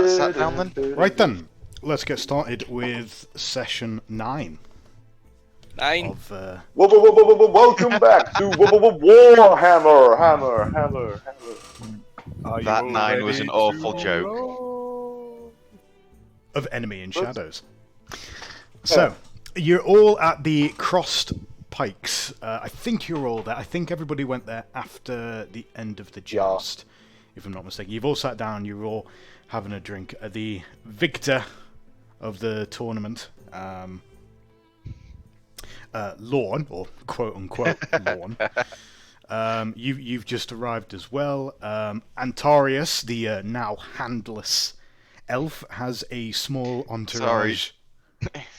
sat down then? Right then, let's get started with session 9. 9. Of, Welcome back to Warhammer, Hammer. That 9 was an awful joke. of Enemy in Shadows. So, you're all at the Crossed Pikes. I think you're all there. I think everybody went there after the end of the joust, if I'm not mistaken. You've all sat down, you're all having a drink. The victor of the tournament, Lorne, or quote-unquote Lorne, you've just arrived as well. Antarius, the now handless elf, has a small entourage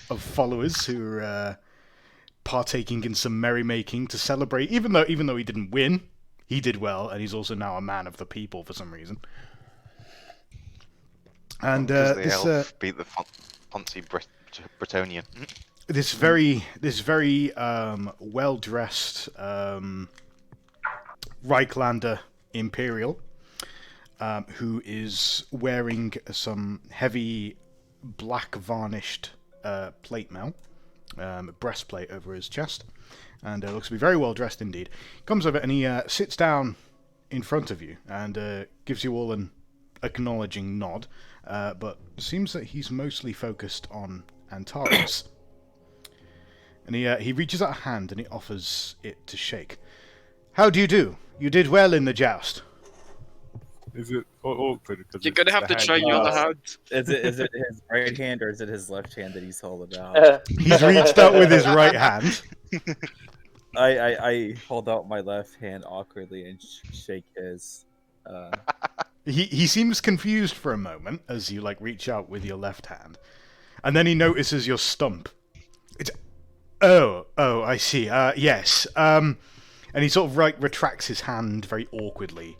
of followers who are partaking in some merrymaking to celebrate. Even though he didn't win, he did well, and he's also now a man of the people for some reason. And the elf beat the fancy Bretonian. This very well-dressed Reiklander Imperial, who is wearing some heavy black varnished plate mail, breastplate over his chest, and looks to be very well dressed indeed. Comes over and he sits down in front of you and gives you all an acknowledging nod, but seems that he's mostly focused on Antarius. And he reaches out a hand and he offers it to shake. How do you do? You did well in the joust. Is it awkward? You're gonna have to try your other hand. Is it his right hand or is it his left hand that he's holding out? He's reached out with his right hand. I hold out my left hand awkwardly and shake his. He seems confused for a moment as you reach out with your left hand, and then he notices your stump. Oh, I see. Yes. And he sort of retracts his hand very awkwardly,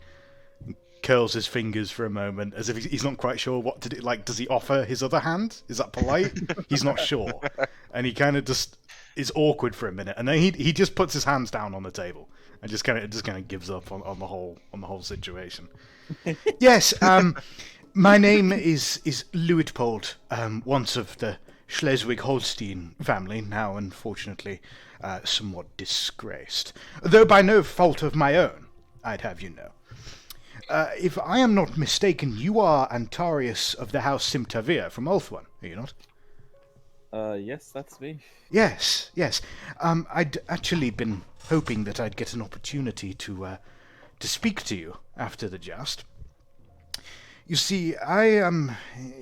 and curls his fingers for a moment, as if he's not quite sure what to do. Does he offer his other hand? Is that polite? He's not sure, and he kind of just is awkward for a minute, and then he just puts his hands down on the table and just kind of gives up on the whole situation. Yes. My name is Luitpold, once of the Schleswig-Holstein family, now unfortunately somewhat disgraced, though by no fault of my own, I'd have you know. If I am not mistaken, you are Antarius of the House Simtavir from Ulthuan, are you not? Yes, that's me. Yes. I'd actually been hoping that I'd get an opportunity to speak to you after the joust. You see, I am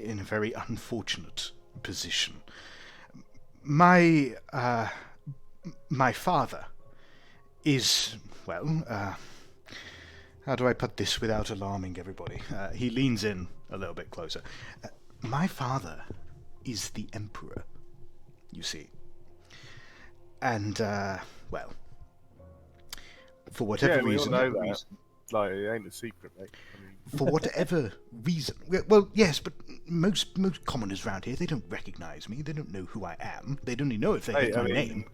in a very unfortunate position. My father is, how do I put this without alarming everybody? He leans in a little bit closer. My father is the Emperor, you see. And, for whatever reason... We all know that. It ain't a secret, mate. For whatever reason. Well, yes, but most commoners around here, they don't recognize me. They don't know who I am. They'd only know if they heard my name.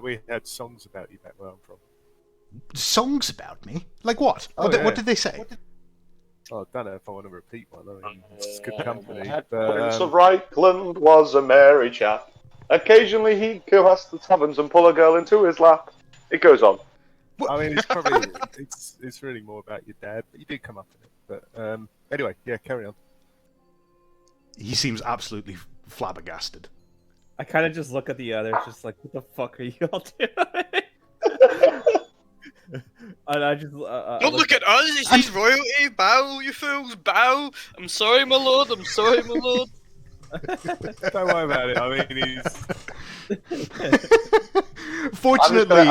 We had songs about you back where I'm from. Songs about me? Like what? What did they say? I don't know if I want to repeat one. It's good company. Prince of Reichland was a merry chap. Occasionally he'd go past the taverns and pull a girl into his lap. It goes on. It's probably it's really more about your dad, but you did come up with it. But anyway, yeah, carry on. He seems absolutely flabbergasted. I kind of just look at the others, just like, what the fuck are you all doing? And I just Don't look at us. This is royalty. Bow, you fools. Bow. I'm sorry, my lord. Don't worry about it. Fortunately,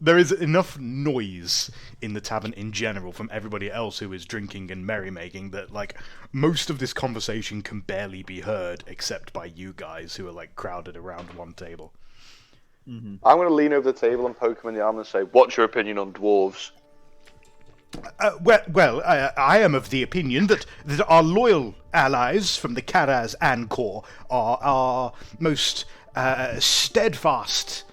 there is enough noise in the tavern in general from everybody else who is drinking and merrymaking that most of this conversation can barely be heard except by you guys who are crowded around one table. Mm-hmm. I'm going to lean over the table and poke him in the arm and say, "What's your opinion on dwarves?" I am of the opinion that our loyal allies from the Karaz and Corps are our most steadfast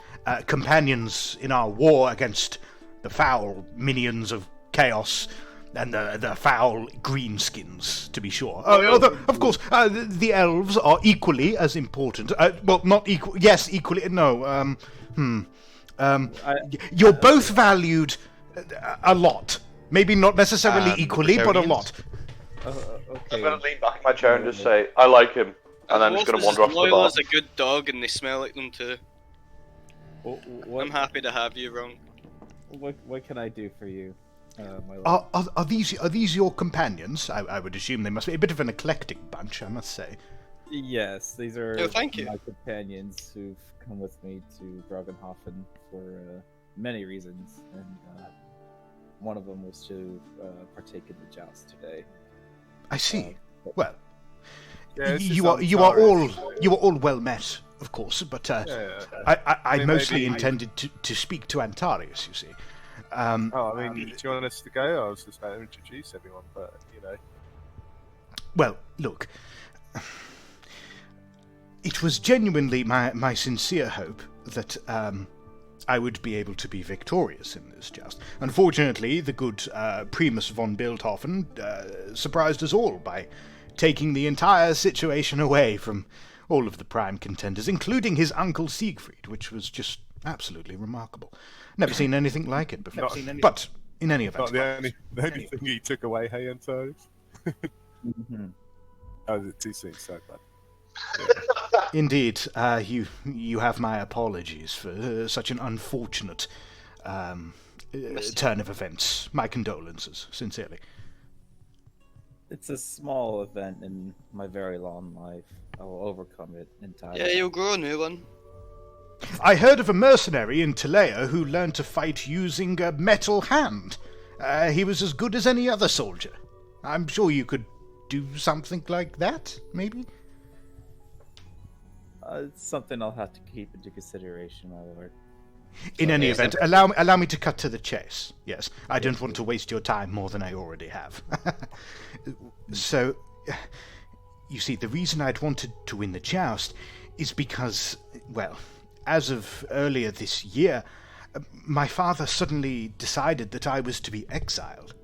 companions in our war against the foul minions of chaos and the foul greenskins, to be sure. Although, of course, the elves are equally as important. Well, not equal. Yes, equally. No. You're both valued a lot. Maybe not necessarily equally, but a lot. I'm going to lean back in my chair and just say, I like him. And then I'm just going to wander off to the loyal bar. as a good dog, and they smell like them too. What, I'm happy to have you, Ron. what can I do for you, my lord? Are these your companions? I would assume they must be a bit of an eclectic bunch, I must say. Yes, these are Oh, thank you. my companions who've come with me to Dragenhofen for many reasons, and one of them was to partake in the joust today. I see. Well, Yeah, it's you just are Antares. all well met, of course. But I mean, mostly maybe- intended to speak to Antarius. You see. Oh, I mean, do you want us to go? I was just about to introduce everyone, but you know. Well, look. It was genuinely my sincere hope that I would be able to be victorious in this joust. Unfortunately, the good Primus von Bildhofen surprised us all by taking the entire situation away from all of the prime contenders, including his uncle Siegfried, which was just absolutely remarkable. Never seen anything like it before. But in any event, Not the only thing he took away, hey, Antares? Mm-hmm. Oh, is it too soon? Sorry, bud. indeed, you have my apologies for such an unfortunate turn of events. My condolences, sincerely. It's a small event in my very long life. I will overcome it in time. Yeah, you'll grow a new one. I heard of a mercenary in Telea who learned to fight using a metal hand. He was as good as any other soldier. I'm sure you could do something like that, maybe? It's something I'll have to keep into consideration, my lord. In any event, allow me to cut to the chase. Yes, I don't want to waste your time more than I already have. So, you see, the reason I'd wanted to win the joust is because, well, as of earlier this year, my father suddenly decided that I was to be exiled.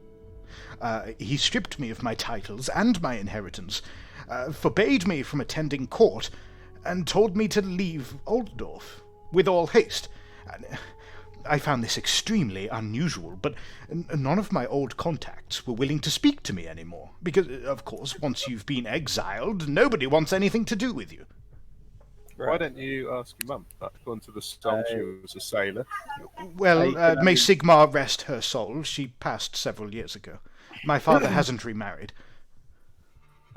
He stripped me of my titles and my inheritance, forbade me from attending court, and told me to leave Altdorf with all haste. I found this extremely unusual, but none of my old contacts were willing to speak to me anymore, because, of course, once you've been exiled, nobody wants anything to do with you. Why don't you ask your mum? Like, according to the song, she was a sailor. Well, may Sigmar rest her soul. She passed several years ago. My father hasn't remarried.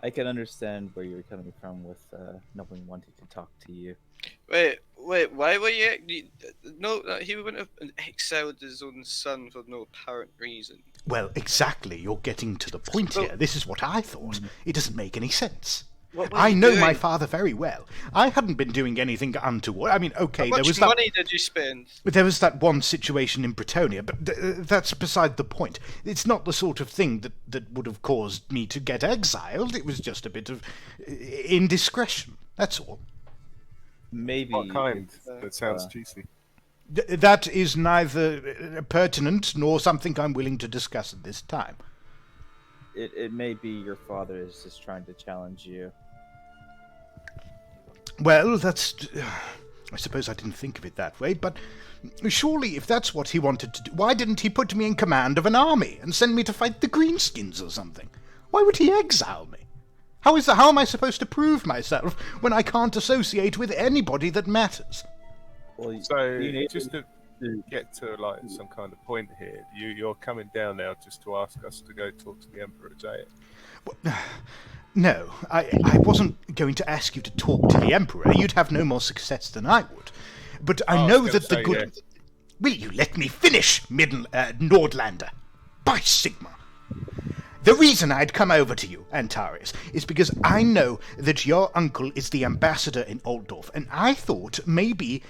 I can understand where you're coming from with no one wanting to talk to you. Wait, why were you? No, he wouldn't have exiled his own son for no apparent reason. Well, exactly. You're getting to the point here. This is what I thought. It doesn't make any sense. What were I you know doing? my father very well. I hadn't been doing anything untoward. I mean, okay, How there much was that. money did you spend? There was that one situation in Bretonia, but that's beside the point. It's not the sort of thing that would have caused me to get exiled. It was just a bit of indiscretion. That's all. Maybe. What kind? it's, That sounds juicy. That is neither pertinent nor something I'm willing to discuss at this time. It may be your father is just trying to challenge you. Well, that's... I suppose I didn't think of it that way, but surely if that's what he wanted to do, why didn't he put me in command of an army and send me to fight the Greenskins or something? Why would he exile me? How am I supposed to prove myself when I can't associate with anybody that matters? Well, So, you need just to get to like some kind of point here, you're coming down now just to ask us to go talk to the Emperor, is that it? No, I wasn't going to ask you to talk to the Emperor. You'd have no more success than I would. But I know was that gonna the say, good... Will you let me finish, Nordlander? By Sigma! The reason I'd come over to you, Antares, is because I know that your uncle is the ambassador in Altdorf, and I thought maybe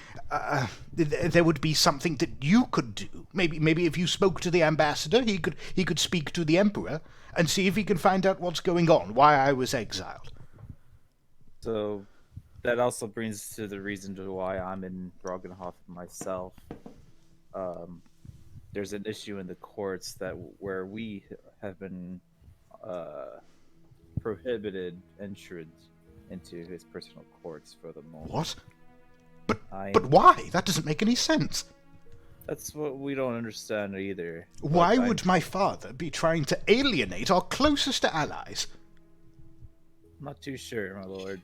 there would be something that you could do. Maybe if you spoke to the ambassador, he could speak to the Emperor and see if he can find out what's going on, why I was exiled. So that also brings to the reason to why I'm in Dragenhofen myself. there's an issue in the courts that where we have been prohibited entrance into his personal courts for the moment. What? But why? That doesn't make any sense. That's what we don't understand either. Why would my father be trying to alienate our closest allies? I'm not too sure, my lord,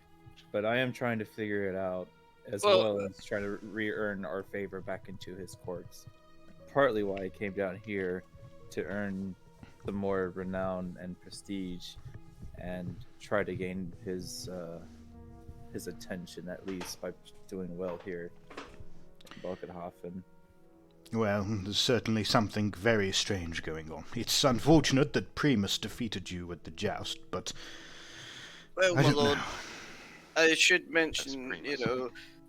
but I am trying to figure it out, as Well- well as trying to re-earn our favor back into his courts. Partly why I came down here, to earn some more renown and prestige, and try to gain his attention, at least by doing well here in Balkenhafen. Well, there's certainly something very strange going on. It's unfortunate that Primus defeated you at the joust, but Well, I my don't lord, know. I should mention, Primus.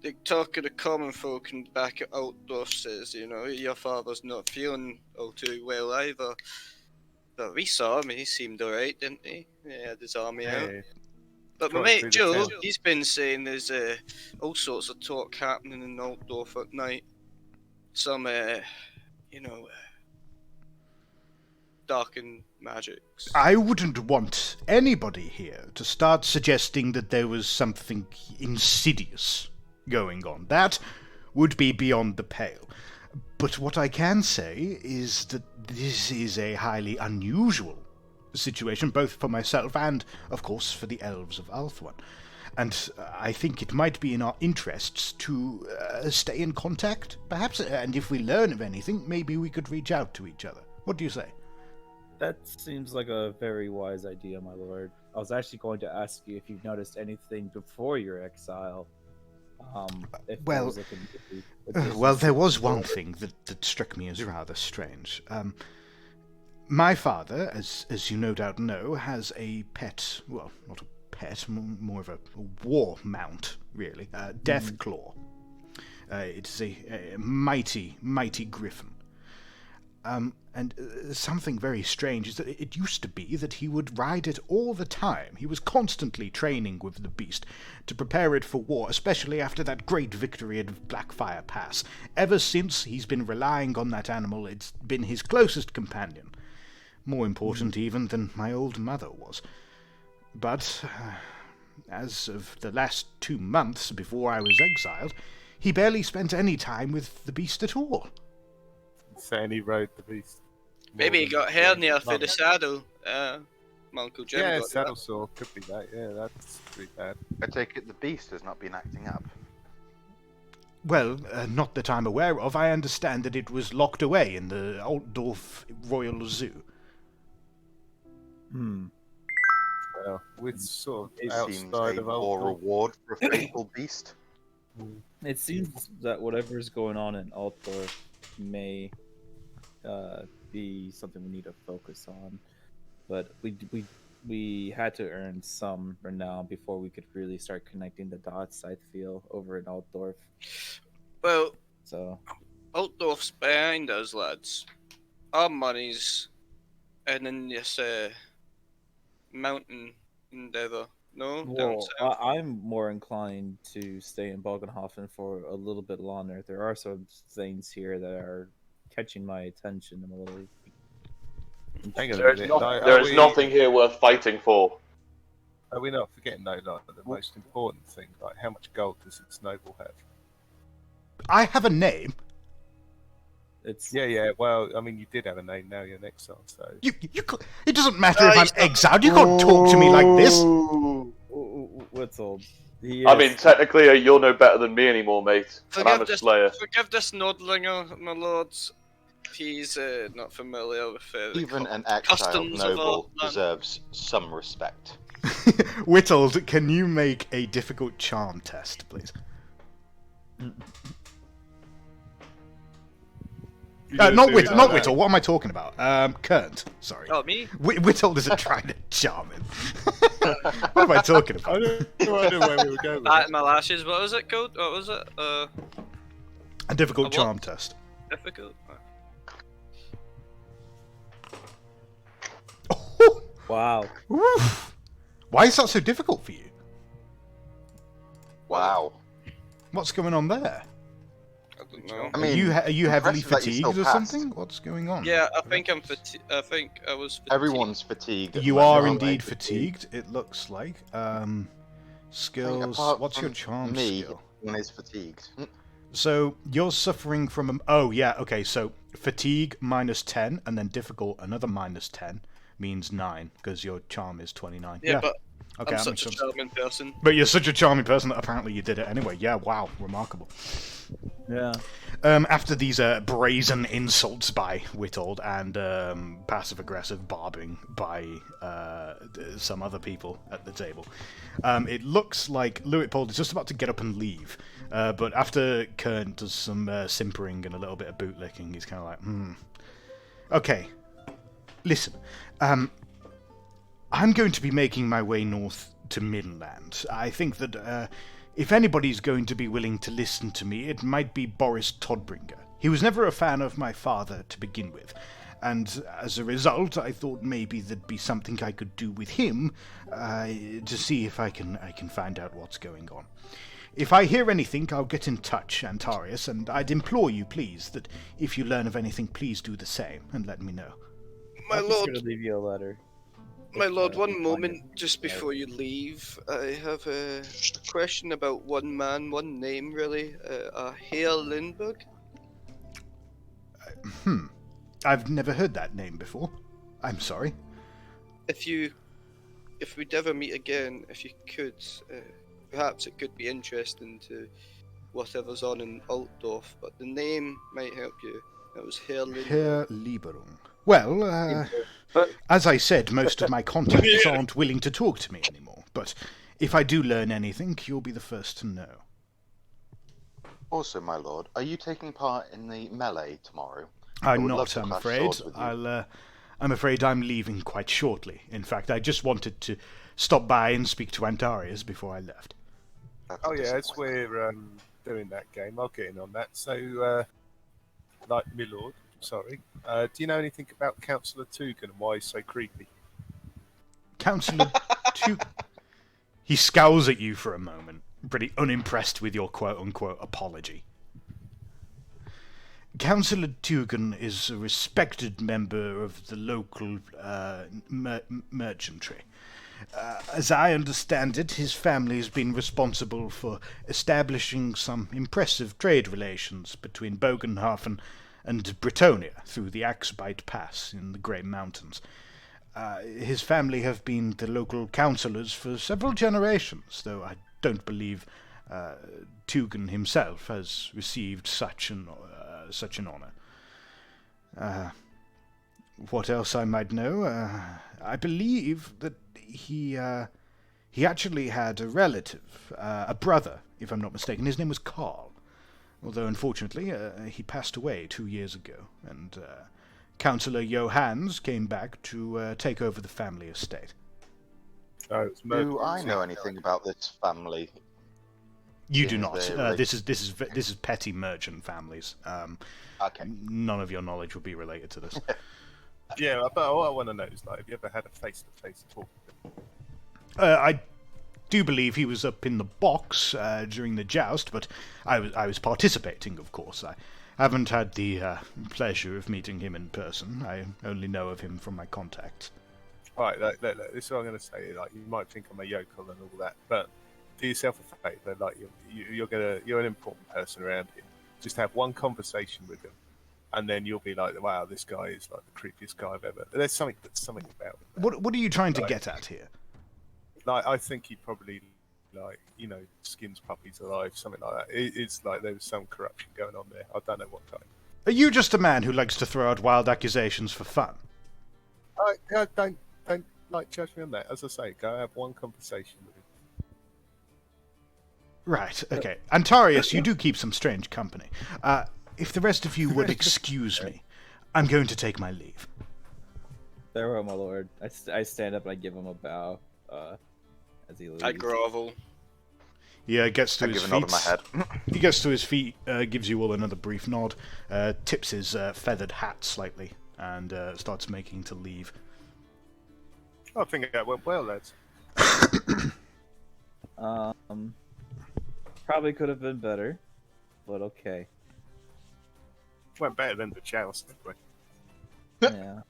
the talk of the common folk and back at Altdorf says, your father's not feeling all too well either. But we saw him, he seemed alright, didn't he? He had his army out. Hey, But my Right mate through the Joe, town. he's been saying there's all sorts of talk happening in Altdorf at night. Some, darkened magics. I wouldn't want anybody here to start suggesting that there was something insidious going on. That would be beyond the pale. But what I can say is that this is a highly unusual situation, both for myself and, of course, for the elves of Althwan. And I think it might be in our interests to stay in contact, perhaps, and if we learn of anything, maybe we could reach out to each other. What do you say? That seems like a very wise idea, my lord. I was actually going to ask you if you've noticed anything before your exile. If there Well, was, like, a Well, there was one thing that struck me as rather strange. My father, as you no doubt know, has a pet, well, not a pet, more of a war mount, really, Deathclaw. It's a mighty, mighty griffin. And something very strange is that it used to be that he would ride it all the time. He was constantly training with the beast to prepare it for war, especially after that great victory at Blackfire Pass. Ever since, he's been relying on that animal. It's been his closest companion. More important even than my old mother was. But, as of the last 2 months before I was exiled, he barely spent any time with the beast at all. saying he rode the beast. Maybe he got hernia for the months. saddle. My Uncle Jim Yeah, got saddle sore could be that. Yeah, that's pretty bad. I take it the beast has not been acting up. Well, not that I'm aware of. I understand that it was locked away in the Altdorf Royal Zoo. Well, with sort of It seems outside a of poor Altdorf. reward for a faithful beast. It seems that whatever is going on in Altdorf may be something we need to focus on, but we had to earn some renown before we could really start connecting the dots. I feel over in Altdorf. Well, So Altdorf's behind us, lads. Our money's and in this mountain endeavor. No, down well, south. I'm more inclined to stay in Bogenhofen for a little bit longer. There are some things here that are catching my attention a little. Hang on a There is, minute. like, there are is we- nothing here worth fighting for. Are we not forgetting though, like the most important thing, like how much gold does its noble have? I have a name. It's Yeah. Well, I mean, you did have a name. Now you're an exile, so It doesn't matter if I'm he's not- exiled. You can't talk to me like this. what's old. I mean, technically, you're no better than me anymore, mate. And I'm a slayer. Forgive this Nordlinger, my lords. He's not familiar with Even an exiled customs of noble our- deserves some respect. Whittled, can you make a difficult charm test, please? Not Whittle. What am I talking about? Kernt. Sorry. Oh, me? Whittle isn't trying to charm him. What am I talking I about? don't know where we were going with Bat it. my lashes. What was it called? What was it? A difficult A what? charm test. Difficult. Oh, wow. oof. Why is that so difficult for you? Wow. What's going on there? don't know. I mean, are you heavily impressive that you still fatigued or passed. something? What's going on? Yeah, I think I'm I think I was fatigued. Everyone's fatigued. at You the are moment, aren't indeed they? fatigued. It looks like. I think Skills. apart What's your from charm me, skill? everyone is fatigued. So you're suffering from oh yeah, okay, so fatigue -10 and then difficult another -10 means 9 because your charm is 29. Yeah, but okay, I'm that such makes a sense. charming person. But you're such a charming person that apparently you did it anyway. Yeah, wow, remarkable. Yeah. After these brazen insults by Whittled and passive-aggressive barbing by some other people at the table, it looks like Luitpold is just about to get up and leave. But after Kern does some simpering and a little bit of bootlicking, he's kind of like, Okay, listen, I'm going to be making my way north to Midland. I think that if anybody's going to be willing to listen to me, it might be Boris Todbringer. He was never a fan of my father to begin with, and as a result, I thought maybe there'd be something I could do with him to see if I can find out what's going on. If I hear anything, I'll get in touch, Antarius, and I'd implore you, please, that if you learn of anything, please do the same and let me know. My I'll be sure lord, to leave you a letter. my lord, one find moment it. just before you leave. I have a question about one man, one name, really. Herr Lindbergh. I've never heard that name before. I'm sorry. If we'd ever meet again, if you could, perhaps it could be interesting to whatever's on in Altdorf, but the name might help you. That was Herr Lindbergh. Herr Lieberung. Well, as I said, most of my contacts aren't willing to talk to me anymore, but if I do learn anything, you'll be the first to know. Also, my lord, are you taking part in the melee tomorrow? I'm would love not, to I'm clash afraid. swords with you. I'm afraid I'm leaving quite shortly. In fact, I just wanted to stop by and speak to Antarius before I left. That's Oh yeah, as disappointing. we're doing that game, I'll get in on that. So, like my lord, sorry, do you know anything about Councillor Tugan and why he's so creepy? Councillor He scowls at you for a moment, pretty unimpressed with your quote-unquote apology. Councillor Tugan is a respected member of the local merchantry. As I understand it, his family has been responsible for establishing some impressive trade relations between Bogenhafen and Britonia through the Axbite Pass in the Grey Mountains. His family have been the local councillors for several generations, though I don't believe Tugan himself has received such an honour. What else I might know? I believe that he actually had a relative, a brother, if I'm not mistaken. His name was Carl, although unfortunately he passed away 2 years ago, and Councillor Johannes came back to take over the family estate. Oh, it's Do I know anything about this family? You do Seeing not. as they're This is petty merchant families. Okay. None of your knowledge will be related to this. Yeah, but all I want to know is, like, have you ever had a face-to-face talk with him? I do believe he was up in the box during the joust, but I was participating, of course. I haven't had the pleasure of meeting him in person. I only know of him from my contacts. Alright, look, this is what I'm going to say. Like, you might think I'm a yokel and all that, but do yourself a favour. Like, you're an important person around here. Just have one conversation with him, and then you'll be like, "Wow, this guy is like the creepiest guy I've ever." There's something about him. What are you trying to get at here? Like, I think he probably, like, skins puppies alive, something like that. It's like there was some corruption going on there. I don't know what kind. Are you just a man who likes to throw out wild accusations for fun? Don't like judge me on that. As I say, go have one conversation with him. Right, okay. Antarius, you do keep some strange company. If the rest of you would excuse me, I'm going to take my leave. Farewell, my lord. I stand up and I give him a bow as he leaves. I grovel. Yeah, gets to I his give a nod feet. of my head. He gets to his feet, gives you all another brief nod, tips his feathered hat slightly, and starts making to leave. I think that went well, lads. Probably could have been better, but okay. Went better than the joust, anyway. Yeah.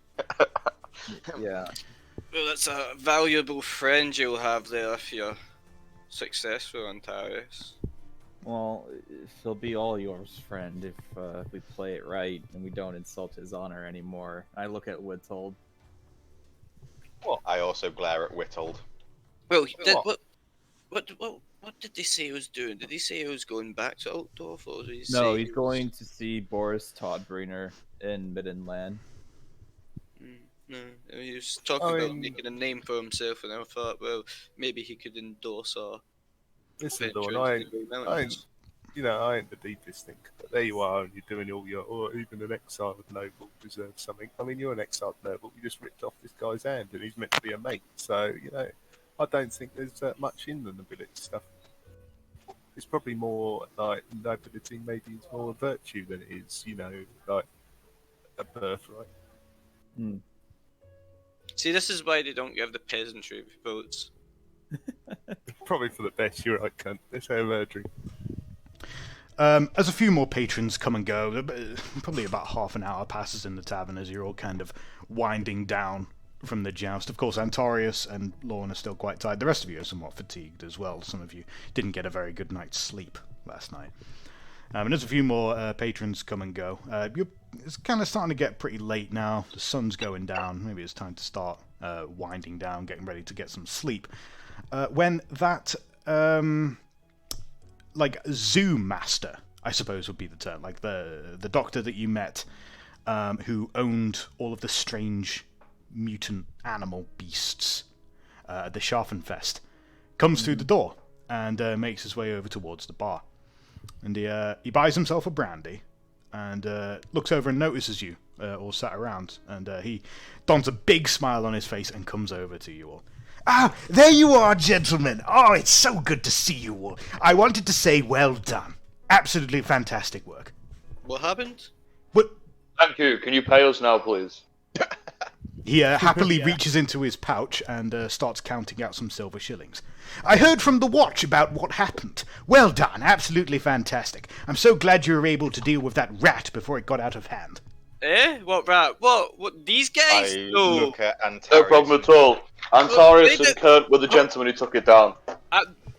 Yeah. Well, that's a valuable friend you'll have there if you're successful on Taris. Well, he'll be all yours, friend, if we play it right and we don't insult his honor anymore. I look at Wittold. I also glare at Whittled. Well, What? what did they say he was doing? Did he say he was going back to Altdorf, or did he say No, he he's was- going to see Boris Todbringer in Middenland. No, he was talking I about mean- making a name for himself, and I thought, well, maybe he could endorse our Listen, venture Dawn, into the Grey I Mountains. ain't the deepest thinker, but there you are, and you're doing all your, or even an exiled noble deserves something. I mean, you're an exiled noble. You just ripped off this guy's hand, and he's meant to be a mate. So, I don't think there's much in the nobility stuff. It's probably more like nobility, maybe it's more a virtue than it is, like a birthright. See, this is why they don't give the peasantry votes. Probably for the best. You're right, cunt. Let's have a drink. As a few more patrons come and go, probably about half an hour passes in the tavern as you're all kind of winding down from the joust. Of course, Antarius and Lorne are still quite tired. The rest of you are somewhat fatigued as well. Some of you didn't get a very good night's sleep last night. And as a few more patrons come and go, it's kind of starting to get pretty late now. The sun's going down. Maybe it's time to start winding down, getting ready to get some sleep. When that, zoo master, I suppose would be the term, like the doctor that you met, who owned all of the strange mutant animal beasts at the Scharfenfest, comes through the door and makes his way over towards the bar. And he buys himself a brandy and looks over and notices you all sat around. And he dons a big smile on his face and comes over to you all. Ah, there you are, gentlemen. Oh, it's so good to see you all. I wanted to say well done. Absolutely fantastic work. What happened? But Thank you. Can you pay us now, please? He happily reaches into his pouch and starts counting out some silver shillings. I heard from the watch about what happened. Well done. Absolutely fantastic. I'm so glad you were able to deal with that rat before it got out of hand. Eh? What rat? What? These guys? I No. look at Antarius. No problem at all. Well, Antarius they and did- Kurt were the gentlemen who took it down.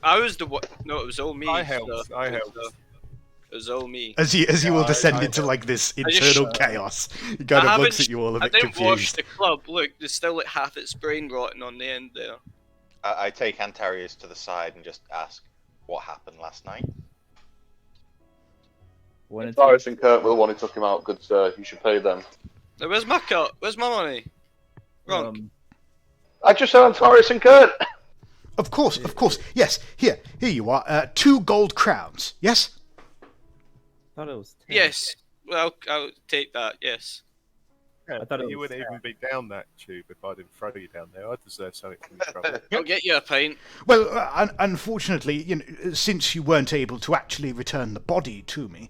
I was the one. No, it was all me. I helped. It was all me. As you all I- descend I- into like this I just- internal chaos, he kind of looks at you all a I bit didn't wash confused. the club. Look, there's still like half its brain rotting on the end there. I take Antarius to the side and just ask, what happened last night? When it's Antarius and Kurt were the one who took him out. Good sir, you should pay them. Now, where's my cut? Where's my money? Wrong. I just said Antarius and Kurt. Of course. Yes, here you are. 2 gold crowns. Yes? I thought it was 10. Yes. Well, I'll take that. Yes. Yeah, I thought it you was wouldn't even be down that tube if I didn't throw you down there. I deserve something from your trouble. I'll get you a pint. Well, unfortunately, since you weren't able to actually return the body to me,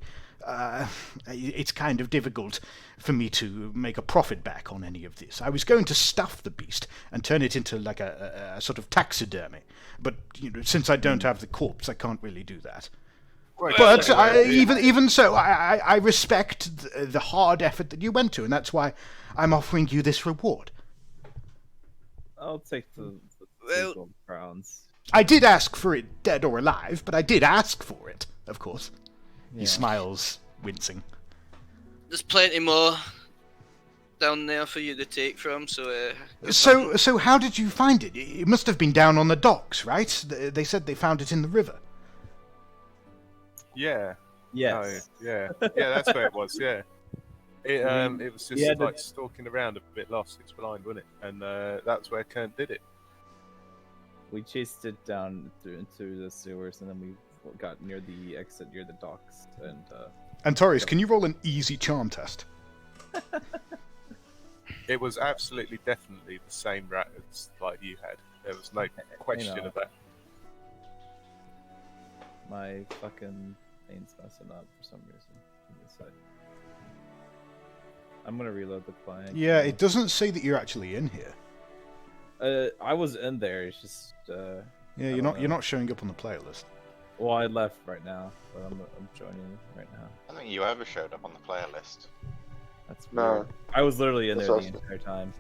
it's kind of difficult for me to make a profit back on any of this. I was going to stuff the beast and turn it into like a sort of taxidermy, but since I don't have the corpse, I can't really do that. Right, But so, even so, I respect the hard effort that you went to, and that's why I'm offering you this reward. I'll take the Well- gold crowns. I did ask for it dead or alive, but I did ask for it, of course. He Yeah. smiles, wincing. There's plenty more down there for you to take from. So. So how did you find it? It must have been down on the docks, right? They said they found it in the river. yeah. Yes. No, yeah. Yeah, that's where it was, yeah. It was just Yeah, like stalking around a bit lost. It's blind, wasn't it? And that's where Kern did it. We chased it down through the sewers, and then we got near the exit near the docks, and Antarius, can you roll an easy charm test? It was absolutely, definitely the same rat as like you had. There was no question know. of that. my fucking thing's messing up for some reason. Give me a sec. I'm gonna reload the client. Yeah, it doesn't say that you're actually in here. I was in there. It's just Yeah, don't know. you're not showing up on the playlist. Well, I left right now, but I'm joining right now. I don't think you ever showed up on the player list. That's No. weird. I was literally in That's there the awesome. entire time.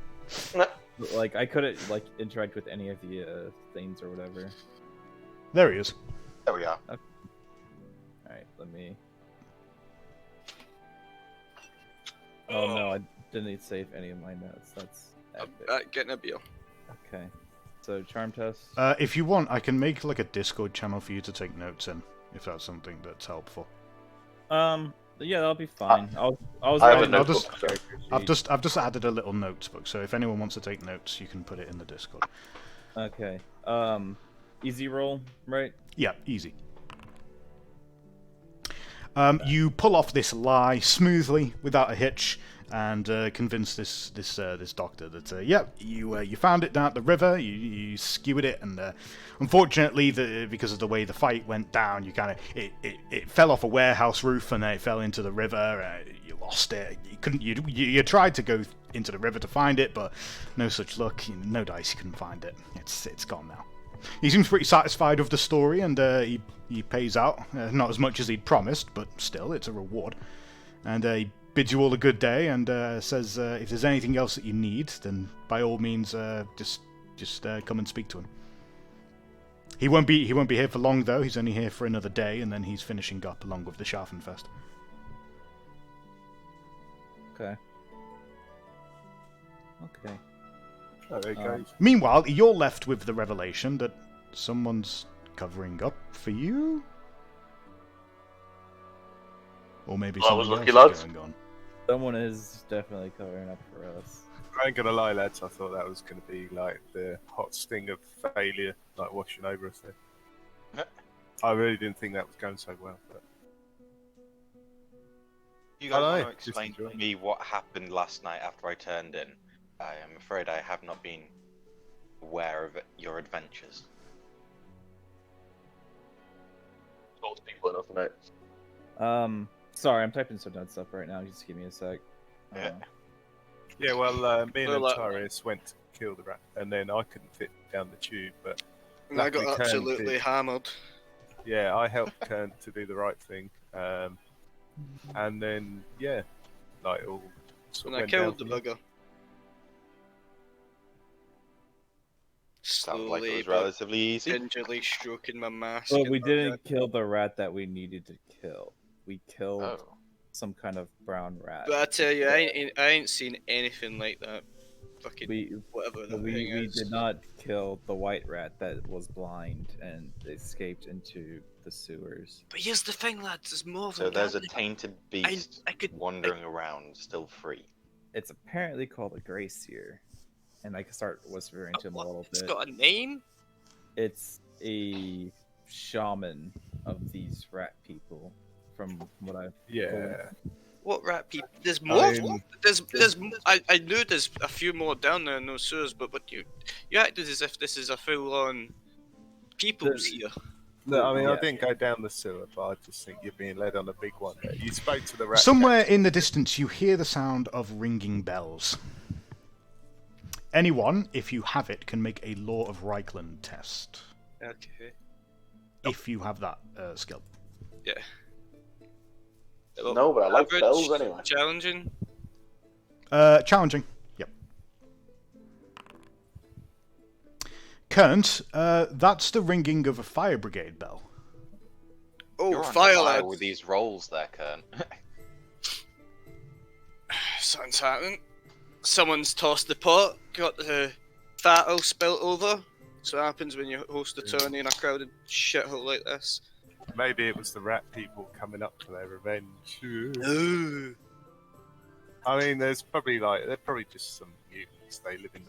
No. Like I couldn't like interact with any of the things or whatever. There he is. There we are. All right, let me. Oh no, I didn't save any of my notes. That's epic. Getting a beer. Okay, so charm test. If you want, I can make like a Discord channel for you to take notes in, if that's something that's helpful. Yeah, that'll be fine. I was I have a writing notebook, a character I've sheet. just added a little notes book, so if anyone wants to take notes, you can put it in the Discord. Okay. Easy roll, right? Yeah, easy. You pull off this lie smoothly, without a hitch, and convince this doctor that you found it down at the river. You skewered it, and unfortunately, because of the way the fight went down, you kind of it fell off a warehouse roof and then it fell into the river. You lost it. You couldn't. You tried to go into the river to find it, but no such luck. No dice. You couldn't find it. It's gone now. He seems pretty satisfied with the story, and he pays out. Not as much as he'd promised, but still, it's a reward. And he bids you all a good day, and says if there's anything else that you need, then by all means, just come and speak to him. He won't be here for long, though. He's only here for another day, and then he's finishing up along with the Scharfenfest. Okay. Okay. Oh, there you go. Meanwhile, you're left with the revelation that someone's covering up for you? Or maybe Well, I was something lucky, else lads. is going on. Someone is definitely covering up for us. I ain't gonna lie, lads. I thought that was gonna be like the hot sting of failure, like washing over us there. I really didn't think that was going so well. But You guys Hello, want to just explain enjoy. to me what happened last night after I turned in? I am afraid I have not been aware of your adventures. Told people enough, mate. Sorry, I'm typing some notes up right now. Just give me a sec. Yeah. yeah, well, me and Well, Antarius went to kill the rat, and then I couldn't fit down the tube. But And I got Luckily, Kern absolutely did. hammered. yeah, I helped Kern to do the right thing. And then like it all sort And of I went killed down the from there. bugger. Sounds like it Slowly was but relatively easy. gingerly stroking my mask. Well, and we my didn't kill the rat that we needed to kill. We killed Oh. some kind of brown rat. But I tell you, I ain't seen anything like that. Fucking whatever that we thing is. did not kill the white rat that was blind and escaped into the sewers. But here's the thing, lads. There's more So than there's that. a tainted beast I could wandering around, still free. It's apparently called a Grey Seer, and I can start whispering to him a little It's bit. got a name. It's a shaman of these rat people, from what I've Yeah, What rat people? There's more. mean- There's. I knew there's a few more down there in those sewers, but you acted as if this is a full-on people's here. No, I mean, I Yeah. didn't go down the sewer, but I just think you're being led on a big one there. You spoke to the rat. Somewhere in the distance, you hear the sound of ringing bells. Anyone, if you have it, can make a Law of Reichland test. Okay. If you have that skill. Yeah. No, but I like Average, bells anyway. Challenging. Challenging. Yep. Kerns, that's the ringing of a fire brigade bell. Oh, You're on fire fire lads. with these rolls there, Kern. Something's happening. Someone's tossed the pot, got the fattle spilt over. So it happens when you host a tourney in a crowded shithole like this. Maybe it was the rat people coming up for their revenge. Ooh. I mean, they're probably just some mutants. They live in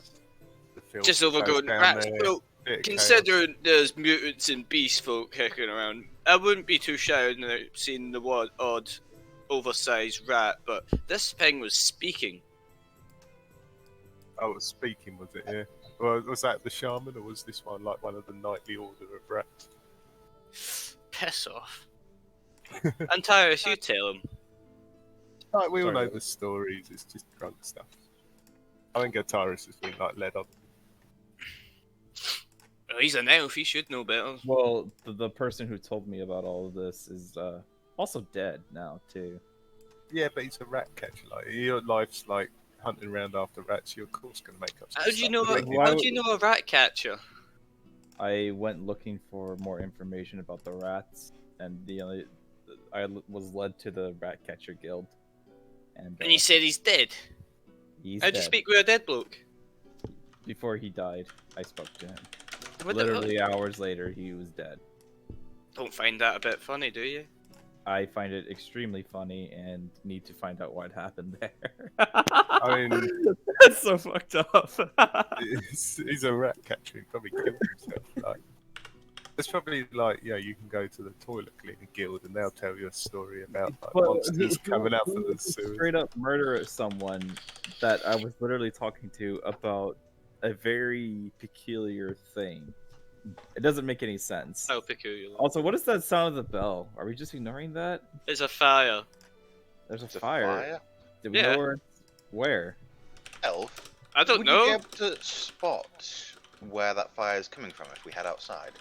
the field. Just overgrown rats. Well, considering there's mutants and beast folk kicking around, I wouldn't be too shy of seeing the odd, oversized rat, but this thing was speaking. Oh, it was speaking, was it? Yeah. Well, was that the shaman, or was this one like one of the knightly order of rats? Piss off. Antyrus, you tell him. Like, we all Sorry. know the stories. It's just drunk stuff. I think Antyrus has been like led on. Oh, he's an elf. He should know better. Well, the person who told me about all of this is also dead now too. Yeah, but he's a rat catcher. Like your life's like hunting around after rats. You're of course going to make up. How do you know? Like, How do you know a rat catcher? I went looking for more information about the rats, and I was led to the Rat Catcher Guild. And And he said he's dead. he's How'd you dead. speak with a dead bloke? Before he died, I spoke to him. What the- Literally hours later, he was dead. Don't find that a bit funny, do you? I find it extremely funny and need to find out what happened there. I mean, That's so fucked up. he's a rat catcher. He probably killed himself. Like, it's probably like, you can go to the toilet cleaning guild and they'll tell you a story about like, But monsters who coming out would of the sewers. straight up murder someone that I was literally talking to about a very peculiar thing. It doesn't make any sense. How peculiar. Also, what is that sound of the bell? Are we just ignoring that? There's a fire. There's a It's a fire. Do we Yeah. know where? Elf. I don't Would know. you be able to spot where that fire is coming from if we head outside?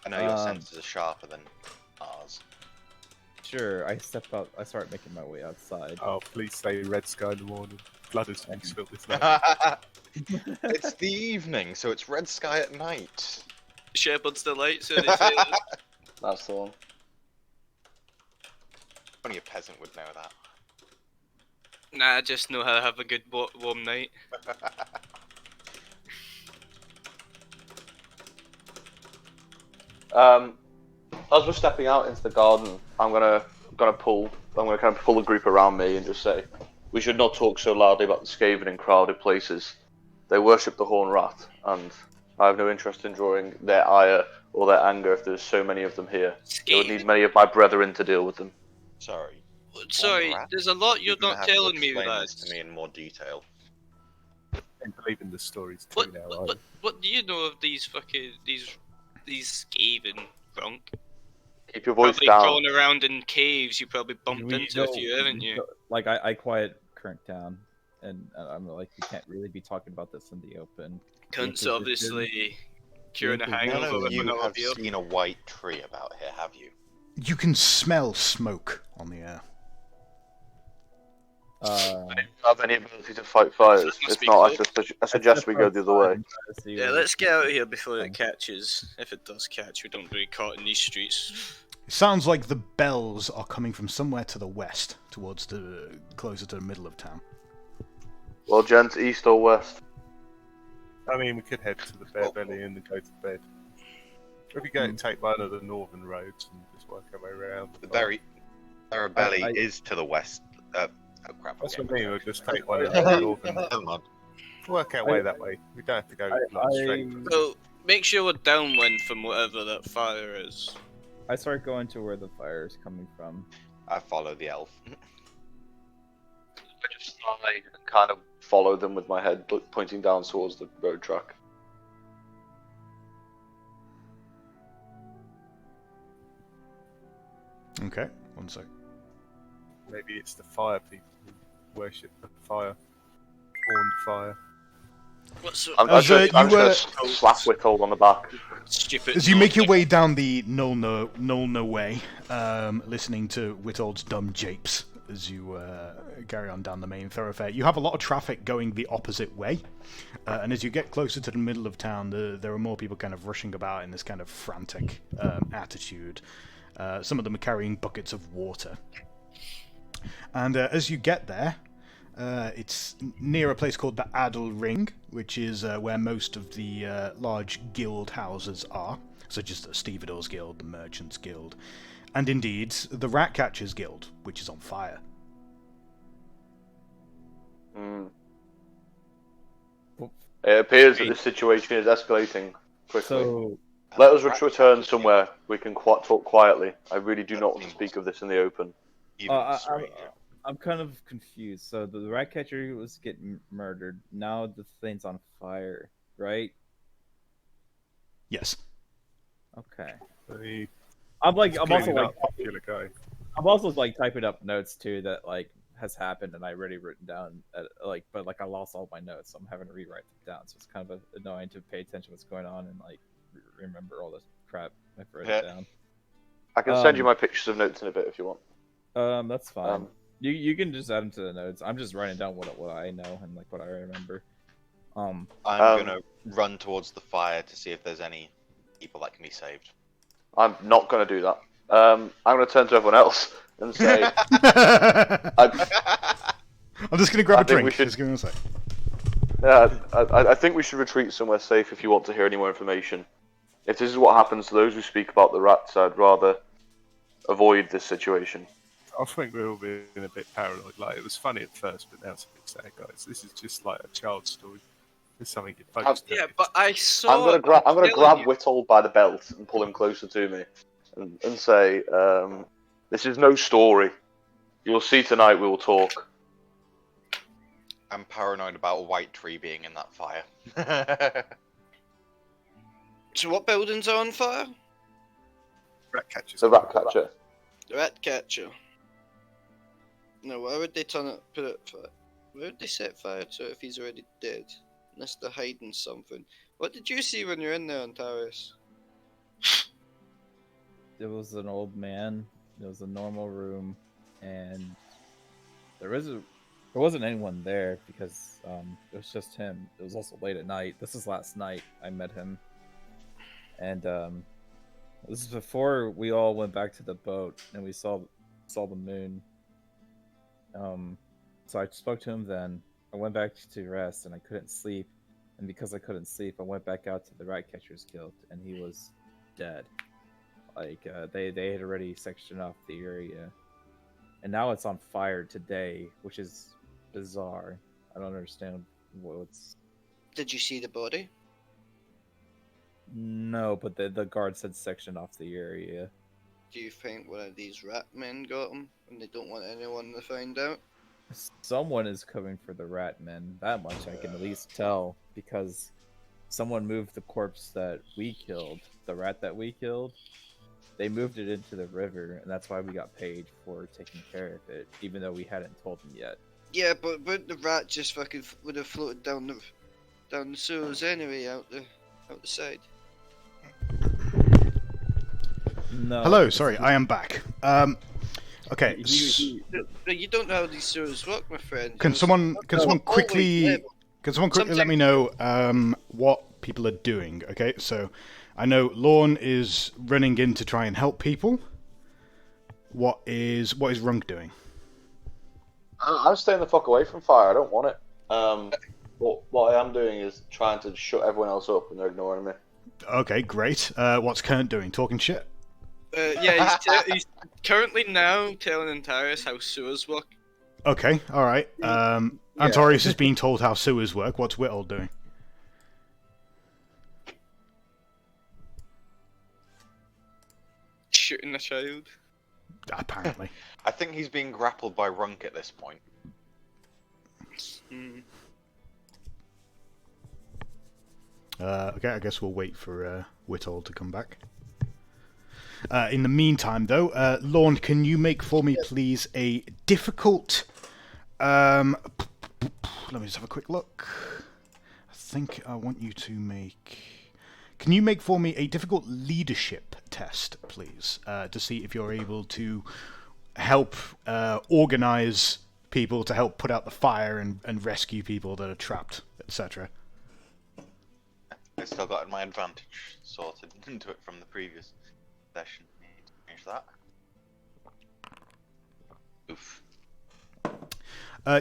I know your senses are sharper than ours. Sure, I step out. I start making my way outside. Oh, please say red sky in the morning. Blood has been spilled this night. It's the evening, so it's red sky at night. Shepherd's Delight, so they say. That's the one. Only a peasant would know that. Nah, I just know how to have a good warm night. As we're stepping out into the garden, I'm gonna kind of pull the group around me and just say, we should not talk so loudly about the Skaven in crowded places. They worship the horn rat, and I have no interest in drawing their ire or their anger if there's so many of them here. It would need Skaven? many of my brethren to deal with them. Sorry. Sorry, rat? there's a lot you're gonna not have to telling me, explain lads. this to me in more detail. And believing the stories too What, now. what do you know of these fucking these Skaven drunk? Keep your voice Probably down. crawling around in caves. You probably bumped We into a know- few, haven't you? Like I quiet Current down, and I'm like, we can't really be talking about this in the open. Cunts Inquisition. obviously curing a Inquisition. None hangover of with you another have beer. seen a white tree about here, have you? You can smell smoke on the air. I don't have any ability to fight fires. Must If be not, close. I suggest we go the other way. Yeah, let's get out of here before it catches. If it does catch, we don't get caught in these streets. It sounds like the bells are coming from somewhere to the west, towards the closer to the middle of town. Well, gents, east or west? I mean, we could head to the Bear Belly and then go to bed. Or if we go take one of the northern roads and just work our way around. The very Arabelli I- is to the west. Oh crap! That's I'm what I mean. getting We'll just take one of the northern. Never mind. Work our way that way. We don't have to go straight. So make sure we're downwind from whatever that fire is. I start going to where the fire is coming from. I follow the elf. I just sigh and kind of follow them with my head pointing down towards the road track. Okay, one sec. Maybe it's the fire people who worship the fire. Horned fire. What's I'm As, just you gonna slap Whittle on the back. stupid? As you make your way down the Nolna way, listening to Whittold's dumb japes as you carry on down the main thoroughfare, you have a lot of traffic going the opposite way. And as you get closer to the middle of town, there are more people kind of rushing about in this kind of frantic attitude. Some of them are carrying buckets of water. And as you get there, it's near a place called the Adel Ring, which is where most of the large guild houses are, such as the Stevedores Guild, the Merchants Guild, and indeed the Ratcatchers Guild, which is on fire. Mm. It appears that this situation is escalating quickly. So Let us return somewhere we can talk quietly. I really do not want to speak of this in the open. Even I- stranger. I'm kind of confused. So the Ratcatcher was getting murdered. Now the thing's on fire, right? Yes. Okay. He- I'm he's also clearly like, not a popular guy. I'm also like typing up notes too that like has happened and I already written down but like I lost all my notes, so I'm having to rewrite them down. So it's kind of annoying to pay attention to what's going on and like remember all this crap. I wrote Yeah. it down. I can send you my pictures of notes in a bit if you want. That's fine. You can just add them to the notes. I'm just writing down what I know and like what I remember. I'm gonna run towards the fire to see if there's any people that can be saved. I'm not going to do that. I'm going to turn to everyone else and say, I'm just going to grab a drink. we should- Just give me a sec. I think we should retreat somewhere safe if you want to hear any more information. If this is what happens to those who speak about the rats, I'd rather avoid this situation. I think we're all being a bit paranoid. Like, it was funny at first, but now it's a bit sad, guys. This is just like a child's story. It's something you're focused on. Yeah, but I saw. I'm gonna grab Whittle by the belt and pull him closer to me, and say, "This is no story. You'll see tonight. We will talk." I'm paranoid about a white tree being in that fire. So what buildings are on fire? Rat catchers. The rat catcher. The rat catcher. No, why would they put it fire? Why would they set fire to it if he's already dead? Unless they're hiding something. What did you see when you're in there, Antares? It was an old man. It was a normal room, and there wasn't anyone there because it was just him. It was also late at night. This is last night. I met him, and this is before we all went back to the boat and we saw the moon. So I spoke to him then. I went back to rest and I couldn't sleep, and because I couldn't sleep, I went back out to the Rat Catcher's Guild, and he was dead. Like they had already sectioned off the area, and now it's on fire today, which is bizarre. I don't understand what's. Did you see the body? No, but the guard said sectioned off the area. Do you think one of these rat men got him, and they don't want anyone to find out? Someone is coming for the rat men. That much I can at least tell, because someone moved the corpse that we killed, the rat that we killed. They moved it into the river, and that's why we got paid for taking care of it, even though we hadn't told them yet. Yeah, but wouldn't the rat just fucking would have floated down the sewers anyway, out the side? No. Hello, sorry, I am back. Okay. No, you don't know how these sewers work, my friend. Can someone quickly let me know what people are doing? Okay, so I know Lorne is running in to try and help people. What is Runk doing? I'm staying the fuck away from fire. I don't want it. But what I am doing is trying to shut everyone else up, and they're ignoring me. Okay, great. What's Kurt doing? Talking shit? Yeah, he's currently now telling Antares how sewers work. Okay, alright. Antares is being told how sewers work. What's Whittle doing? Shooting a child. Apparently. I think he's being grappled by Runk at this point. Okay, I guess we'll wait for Whittle to come back. In the meantime, though, Lorne, can you make for me, please, a difficult... let me just have a quick look. I think I want you to make... Can you make for me a difficult leadership test, please, to see if you're able to help organize people to help put out the fire and rescue people that are trapped, etc. I still got my advantage sorted into it from the previous session. Need to change that. Oof.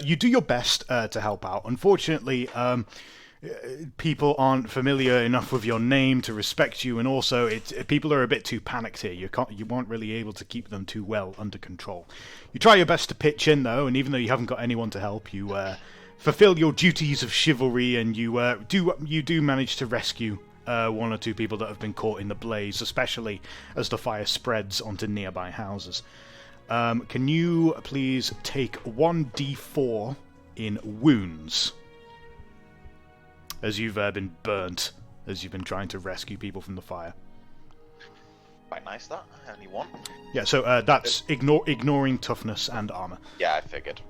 You do your best to help out. Unfortunately, people aren't familiar enough with your name to respect you, and also people are a bit too panicked here. You weren't really able to keep them too well under control. You try your best to pitch in, though, and even though you haven't got anyone to help, you fulfill your duties of chivalry, and you do manage to rescue one or two people that have been caught in the blaze, especially as the fire spreads onto nearby houses. Can you please take 1d4 in wounds, as you've been burnt, as you've been trying to rescue people from the fire? Quite nice, that. Only one. Yeah, so that's ignoring toughness and armor. Yeah, I figured.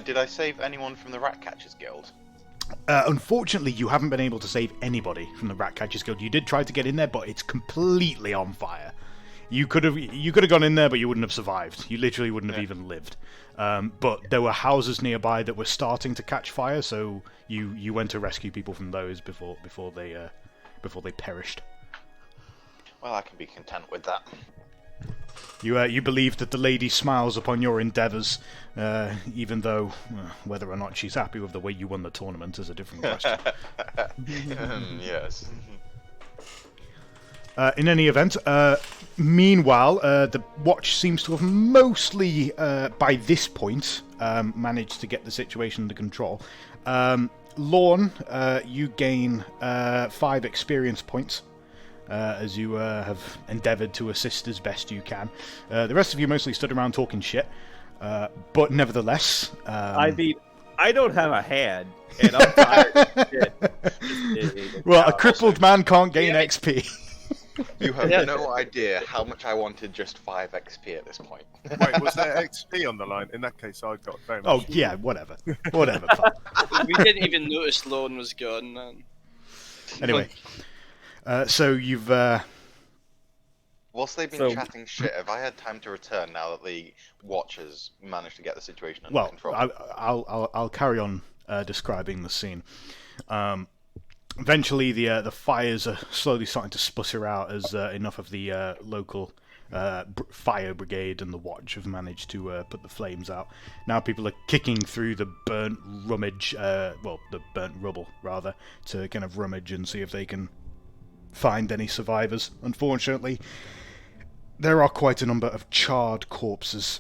Did I save anyone from the Rat Catchers Guild? Unfortunately, you haven't been able to save anybody from the Ratcatchers Guild. You did try to get in there, but it's completely on fire. You could have gone in there, but you wouldn't have survived. You literally wouldn't have even lived. But there were houses nearby that were starting to catch fire, so you went to rescue people from those before they perished. Well, I can be content with that. You believe that the lady smiles upon your endeavours, even though whether or not she's happy with the way you won the tournament is a different question. Yes. In any event, meanwhile, the watch seems to have mostly, by this point, managed to get the situation under control. Lorne, you gain 5 experience points. As you have endeavoured to assist as best you can. The rest of you mostly stood around talking shit, but nevertheless... I mean, I don't have a hand, and I'm tired of shit. Well, a crippled man can't gain XP. You have no idea how much I wanted just 5 XP at this point. Wait, was there XP on the line? In that case, I got very much. Oh, yeah, whatever. Whatever. We didn't even notice Lorne was gone, man. Anyway, so you've... Whilst they've been chatting shit, have I had time to return now that the Watchers managed to get the situation under control? I'll carry on describing the scene. Eventually, the fires are slowly starting to sputter out as enough of the local fire brigade and the watch have managed to put the flames out. Now people are kicking through the burnt the burnt rubble, rather, to kind of rummage and see if they can find any survivors. Unfortunately, there are quite a number of charred corpses,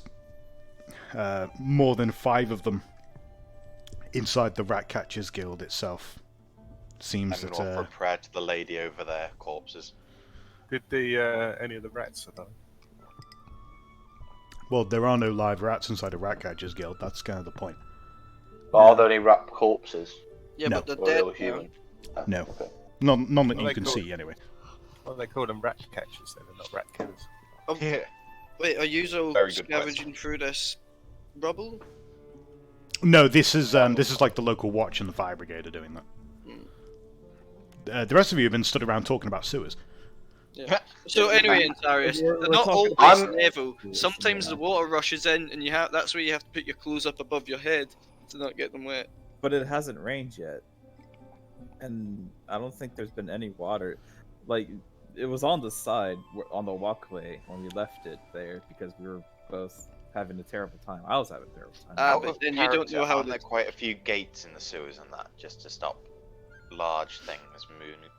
more than 5 of them, inside the Ratcatchers Guild itself. Seems I'm that going to offer a prayer to the lady over there, corpses. Did any of the rats survive? well, there are no live rats inside a Ratcatchers Guild. That's kind of the point. Are there any rat corpses? Yeah, No. but they're Or are they dead all now. human? No. Okay. None that Well, you can they call- see, anyway. Well, they call them rat catchers then, and not rat killers. Yeah. Wait, are you all Very good scavenging through this rubble? No, this is like the local watch and the fire brigade are doing that. The rest of you have been stood around talking about sewers. Yeah. So anyway, Antarius, We're they're not talking- always I'm- level. Sometimes the water rushes in, and that's where you have to put your clothes up above your head to not get them wet. But it hasn't rained yet, and I don't think there's been any water. Like, it was on the side, on the walkway when we left it there because we were both having a terrible time. I was having a terrible time. Ah, Out but of then you don't character, know how aren't there the- quite a few gates in the sewers and that, just to stop large things moving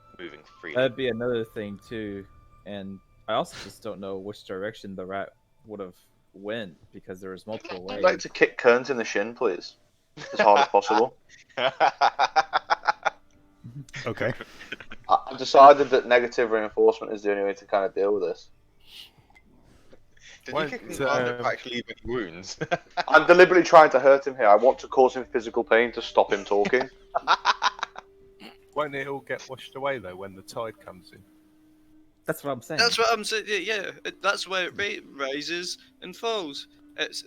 freely? That'd be another thing too, and I also just don't know which direction the rat would have went because there was multiple ways. I'd like to kick Kearns in the shin, please. As hard as possible. Okay. I've decided that negative reinforcement is the only way to kind of deal with this. Did Why- you kick him so, without actually leaving wounds? I'm deliberately trying to hurt him here. I want to cause him physical pain to stop him talking. Won't it all get washed away though when the tide comes in? That's what I'm saying. That's what I'm saying. Yeah, that's where it rises and falls. It's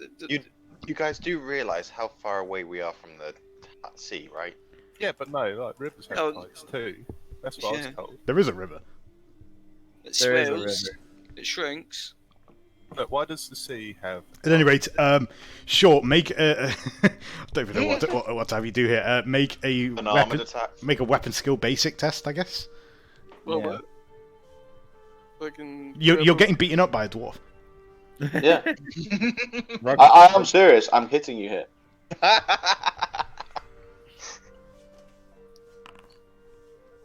You guys do realise how far away we are from the sea, right? Yeah, but no, like rivers have Oh. tides too. That's what I Yeah. was told. There is a river. it There is a swells, river. it shrinks. But why does the sea have? At any rate, sure, make a... I don't even know what to have you do here. Make a An armoured weapon, attack. make a weapon skill basic test, I guess. Well, Yeah. fucking You're getting beaten up by a dwarf. Yeah. Rock- I am serious. I'm hitting you here.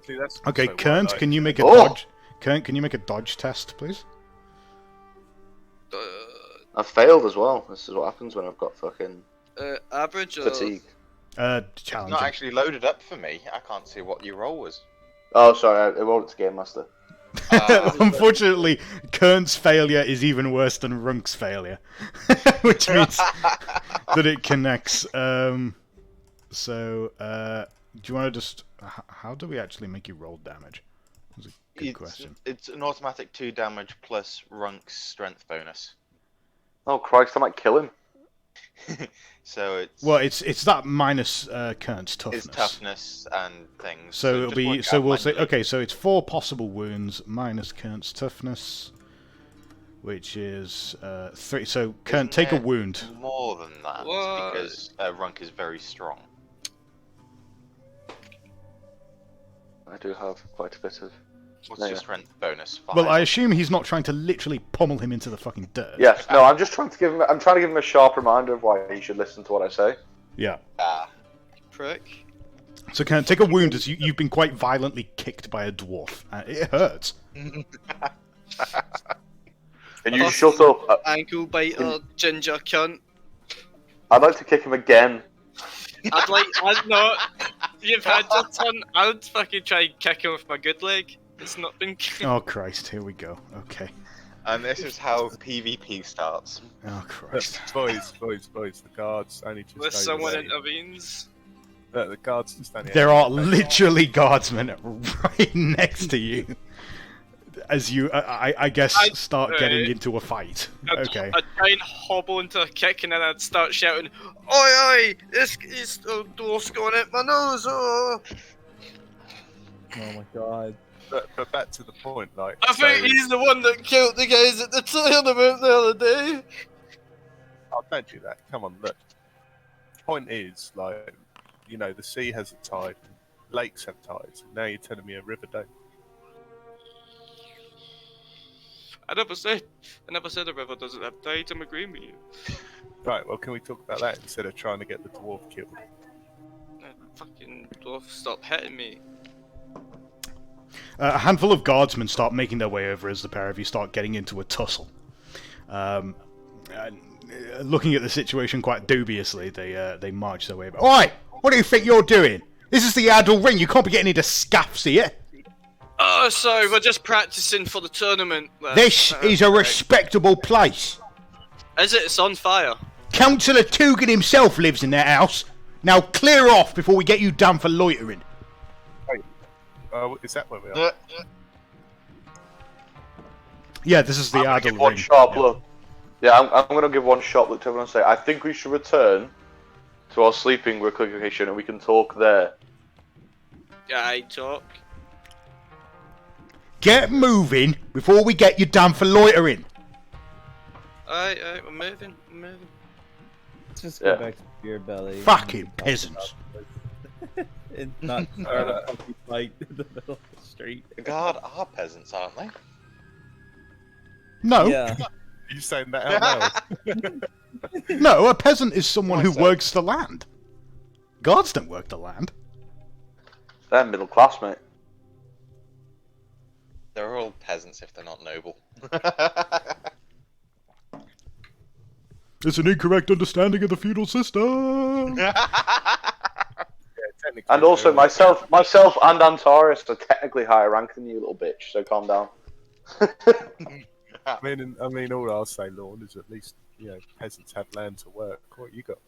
See, that's Okay, also why I Kernt, like- can you make a Oh! dodge? Kernt, can you make a dodge test, please? I've failed as well. This is what happens when I've got fucking average or fatigue. It's Challenge. not actually loaded up for me. I can't see what your roll was. Oh, sorry. I rolled it to Game Master. Unfortunately, Kern's failure is even worse than Runk's failure, which means that it connects. Do you want to just? How do we actually make you roll damage? That's a good question. It's an automatic 2 damage plus Runk's strength bonus. Oh Christ! I might kill him. So it's Well, it's that minus Kern's toughness. it's toughness and things. So it'll just be. work So out we'll say manually. okay. So it's 4 possible wounds minus Kern's toughness, which is 3. So Kern, Isn't take a there wound. More than that, What? because Runk is very strong. I do have quite a bit of. What's No, your yeah. strength bonus? 5. Well, I assume he's not trying to literally pummel him into the fucking dirt. Yes, no, I'm just trying to give him. I'm trying to give him a sharp reminder of why he should listen to what I say. Yeah. Ah, Prick. So Kern, take a wound as you've been quite violently kicked by a dwarf. It hurts. And you shut up. Ankle biter, ginger cunt. I'd like to kick him again. I'd not. You've had your turn. I'd fucking try and kick him with my good leg. It's not been. Oh Christ! Here we go. Okay. and this is how PvP starts. Oh Christ. Boys, the guards only just. Unless over someone there. intervenes. The guards just only. There are literally guardsmen right next to you. As you, I guess, start getting into a fight. Okay. I'd try and hobble into a kick and then I'd start shouting, "Oi, oi! This dwarf's going at my nose! Oh. Oh my god. But back to the point, like. I think so- he's the one that killed the guys at the tournament the other day." Oh, don't do that. Come on, look. Point is, like, you know, the sea has a tide, lakes have tides. Now you're telling me a river don't. I never said the river doesn't have tides. I'm agreeing with you. Right, well, can we talk about that instead of trying to get the dwarf killed? Fucking dwarf, stop hitting me. A handful of guardsmen start making their way over as the pair of you start getting into a tussle. And, looking at the situation quite dubiously, they march their way back. Oi! What do you think you're doing? This is the Adel Ring. You can't be getting into scaffs here. Oh, sorry, we're just practicing for the tournament. This is a respectable place. Is it? It's on fire. Councillor Tugan himself lives in that house. Now clear off before we get you done for loitering. Oh, is that where we are? Yeah, this is the I'm gonna Adel give one Ring. sharp Yeah. look. Yeah, I'm going to give one sharp look to everyone and say, I think we should return to our sleeping location and we can talk there. Yeah, I talk. Get moving before we get you done for loitering. Alright, we're moving. Let's just go Yeah. back to beer belly. Fucking peasants. And not start a fucking fight in the middle of the street. The guard are peasants, aren't they? No, Yeah. Are you saying that out loud? no, a peasant is someone who Why so? works the land. Guards don't work the land. They're middle class, mate. They're all peasants if they're not noble. It's an incorrect understanding of the feudal system. Technically, And also, they're- myself and Antares are technically higher rank than you, little bitch. So calm down. I mean, all I'll say, Lorne, is at least you know peasants have land to work. What you got?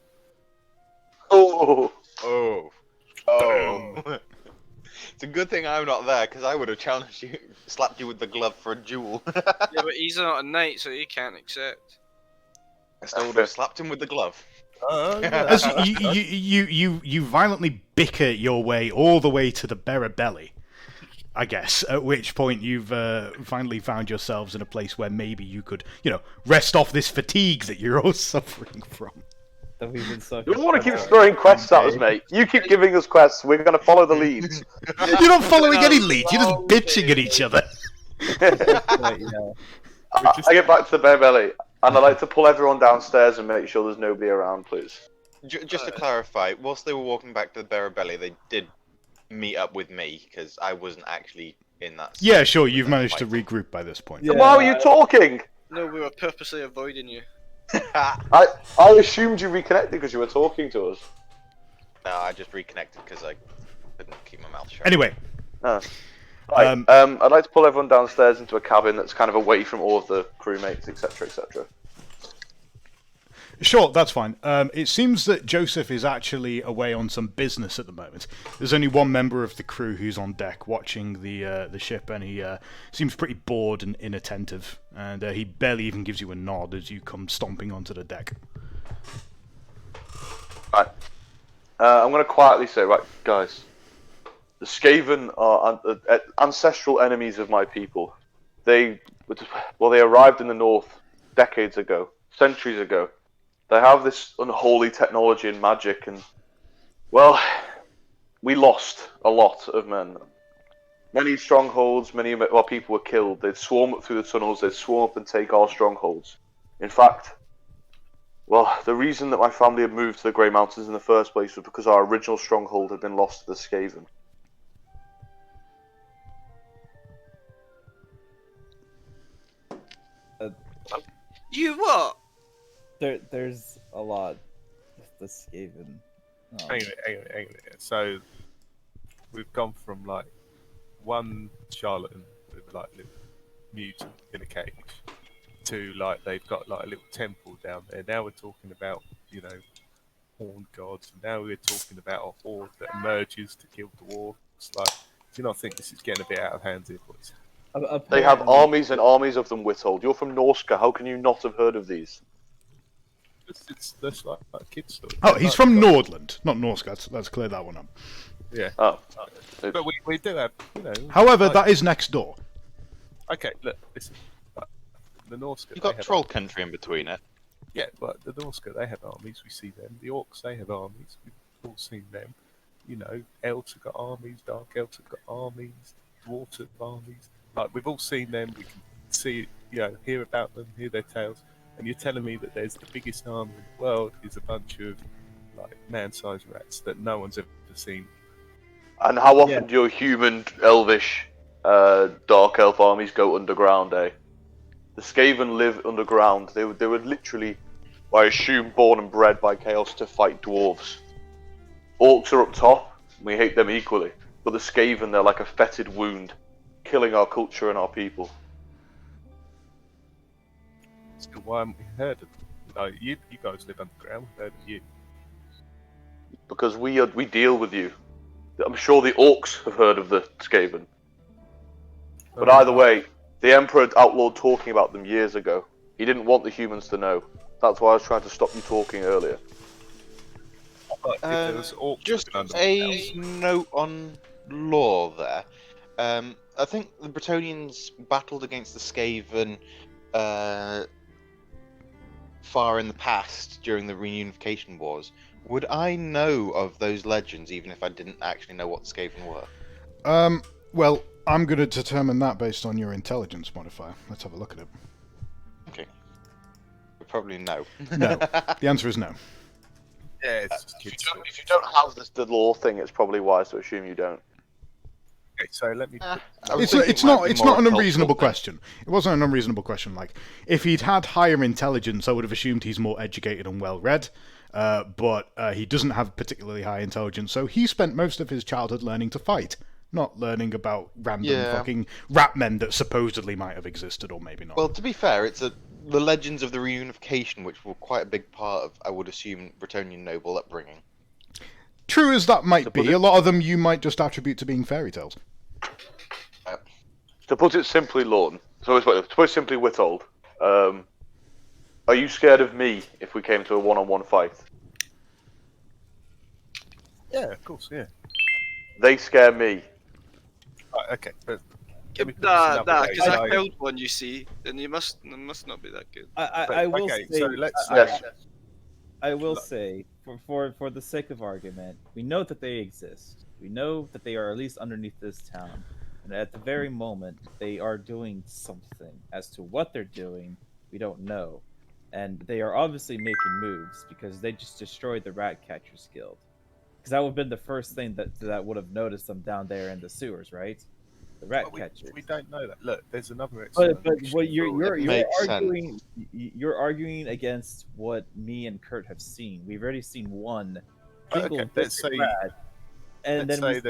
Oh, Oh. oh. It's a good thing I'm not there, because I would have challenged you, slapped you with the glove for a duel. Yeah, but he's not a knight, so he can't accept. I still would have slapped him with the glove. As you violently bicker your way all the way to the Berabelli, I guess, at which point you've finally found yourselves in a place where maybe you could, rest off this fatigue that you're all suffering from. That we've been sucking. You don't want to keep throwing quests at us, mate. You keep giving us quests. We're going to follow the leads. You're not following any leads, you're just bitching at each other. Right, yeah. I get back to the bear belly, and I like to pull everyone downstairs and make sure there's nobody around, please. Just to clarify, whilst they were walking back to the Berabelli, they did meet up with me, because I wasn't actually in that Yeah, scene. sure, you've managed to regroup by this point. Yeah. Why were you talking? No, we were purposely avoiding you. I assumed you reconnected because you were talking to us. No, I just reconnected because I couldn't keep my mouth shut. Anyway, Oh. Right, I'd like to pull everyone downstairs into a cabin that's kind of away from all of the crewmates, etc., etc. sure, that's fine. It seems that Joseph is actually away on some business at the moment. There's only one member of the crew who's on deck watching the ship, and he seems pretty bored and inattentive, and he barely even gives you a nod as you come stomping onto the deck. Right. I'm going to quietly say, right, guys. The Skaven are ancestral enemies of my people. They arrived in the north decades ago, centuries ago. They have this unholy technology and magic, and well, we lost a lot of men. Many strongholds, many of our people were killed. They'd swarm up through the tunnels. They'd swarm up and take our strongholds. In fact, well, the reason that my family had moved to the Grey Mountains in the first place was because our original stronghold had been lost to the Skaven. You what? There's a lot with the Skaven. Hang on a minute. So we've gone from like one charlatan with like a little mutant in a cage to like they've got like a little temple down there. Now we're talking about, you know, horned gods, and now we're talking about a horde that emerges to kill dwarves. Like, do you not think this is getting a bit out of hand here, boys? They have armies and armies of them, Withold. You're from Norska. How can you not have heard of these? That's like a kid's story. Oh, he's from Nordland, not Norska. Let's clear that one up. Yeah. Oh. But we do have, you know. However, like, that is next door. Okay, look, listen. The Norska. You've got troll country in between it. Yeah, but the Norska, they have armies. We see them. The Orcs, they have armies. We've all seen them. You know, Elves have got armies. Dark Elves have got armies. Dwarves have armies. Like, we've all seen them. We can see, you know, hear about them, hear their tales. And you're telling me that there's the biggest army in the world is a bunch of like man-sized rats that no one's ever seen. And how often do your human, elvish, dark elf armies go underground, eh? The Skaven live underground. They were literally, I assume, born and bred by chaos to fight dwarves. Orcs are up top. We hate them equally. But the Skaven, they're like a fetid wound, killing our culture and our people. Still, why haven't we heard of them? Like, you guys live underground. We've heard of you. Because we deal with you. I'm sure the Orcs have heard of the Skaven. But either way, the Emperor outlawed talking about them years ago. He didn't want the humans to know. That's why I was trying to stop you talking earlier. Like, if there was orcs Just living a underground- note on lore there. I think the Bretonnians battled against the Skaven far in the past during the Reunification Wars. Would I know of those legends even if I didn't actually know what the Skaven were? Well, I'm going to determine that based on your intelligence modifier. Let's have a look at it. Okay. Probably no. No. The answer is no. Yeah, it's just If you kids. don't have the law thing, it's probably wise to assume you don't. Okay, so let me. It's not an unreasonable question. It wasn't an unreasonable question. Like, if he'd had higher intelligence, I would have assumed he's more educated and well-read. But he doesn't have particularly high intelligence, so he spent most of his childhood learning to fight, not learning about random fucking rat men that supposedly might have existed, or maybe not. Well, to be fair, it's the legends of the Reunification, which were quite a big part of, I would assume, Bretonnian noble upbringing. True as that might be, a lot of them you might just attribute to being fairy tales. To put it simply, Lorne. To put it simply, Withold. Are you scared of me if we came to a one-on-one fight? Yeah, of course, yeah. They scare me. Right, okay, but Because I killed one, you see, then it must not be that good. I will okay, say. so let's. Yes. I will say, for the sake of argument, we know that they exist. We know that they are at least underneath this town, and at the very moment, they are doing something. As to what they're doing, we don't know, and they are obviously making moves because they just destroyed the Rat Catchers Guild. Because that would have been the first thing that would have noticed them down there in the sewers, right? The rat catchers. We don't know that. Look, there's another But explanation. what you're makes arguing, you're arguing against what me and Kurt have seen. We've already seen one. Okay, let's say. And then let's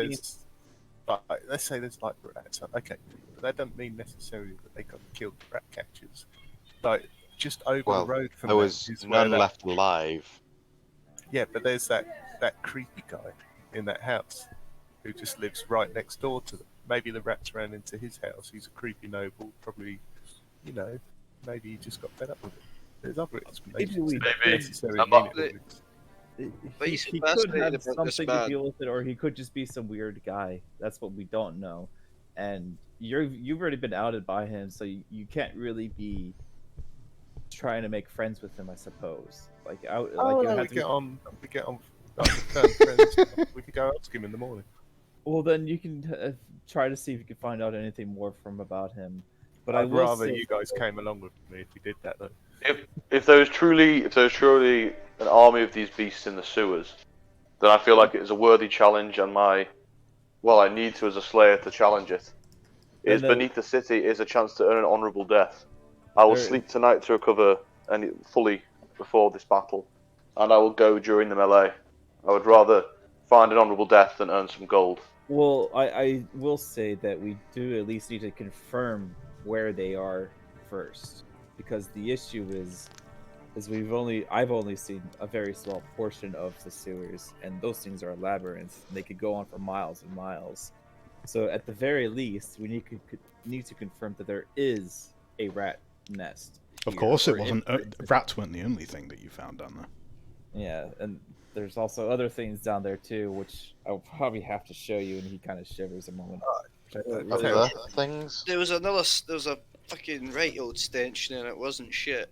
say there's like rats. Okay, but that doesn't mean necessarily that they got killed the rat catchers. Like just over the road from there them was is where none that- left alive. Yeah, but there's that creepy guy in that house who just lives right next door to them. Maybe the rats ran into his house. He's a creepy noble. Probably, you know, maybe he just got fed up with it. There's other explanations. Maybe we- Not necessarily Maybe. mean it. But he, he's he could fascinated have about this something to man. deal with it, or he could just be some weird guy. That's what we don't know. And you've already been outed by him, so you can't really be trying to make friends with him, I suppose. Like Oh, you no, have we to. get on. We get on. Like, friends. We could go ask him in the morning. Well, then you can try to see if you can find out anything more from about him. But I I'd will rather say, you guys came along with me if you did that, though. If there was truly an army of these beasts in the sewers, then I feel like it is a worthy challenge, and I need to as a slayer to challenge it. It is Then, beneath the city. It is a chance to earn an honourable death. I will There- sleep tonight to recover fully before this battle, and I will go during the melee. I would rather find an honourable death than earn some gold. well, I will say that we do at least need to confirm where they are first, because the issue is I've only seen a very small portion of the sewers, and those things are labyrinths. And they could go on for miles and miles. So at the very least, we need to confirm that there is a rat nest. Of here, course, it or wasn't. in- Rats weren't the only thing that you found down there. Yeah, and there's also other things down there too, which I'll probably have to show you. And he kind of shivers a moment. Which I don't really Other like. things. There was a fucking right old stench and it wasn't shit.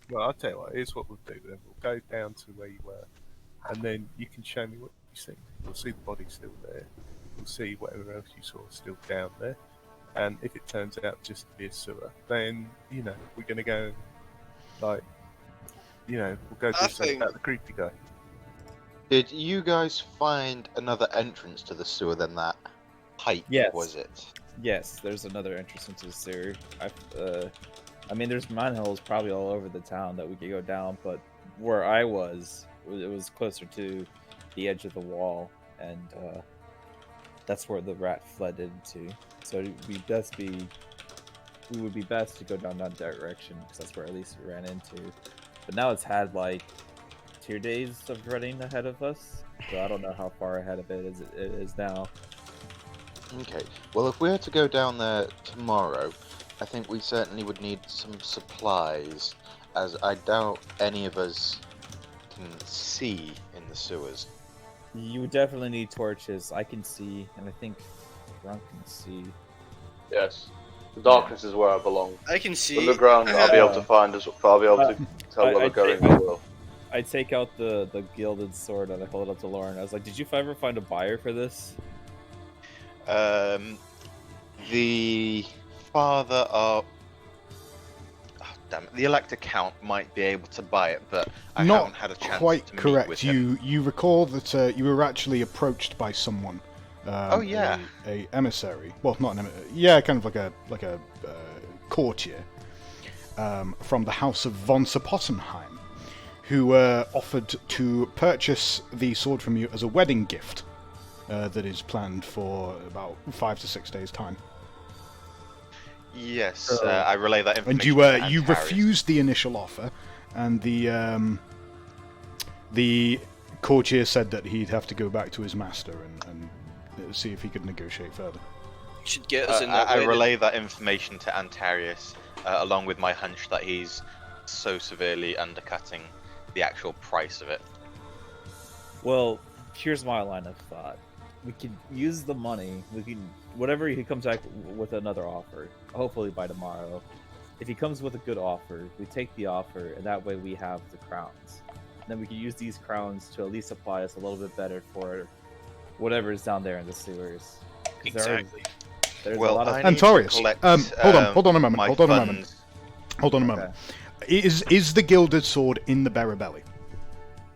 Well, I'll tell you what. Here's what we'll do. Then we'll go down to where you were, and then you can show me what you see. You'll see the body still there. You'll see whatever else you saw still down there. And if it turns out just to be a sewer, then we're gonna go, we'll go do I something think- about the creepy guy. Did you guys find another entrance to the sewer than that pipe? Yes. Was it? Yes, there's another entrance into the sewer. I mean, there's manholes probably all over the town that we could go down, but where I was, it was closer to the edge of the wall, and that's where the rat fled into. So we would be best to go down that direction, because that's where at least we ran into. But now it's had like 2 days of running ahead of us, so I don't know how far ahead of it is now. Okay. Well, if we were to go down there tomorrow, I think we certainly would need some supplies, as I doubt any of us can see in the sewers. You would definitely need torches. I can see, and I think Grunk can see. Yes. The darkness is where I belong. I can see. Underground, I'll be able to find us. I'll be able to tell where we're going as well. I take out the gilded sword and I hold it up to Lauren. I was like, "Did you ever find a buyer for this?" The father of... Oh, damn it. The Elector Count might be able to buy it, but I Not haven't had a chance quite to meet correct. with him. You recall that you were actually approached by someone. Oh, yeah. A emissary. Well, not an emissary. Yeah, kind of like a courtier from the House of von Sapottenheim, who offered to purchase the sword from you as a wedding gift that is planned for about 5 to 6 days' time. Yes, I relay that information. And you to you Antares. refused the initial offer, and the courtier said that he'd have to go back to his master and see if he could negotiate further. Should get us in that I wedding. relay that information to Antarius, along with my hunch that he's so severely undercutting the actual price of it. Well, here's my line of thought. We can use the money. We can whatever he comes back with another offer. Hopefully by tomorrow. If he comes with a good offer, we take the offer, and that way we have the crowns. And then we can use these crowns to at least supply us a little bit better for whatever is down there in the sewers. 'Cause Exactly. There's Well, a lot of I need to Antarius, collect, hold on a moment. my Hold on a moment. funds. Hold on a moment. Is the gilded sword in the bearer belly?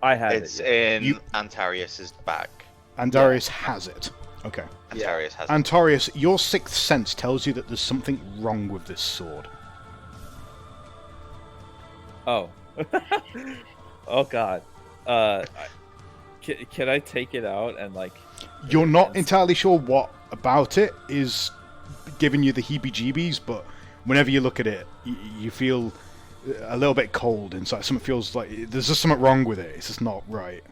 I had It's it. Yeah. in Antarius's bag. Andarius has it. Okay. Antarius has it. Antarius, your sixth sense tells you that there's something wrong with this sword. Oh. Oh God. Can I take it out and like? You're not entirely sure what about it is giving you the heebie-jeebies, but whenever you look at it, you feel a little bit cold inside. Something feels like there's just something wrong with it. It's just not right.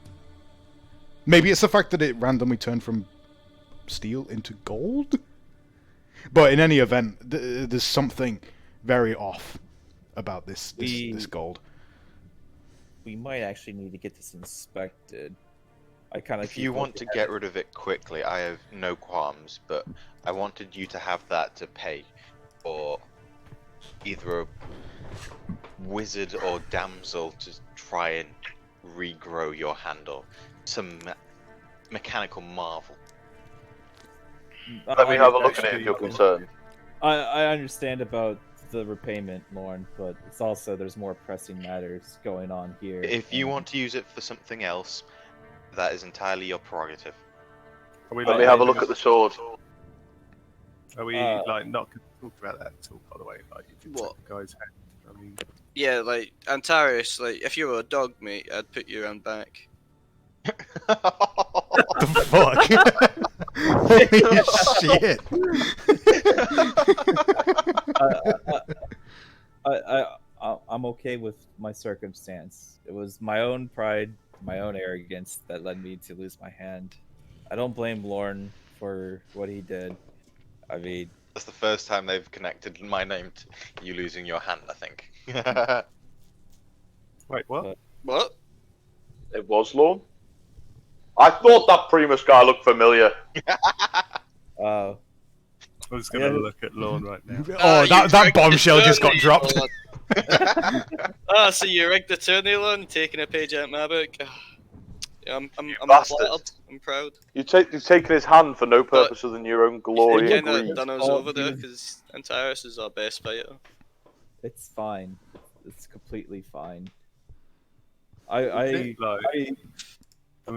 Maybe it's the fact that it randomly turned from steel into gold? But in any event, there's something very off about this gold. we might actually need to get this inspected. I kind of. If you want to get rid of it quickly, I have no qualms, but I wanted you to have that to pay for either a wizard or damsel to try and regrow your handle. Some mechanical marvel. Let me have a look at it if you're concerned. I understand about the repayment, Lorne, but it's also there's more pressing matters going on here. If you want to use it for something else, that is entirely your prerogative. Let me have a look at the sword. Are we like not going to talk about that at all? By the way, like if you What? took the guy's hand. I mean, Yeah, like Antares, like if you were a dog, mate, I'd put you around back. The fuck? Holy shit! I'm okay with my circumstance. It was my own pride, my own arrogance that led me to lose my hand. I don't blame Lorne for what he did. I mean, That's the first time they've connected my name to you losing your hand, I think. wait, what? What? It was Lorne. I thought that Primus guy looked familiar. uh, I'm just going to look at Lorne right now. Oh, you that rigged the bombshell just got tourney, dropped. lad. So you rigged the tourney, Lon, taking a page out of my book. Yeah, I'm bastard. flattered. I'm proud. You've taken his hand for no purpose other than your own glory You and kind greed. of done us Oh, over there dude. because Antares is our best fighter. it's fine. It's completely fine. Like, I I mean,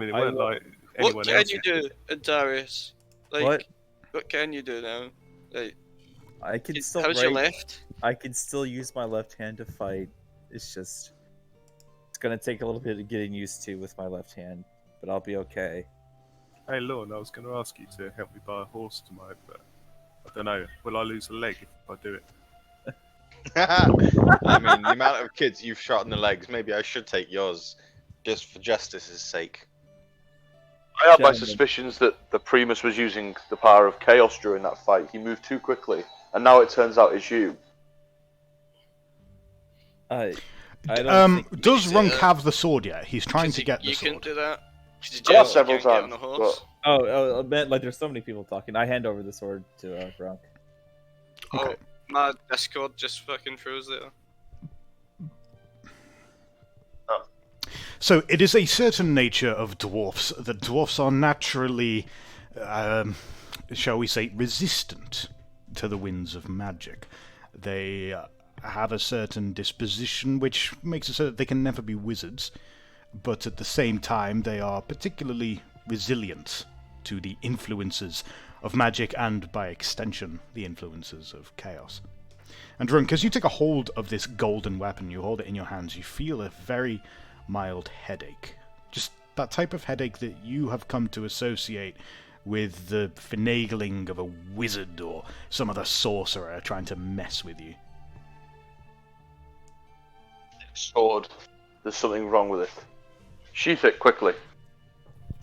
it I weren't will- like anyone What can else. you do, Antares? Like, what can you do now? Like, I can still how's your write. left? I can still use my left hand to fight. It's gonna take a little bit of getting used to with my left hand, but I'll be okay. Hey, Lorne, I was going to ask you to help me buy a horse tomorrow, but I don't know. Will I lose a leg if I do it? I mean, the amount of kids you've shot in the legs, maybe I should take yours, just for justice's sake. I have my Gentlemen. suspicions that the Primus was using the power of chaos during that fight. He moved too quickly, and now it turns out it's you. I don't think Does can Runk do that. have the sword yet? He's trying 'Cause to get the you sword. couldn't do that. 'Cause you I just have several can't get on times, a horse. but Oh, I meant like there's so many people talking. I hand over the sword to Bronk. Okay. Oh, my Discord just fucking froze there. So it is a certain nature of dwarfs that dwarfs are naturally, shall we say, resistant to the winds of magic. They have a certain disposition which makes it so that they can never be wizards, but at the same time they are particularly resilient to the influences of magic and, by extension, the influences of chaos. And Drunk, as you take a hold of this golden weapon, you hold it in your hands, you feel a very mild headache. Just that type of headache that you have come to associate with the finagling of a wizard or some other sorcerer trying to mess with you. sword. There's something wrong with it. Sheath it quickly.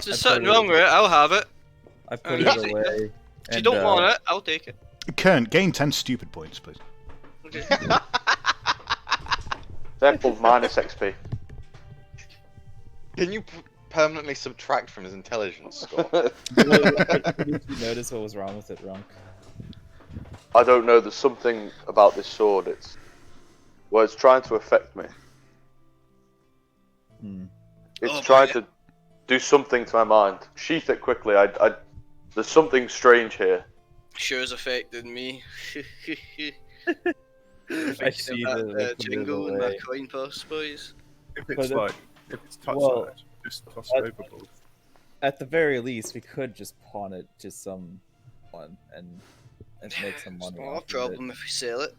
If there's I something put it- wrong with it, I'll have it. I put Yeah. it away. If you don't want it, I'll take it. Kern, gain 10 stupid points, please. Okay. They're called minus XP. Can you permanently subtract from his intelligence score? Did you notice what was wrong with it, Runk? I don't know. There's something about this sword. It's trying to affect me. It's Oh, trying yeah. to do something to my mind. Sheath it quickly. There's something strange here. Sure has affected me. I see that, the look of jingle it in my away. coin purse, boys. If it's But like, if it's touch well, damage, just toss it overboard. At the very least, we could just pawn it to someone and make some It's money. not a off of problem if we sell it.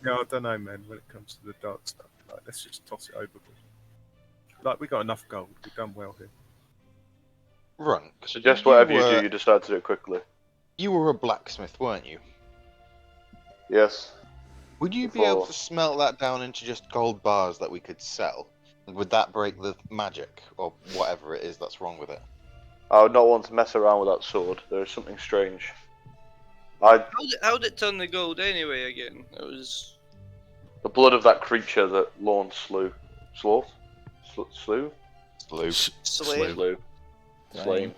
Yeah, I don't know, man. When it comes to the dark stuff, like let's just toss it overboard. Like we got enough gold. We've done well here. Runk. Suggest whatever you do, you decide to do it quickly. You were a blacksmith, weren't you? Yes. Would you be able Before. to smelt that down into just gold bars that we could sell? Would that break the magic, or whatever it is that's wrong with it? I would not want to mess around with that sword. There is something strange. How'd it turn the gold anyway again? It was... The blood of that creature that Lorne slew. Sloth? Slew? Slew. Slave. Slew. Slain. Slain.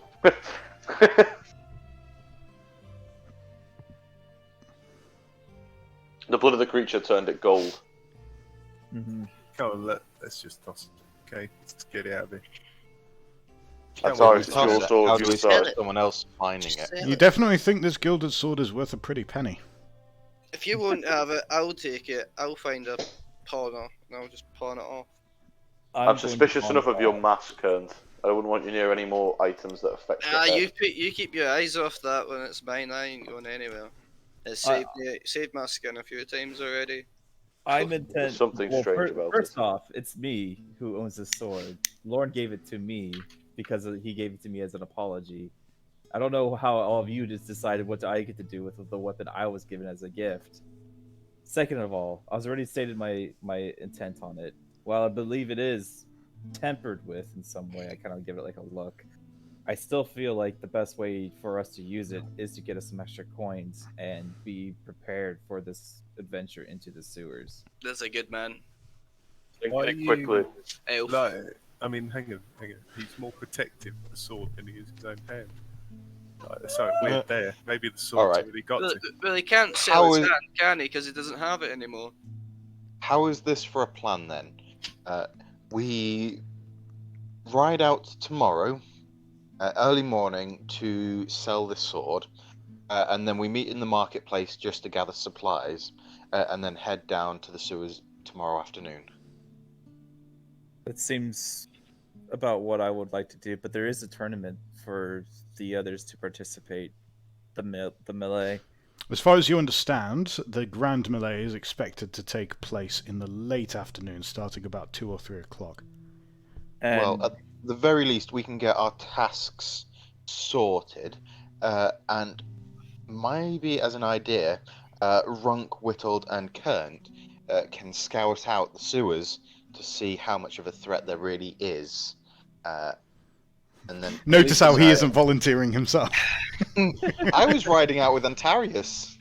The blood of the creature turned it gold. Mm-hmm. Come on, let's just toss it. Okay, let's get it out of here. That's Come on, ours. It's your sword. How do we You start decide. someone else finding it? Sell You it. definitely think this gilded sword is worth a pretty penny. If you won't have it, I'll take it. I'll find a pawner and I'll just pawn it off. I'm suspicious enough of your mask, Kern. I wouldn't want you near any more items that affect your head. You keep your eyes off that when it's mine. I ain't going anywhere. It saved my skin a few times already. I'm intent. There's something strange about First off, it's me who owns the sword. Lauren gave it to me because he gave it to me as an apology. I don't know how all of you just decided what I get to do with the weapon I was given as a gift. Second of all, I was already stated my intent on it. While I believe it is tempered with in some way, I kind of give it like a look. I still feel like the best way for us to use it is to get us some extra coins and be prepared for this adventure into the sewers. That's a good man. Why Think quickly. Elf. Like, I mean, hang on. He's more protective of the sword than he is his own hand. Like, there's something weird there. Maybe the sword's Alright. already got Well, to. well, he can't How sell his is- hand, can he? Because he doesn't have it anymore. How is this for a plan then? We ride out tomorrow, early morning, to sell this sword, and then we meet in the marketplace just to gather supplies, and then head down to the sewers tomorrow afternoon. That seems about what I would like to do, but there is a tournament for the others to participate. The melee. As far as you understand, the Grand Melee is expected to take place in the late afternoon, starting about 2 or 3 o'clock. And Well, at the very least, we can get our tasks sorted, and maybe as an idea, Runk, Whittled, and Kernt can scout out the sewers to see how much of a threat there really is. And then Notice how he isn't volunteering himself. I was riding out with Antarius.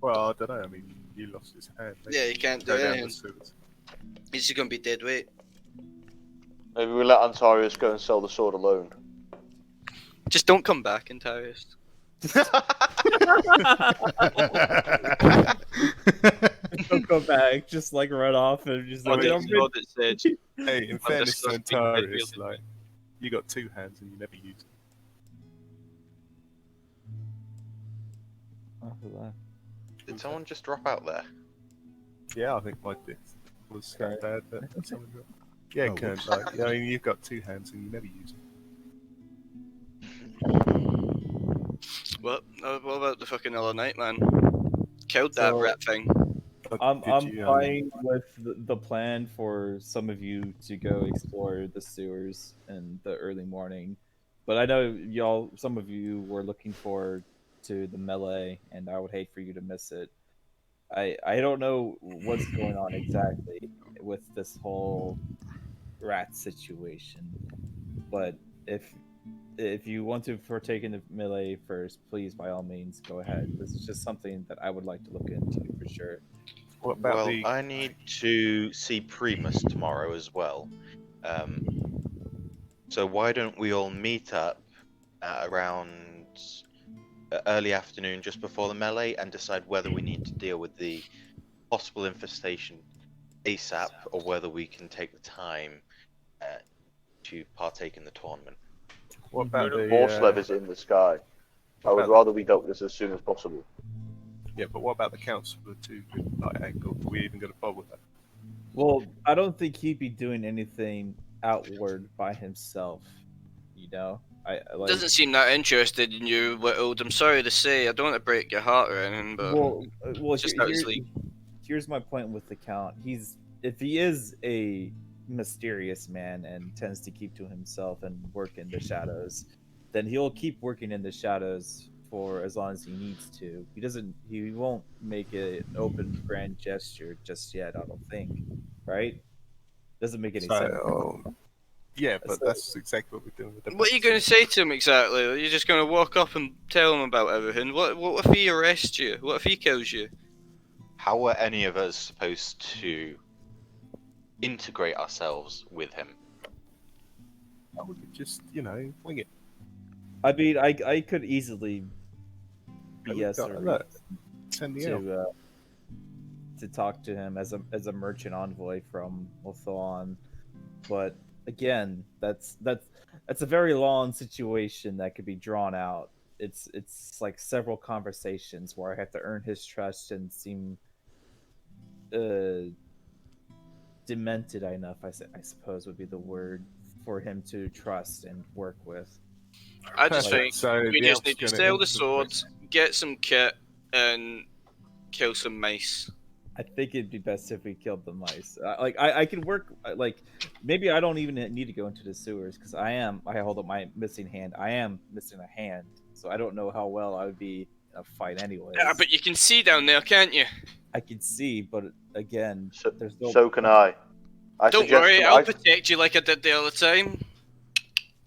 Well, I don't know. I mean, you lost his hand. Yeah, you can't do Go down the anything. sewers. He's just gonna be dead weight. Maybe we let Antarius go and sell the sword alone. Just don't come back, Antarius. don't go back, just like run off and just like, mean, I'm good. Hey, in fairness to disgusting Antarius, video. like, you got 2 hands and you never use them. After that. Did someone just drop out there? Yeah, I think my dick was Okay. bad, but someone got... Yeah, Oh, Kern, whoops. like, I mean, you've got 2 hands and you never use them. What about the fucking other night, man? Killed that So- rat thing. I'm Did you, fine with the plan for some of you to go explore the sewers in the early morning, but I know some of you were looking forward to the melee, and I would hate for you to miss it. I don't know what's going on exactly with this whole rat situation, but if you want to partake in the melee first, please by all means go ahead. This is just something that I would like to look into for sure. What about Well, the... I need to see Primus tomorrow as well. So why don't we all meet up at around early afternoon just before the melee and decide whether we need to deal with the possible infestation ASAP or whether we can take the time to partake in the tournament. What about the... Horse is in the sky. I would about- rather we dealt with this as soon as possible. Yeah, but what about the council with 2 good like angles? Are we even going to bother with that? Well, I don't think he'd be doing anything outward by himself. You know, I like. Doesn't seem that interested in you, Whittled. I'm sorry to say, I don't want to break your heart or anything, but Well, just out his league. here's my point with the Count. If he is a mysterious man and tends to keep to himself and work in the shadows, then he'll keep working in the shadows for as long as he needs to. He won't make an open grand gesture just yet, I don't think. Right? Doesn't make any sense. Yeah, but So- that's exactly what we're doing with the... What are you going to say to him exactly? Are you just going to walk up and tell him about everything? What if he arrests you? What if he kills you? How were any of us supposed to integrate ourselves with him. I would just, wing it. I mean, I could easily BS Look, send the elf. to talk to him as a merchant envoy from Lothan, but again, that's a very long situation that could be drawn out. It's like several conversations where I have to earn his trust and seem demented enough, I suppose would be the word, for him to trust and work with. I just think So we the just elf's need to gonna sell the infiltrate. swords, get some kit, and kill some mice. I think it'd be best if we killed the mice. I could work, maybe I don't even need to go into the sewers, because I hold up my missing hand. I am missing a hand, so I don't know how well I would be in a fight anyway. Yeah, but you can see down there, can't you? I can see, but again, there's no. So can I. Don't worry, I'll protect you like I did the other time.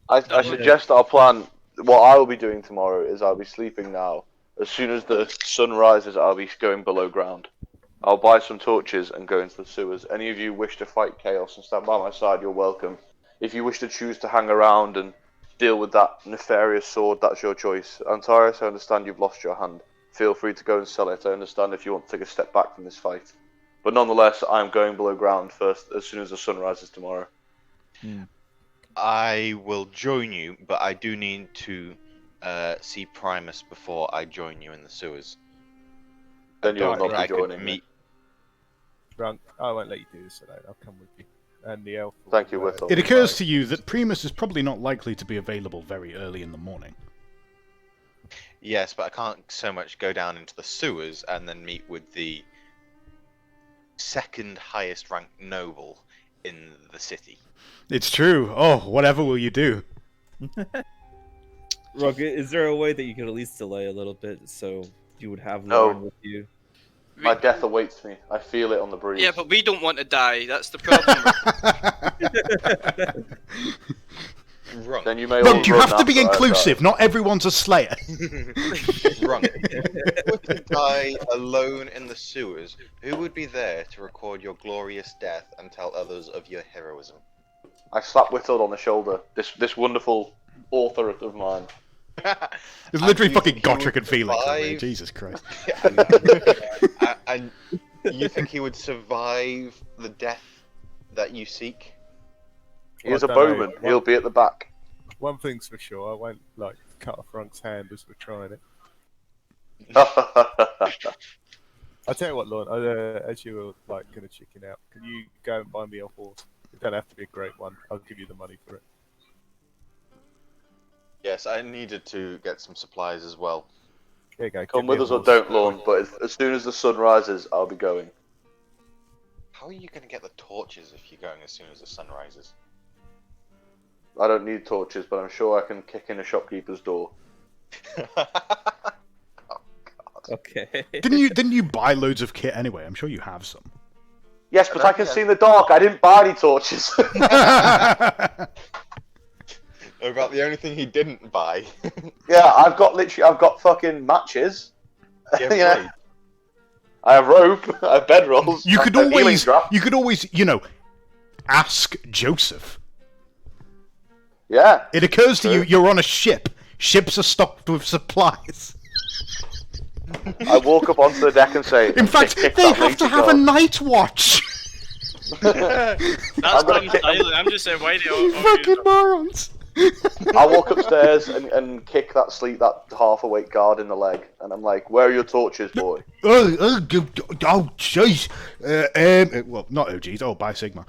I suggest our plan. What I will be doing tomorrow is I'll be sleeping now. As soon as the sun rises, I'll be going below ground. I'll buy some torches and go into the sewers. Any of you wish to fight chaos and stand by my side, you're welcome. If you wish to choose to hang around and deal with that nefarious sword, that's your choice. Antares, I understand you've lost your hand. Feel free to go and sell it. I understand if you want to take a step back from this fight. But nonetheless, I'm going below ground first as soon as the sun rises tomorrow. I will join you, but I do need to see Primus before I join you in the sewers. Then you'll not I be could joining me. meet. Drunk. I won't let you do this today. I'll come with you. And the elf. Thank you, Whittle. It occurs to you that Primus is probably not likely to be available very early in the morning. Yes, but I can't so much go down into the sewers and then meet with the second highest ranked noble in the city. It's true. Oh, whatever will you do? Rook, is there a way that you could at least delay a little bit so you would have No. Lauren with you? My death awaits me. I feel it on the breeze. Yeah, but we don't want to die. That's the problem. Wrong. Then you may all Look, you run have to be after I inclusive. Not everyone's a slayer. Wrong. If you were to die alone in the sewers, who would be there to record your glorious death and tell others of your heroism? I slap Whittle on the shoulder. This wonderful author of mine. It's literally And fucking you think he Gotrek would and Felix. over here. survive? Jesus Christ. And you think he would survive the death that you seek? He is a I don't know. bowman. He'll be at the back. One thing's for sure, I won't cut off Runk's hand as we're trying it. I'll tell you what, Lauren, as you were gonna chicken out, can you go and buy me a horse? It don't have to be a great one. I'll give you the money for it. Yes, I needed to get some supplies as well. There you go. Come give me with a us or horse. don't, Lorne, but as soon as the sun rises, I'll be going. How are you going to get the torches if you're going as soon as the sun rises? I don't need torches, but I'm sure I can kick in a shopkeeper's door. Okay. Didn't you buy loads of kit anyway? I'm sure you have some. Yes, but I can see in the dark. I didn't buy any torches. About the only thing he didn't buy. Yeah, I've got fucking matches. You have Yeah. blades. I have rope. I have bedrolls. You could I have healing always, draft. ask Joseph. Yeah. It occurs to you, True. you're on a ship. Ships are stocked with supplies. I walk up onto the deck and say, In fact, "Kick they that have to lazy have a dog." night watch. That's I'm gonna not kick- silent. I'm just saying, why do You you fucking morons. I walk upstairs and kick that half awake guard in the leg, and I'm like, "Where are your torches, boy?" Oh, jeez. Well, not oh, jeez. Oh, by Sigma.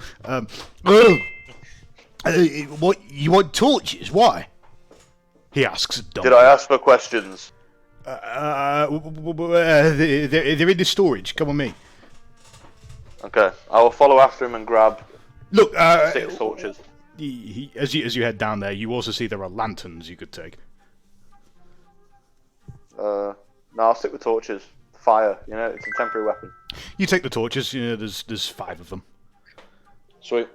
What, you want torches? Why? He asks. Did I ask for questions? They're in the storage. Come on, me. Okay, I will follow after him and grab Look, 6 torches. as you head down there, you also see there are lanterns you could take. No, I'll stick with torches. Fire, it's a temporary weapon. You take the torches. There's 5 of them. Sweet.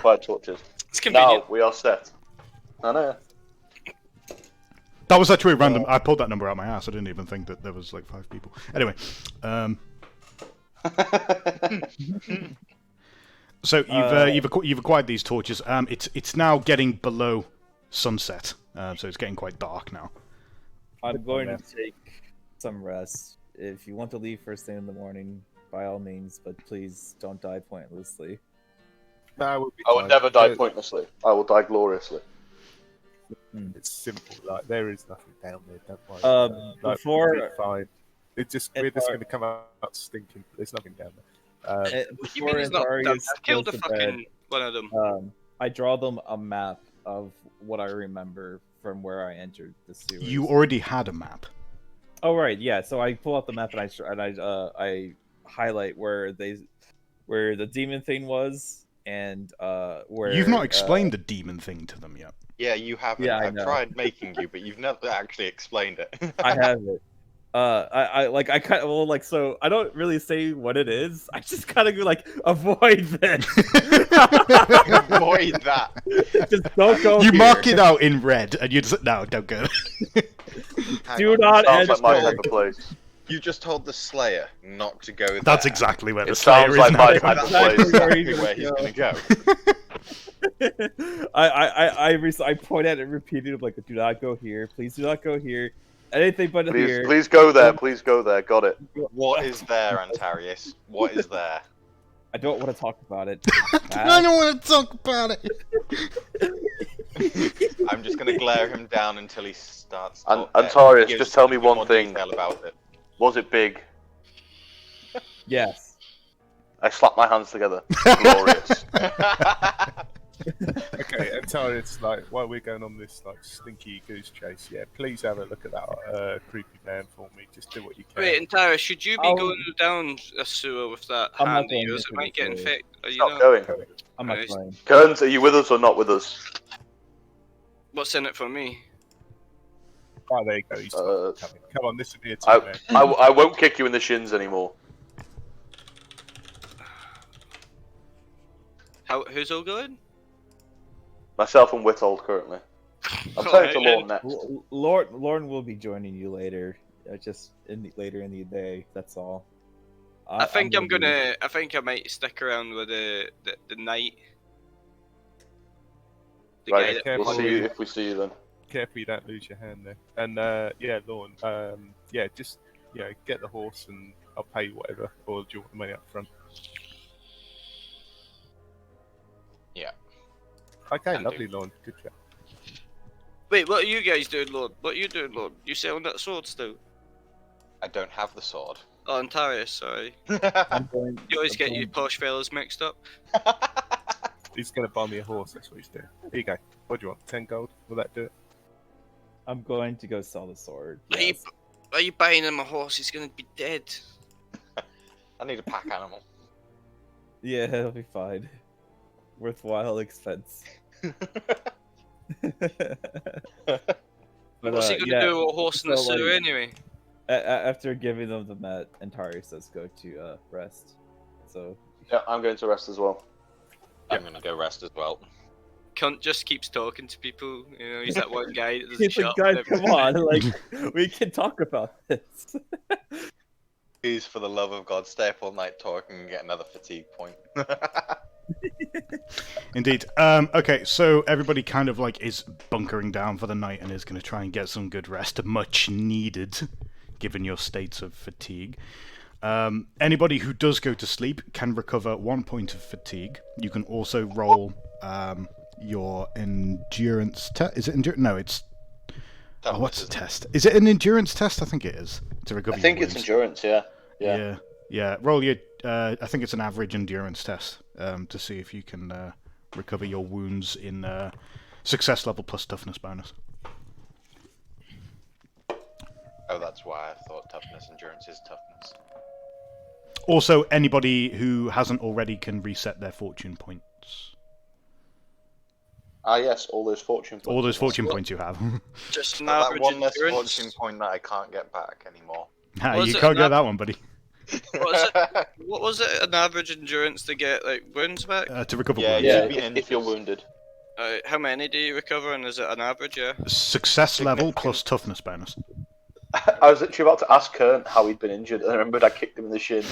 Fire torches. It's convenient. Now we are set. I know. That was actually random. I pulled that number out of my ass. I didn't even think that there was like 5 people. Anyway, So you've acquired these torches. It's now getting below sunset, so it's getting quite dark now. I'm going to take some rest. If you want to leave first thing in the morning, by all means, but please don't die pointlessly. No, I would never die pointlessly. I will die gloriously. It's simple. Like there is nothing down there. Don't worry. Before we'll be fine. We're just going to come out stinking. There's nothing down there. Before I've killed goes a to fucking bed, one of them. I draw them a map of what I remember from where I entered the sewers. You already had a map. Oh right, yeah. So I pull out the map and I highlight where the demon thing was and where You've not explained the demon thing to them yet. Yeah, you haven't. Yeah, I've tried making you, but you've never actually explained it. I have it. I kind of so I don't really say what it is. I just kind of go like avoid this. Avoid that. Just don't go. You here. mark it out in red, and you just no, don't go. Do not Sounds enter. like my type of place. You just told the Slayer not to go there. That's exactly where the It Slayer sounds is like now. my type of That's place. exactly where he's gonna go. I point at it repeatedly, like, do not go here. Please do not go here. Anything but here. Please go there. Please go there. Got it. What is there, Antarius? What is there? I don't want to talk about it. I don't want to talk about it. I'm just gonna glare him down until he starts. Antarius, gives just tell me more one thing. detail about it. Was it big? Yes. I slapped my hands together. Glorious. Okay, Antarius, like while we're going on this like stinky goose chase, yeah, please have a look at that creepy man for me. Just do what you can. Wait, and Tara, should you be I'll- going down a sewer with that I'm not hand of going yours? It into might the get sewer. infected. You Stop know? going. I'm not Nice. playing. Kearns, are you with us or not with us? What's in it for me? Oh, there you go. He's Uh, coming. Come on, this will be a team, man. I won't kick you in the shins anymore. Who's all going? Myself and Whithold currently. I'm turning to Lorne next. Lauren will be joining you later. Later in the day. That's all. I think I'm be- gonna. I think I might stick around with the knight. The guy Right, that- careful. we'll see you if we see you then. Careful you don't lose your hand there. And yeah, Lorne, yeah, just get the horse and I'll pay you whatever, or do you want the money up front? Yeah. Okay, Can lovely, do. Lorne. Good job. Wait, what are you guys doing, Lord? What are you doing, Lord? You selling that sword still? I don't have the sword. Oh, Antarius, sorry. I'm going, You always I'm get going- you posh fellas mixed up. He's going to buy me a horse, that's what he's doing. Here you go. What do you want? 10 gold? Will that do it? I'm going to go sell the sword. Are you Yes. Are you buying him a horse? He's gonna be dead. I need a pack animal. Yeah, it'll be fine. Worthwhile expense. But, What's he gonna yeah, do with a horse in the so, like, sewer anyway? After giving them the mat, Antari says go to rest. So Yeah, I'm going to rest as well. I'm gonna go rest as well. Cunt just keeps talking to people. You know, he's that one guy that doesn't he's shut like, up. guys, come on, like we can talk about this. Please, for the love of God, stay up all night talking and get another fatigue point. Indeed. Okay, so everybody kind of like is bunkering down for the night and is going to try and get some good rest, much needed, given your states of fatigue. Anybody who does go to sleep can recover 1 point of fatigue. You can also roll your endurance test. Is it endurance? No, it's. Oh, what's the test? Is it an endurance test? I think it is to recover. I think your it's wounds. endurance, yeah. Yeah. Roll your. I think it's an average endurance test to see if you can recover your wounds in success level plus toughness bonus. Oh, that's why I thought toughness. Endurance is toughness. Also, anybody who hasn't already can reset their fortune points. Ah, yes, all those fortune points. All those fortune points you have. Just an That average one less endurance. fortune point that I can't get back anymore. Nah, Was you it can't get an that one, buddy. What was it? An average endurance to get like wounds back? To recover Yeah, wounds. Yeah, You'd be in if you're for- wounded. How many do you recover, and is it an average? Yeah. Success level Significant. plus toughness bonus. I was literally about to ask Kern how he'd been injured, and I remembered I kicked him in the shin.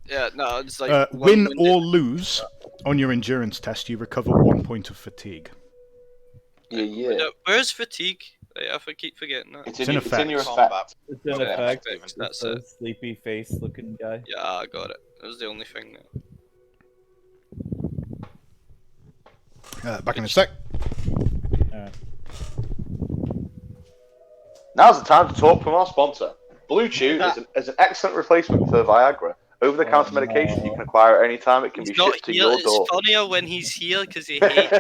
Yeah, no, it's like win or lose on your endurance test, you recover 1 point of fatigue. Yeah. Where's fatigue? I keep forgetting that. It's in in effect. your Combat. effect. It's in Okay, effect. effect, that's It's a it. sleepy face looking guy. Yeah, I got it. That was the only thing now. Back in a sec. Alright. Now's the time to talk from our sponsor. Blue Chew is an excellent replacement for Viagra. Over-the-counter medication you can acquire at any time. It can He's be not shipped to here. your It's door. funnier when he's here because he hates.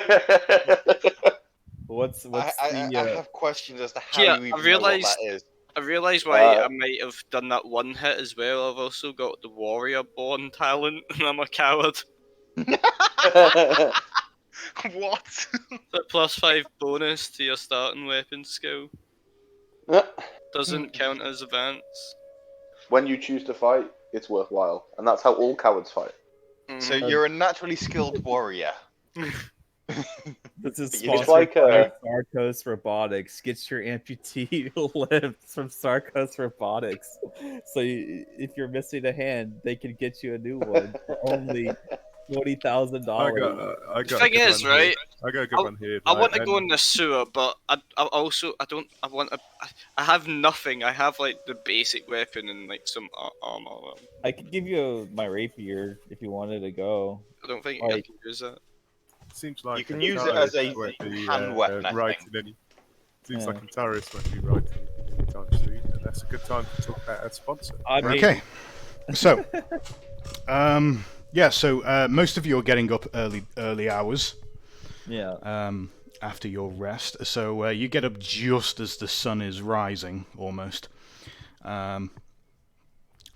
What's I the have questions as to how Yeah, you I even know realised- what that is. I realise why I might have done that one hit as well. I've also got the warrior born talent, and I'm a coward. What? So +5 bonus to your starting weapon skill. Doesn't count as advance. When you choose to fight, it's worthwhile, and that's how all cowards fight. So you're a naturally skilled warrior. This is It's sponsored like by Sarcos Robotics. Get your amputee limbs from Sarcos Robotics. So if you're missing a hand, they can get you a new one for only $20,000. I got The a thing good is, one right? here. I got a good one here. I right, want to and- go in the sewer, but I have nothing. I have like the basic weapon and like some armor. I could give you my rapier if you wanted to go. I don't think I Like- can use that. Seems like You can a use it terrorist as a won't be, hand weapon, I right think. in any- Seems Yeah. like a terrorist won't be right anytime soon, and that's a good time to talk about our sponsor. I mean, Okay. So, yeah. So most of you are getting up early hours. Yeah. After your rest. So you get up just as the sun is rising, almost. So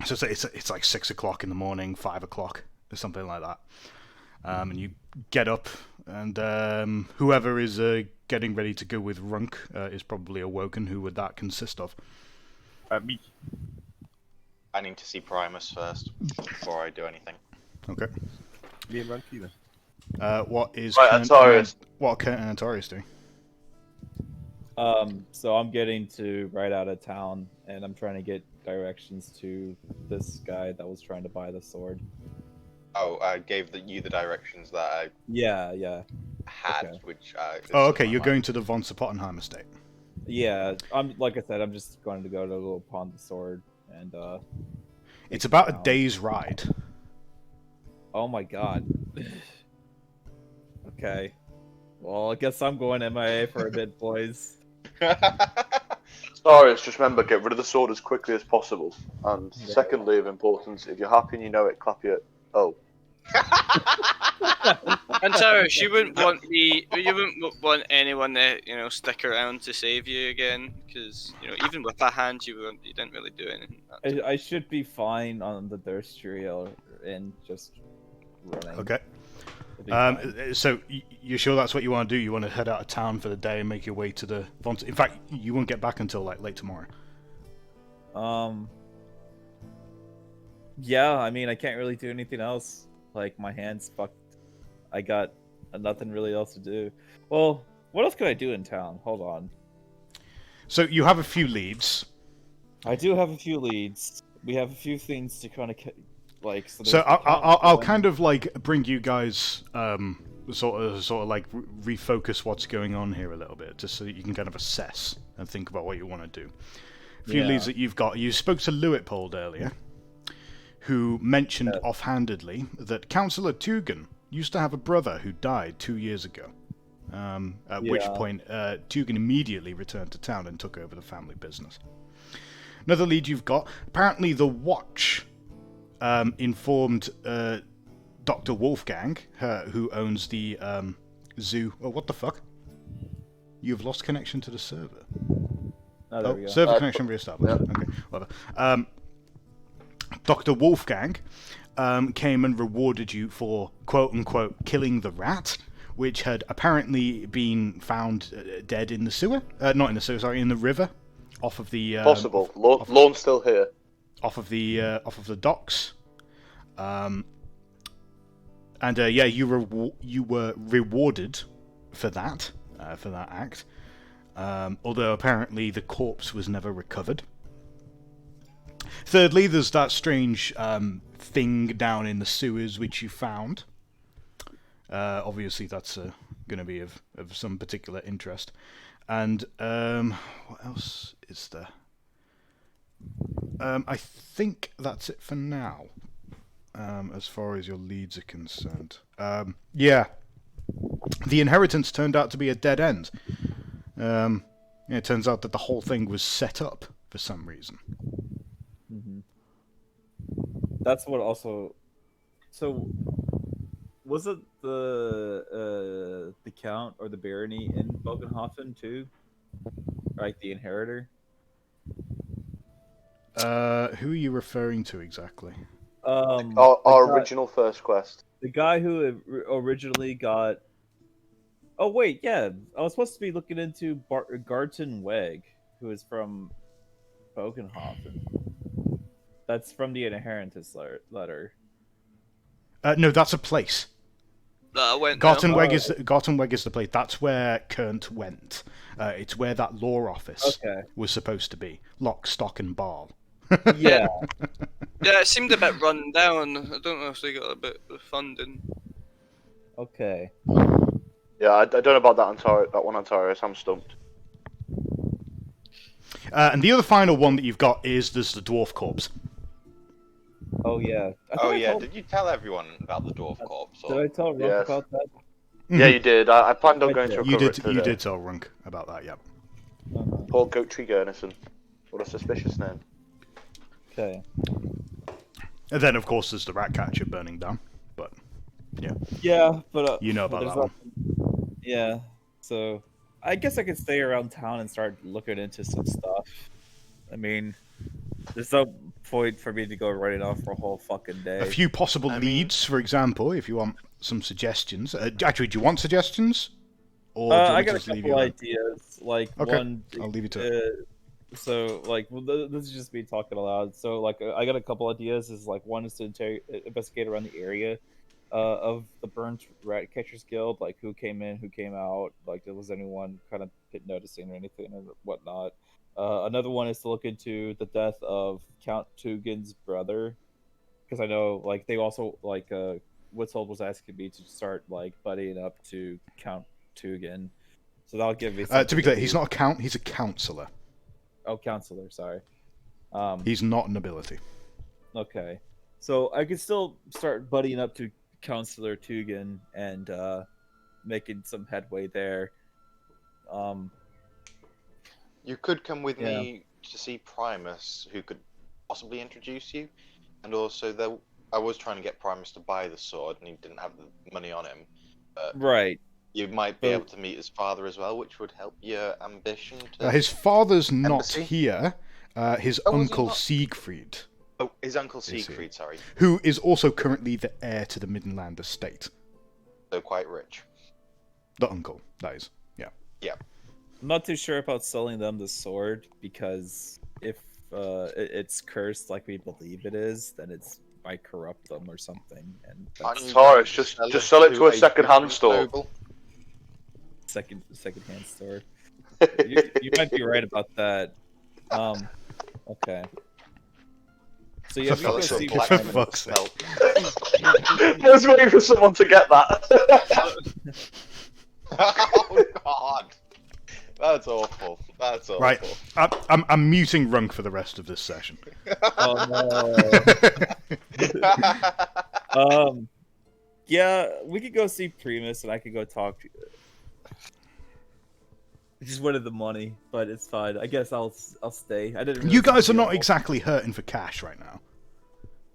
it's like 6 o'clock in the morning, 5 o'clock, or something like that. And you get up, and whoever is getting ready to go with Runk is probably awoken. Who would that consist of? Me. I need to see Primus first before I do anything. Okay. Me and Runky then. What is Right, Kern- Antarius. What are Kern and Antarius doing? So I'm getting to right out of town, and I'm trying to get directions to this guy that was trying to buy the sword. Oh, I gave you the directions that I Yeah. had, Okay. which. Oh, okay. You're going to the von Sopottenheim estate. Yeah, like I said, I'm just going to go to go pawn the sword, and It's about a town. day's ride. Oh my god. Okay. Well, I guess I'm going MIA for a bit, boys. Sorry, just remember, get rid of the sword as quickly as possible. And secondly, of importance, if you're happy and you know it, clap your oh. And Tara, you wouldn't want want anyone to, stick around to save you again, because even with a hand, you didn't really do anything. I should be fine on the Durst Trio and just running. Okay. It'll be fine. So you're sure that's what you want to do? You want to head out of town for the day and make your way to the von? In fact, you won't get back until like late tomorrow. Yeah, I mean, I can't really do anything else. Like, my hand's fucked. I got nothing really else to do. Well, what else could I do in town? Hold on. So you have a few leads. I do have a few leads. We have a few things to kind of like. So, So there's the I'll council. kind of like bring you guys sort of like refocus what's going on here a little bit, just so that you can kind of assess and think about what you want to do. A few Yeah. leads that you've got. You spoke to Luitpold earlier, who mentioned offhandedly that Councillor Tugan used to have a brother who died 2 years ago. At which Yeah. point, Tugan immediately returned to town and took over the family business. Another lead you've got, apparently the Watch informed Dr. Wolfgang, who owns the zoo. Oh, what the fuck? You've lost connection to the server. Oh, there we go. Server connection reestablished. yeah. Okay, whatever. Dr. Wolfgang came and rewarded you for quote-unquote killing the rat, which had apparently been found dead in the sewer. Not in the sewer, sorry, in the river, off of the Possible. Lawn's still here. off of the docks. And yeah, you were rewarded for that act. Although apparently the corpse was never recovered. Thirdly, there's that strange thing down in the sewers which you found. Obviously, that's going to be of some particular interest. And what else is there? I think that's it for now, as far as your leads are concerned. Yeah, the inheritance turned out to be a dead end. It turns out that the whole thing was set up for some reason. Mm-hmm. That's what also. So, was it the count or the barony in Bogenhofen too? Like the inheritor? Who are you referring to exactly? Our original first quest. The guy who originally got. Oh wait, yeah, I was supposed to be looking into Garton Weg, who is from Bogenhofen. That's from the inheritance letter. No, that's a place. I went there. Gartenweg is the place. That's where Kernt went. It's where that law office was supposed to be. Lock, stock, and barrel. Yeah. Yeah, it seemed a bit run down. I don't know if they got a bit of funding. Okay. Yeah, I don't know about that one, Antarius. I'm stumped. And the other final one that you've got is there's the dwarf corpse. Oh yeah. Oh yeah, did you tell everyone about the dwarf corpse? Or... Did I tell Runk about that? Yeah, you did. I planned on going to recover You it today. You did tell Runk about that, yep. Paul Goatree Gurnison. What a suspicious name. Okay. And then, of course, there's the rat catcher burning down. But, yeah. Yeah, but... you know about that one. Yeah, so... I guess I could stay around town and start looking into some stuff. I mean... There's no point for me to go running off for a whole fucking day. A few possible leads, for example, if you want some suggestions. Actually, do you want suggestions? Or do you want I me to got a just leave couple you ideas. Like, okay, one... I'll leave you to it. So, like, well, this is just me talking aloud. So, like, I got a couple ideas. Is like, one is to investigate around the area of the burnt rat catchers guild, like who came in, who came out, like was anyone kind of noticing or anything or whatnot. Another one is to look into the death of Count Tugin's brother, because I know, like, they also, like, Witzold was asking me to start, like, buddying up to Count Tugin. So that'll give me to be clear, he's not a count, he's a councillor. Oh, counselor, sorry. He's not nobility. Okay. So I could still start buddying up to Counselor Tugin and making some headway there. You could come with me to see Primus, who could possibly introduce you. And also, I was trying to get Primus to buy the sword, and he didn't have the money on him. But right. You might be able to meet his father as well, which would help your ambition to... his father's embassy? not here. His uncle Siegfried. Oh, his uncle Siegfried, sorry. Who is also currently the heir to the Midland estate. So quite rich. The uncle, that is. Yeah. Yeah. I'm not too sure about selling them the sword, because if it's cursed like we believe it is, then it's might corrupt them or something. And Taurus, just sell it to a second-hand store. Second-hand store. you might be right about that. Okay. So yeah, we go see for fuck's sake. I was waiting for someone to get that. Oh God, that's awful. That's awful. Right, I'm muting Runk for the rest of this session. Oh no. Yeah, we could go see Primus, and I could go talk. I just wanted the money, but it's fine. I guess I'll stay. I didn't. Really You guys are not exactly hurting for cash right now.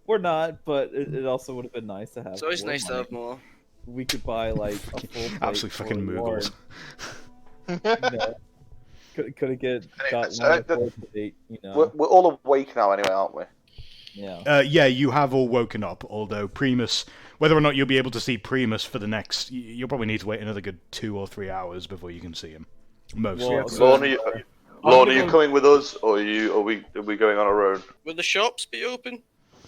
We're not, but it also would have been nice to have. It's always nice money. to have more. We could buy like a full plate Absolute fucking Moogles. Could have got So, one full plate, you know. We're all awake now, anyway, aren't we? Yeah. Yeah, you have all woken up. Although Primus, whether or not you'll be able to see Primus for the next, you'll probably need to wait another good 2 or 3 hours before you can see him. Most. Well, Lorne, are you coming with us, or are we going on our own? Will the shops be open?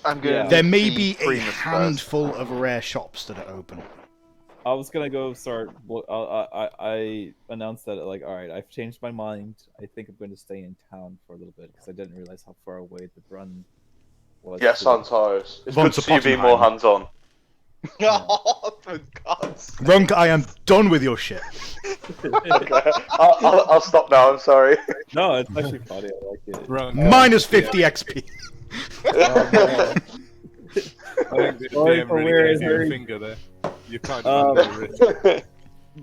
I'm going. There may be a handful of rare shops that are open. I was gonna go start. I announced that, like, all right, I've changed my mind. I think I'm going to stay in town for a little bit because I didn't realize how far away the Brun was Yes, to- Antarius. It's Von good to see you being more Pottenheim. hands-on. Oh, for God's sake. Runk, I am done with your shit. Okay. I'll stop now. I'm sorry. No, it's actually funny. I like it. Wrong. Minus 50 XP. Oh, I think the Sorry DM for really wearing gave you a her- finger there. You kind of under the risk.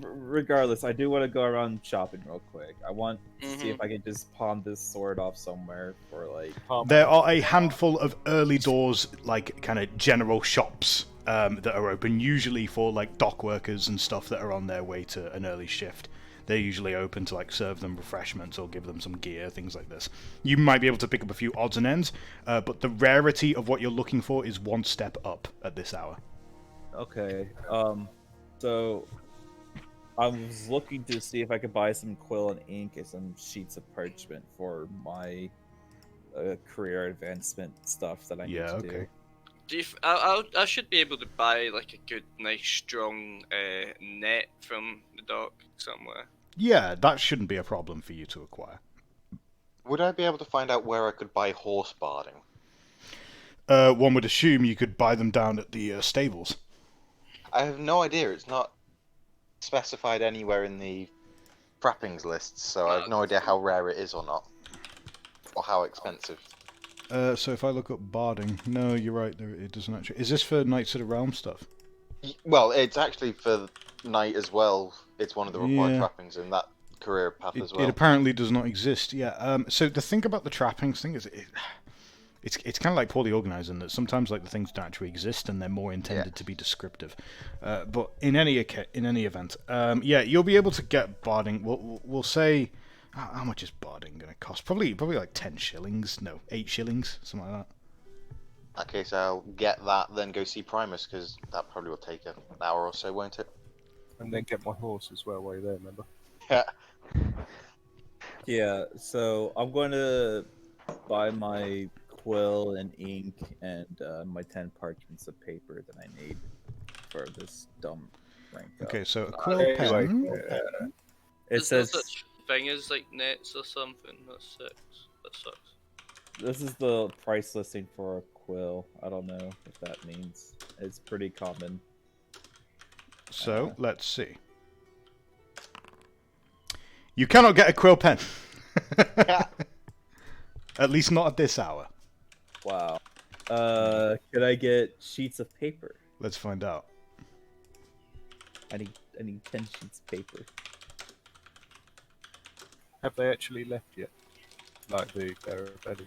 Regardless, I do want to go around shopping real quick. I want to see Mhm. if I can just pawn this sword off somewhere for like. There are a handful of early doors, like kind of general shops that are open, usually for like dock workers and stuff that are on their way to an early shift. They're usually open to like serve them refreshments or give them some gear, things like this. You might be able to pick up a few odds and ends, but the rarity of what you're looking for is one step up at this hour. Okay. So I was looking to see if I could buy some quill and ink and some sheets of parchment for my career advancement stuff that I need to do. I should be able to buy like a good, nice, strong net from the dock somewhere. Yeah, that shouldn't be a problem for you to acquire. Would I be able to find out where I could buy horse barding? One would assume you could buy them down at the stables. I have no idea. It's not specified anywhere in the trappings lists, so I have no idea how rare it is or not, or how expensive. So if I look up barding, no, you're right. It doesn't actually. Is this for Knights of the Realm stuff? Well, it's actually for knight as well. It's one of the required Yeah. trappings in that career path as well. It apparently does not exist. Yeah. So the thing about the trappings thing is, it's kind of like poorly organized in that sometimes like the things don't actually exist and they're more intended to be descriptive. But in any event, yeah, you'll be able to get barding. We'll say. How much is barding going to cost? Probably like 10 shillings. No, 8 shillings, something like that. In that case, I'll get that, then go see Primus, because that probably will take an hour or so, won't it? And then get my horse as well while you're there, remember? Yeah. Yeah, so I'm going to buy my quill and ink and my 10 parchments of paper that I need for this dumb rank up. Okay, so a quill Anyway, pen. It There's no says such thing as like nets or something. That sucks. this is the price listing for a quill. I don't know what that means. It's pretty common. So let's see. You cannot get a quill pen. At least not at this hour. Wow. Could I get sheets of paper? Let's find out. I need 10 sheets of paper. Have they actually left yet? Like the Better.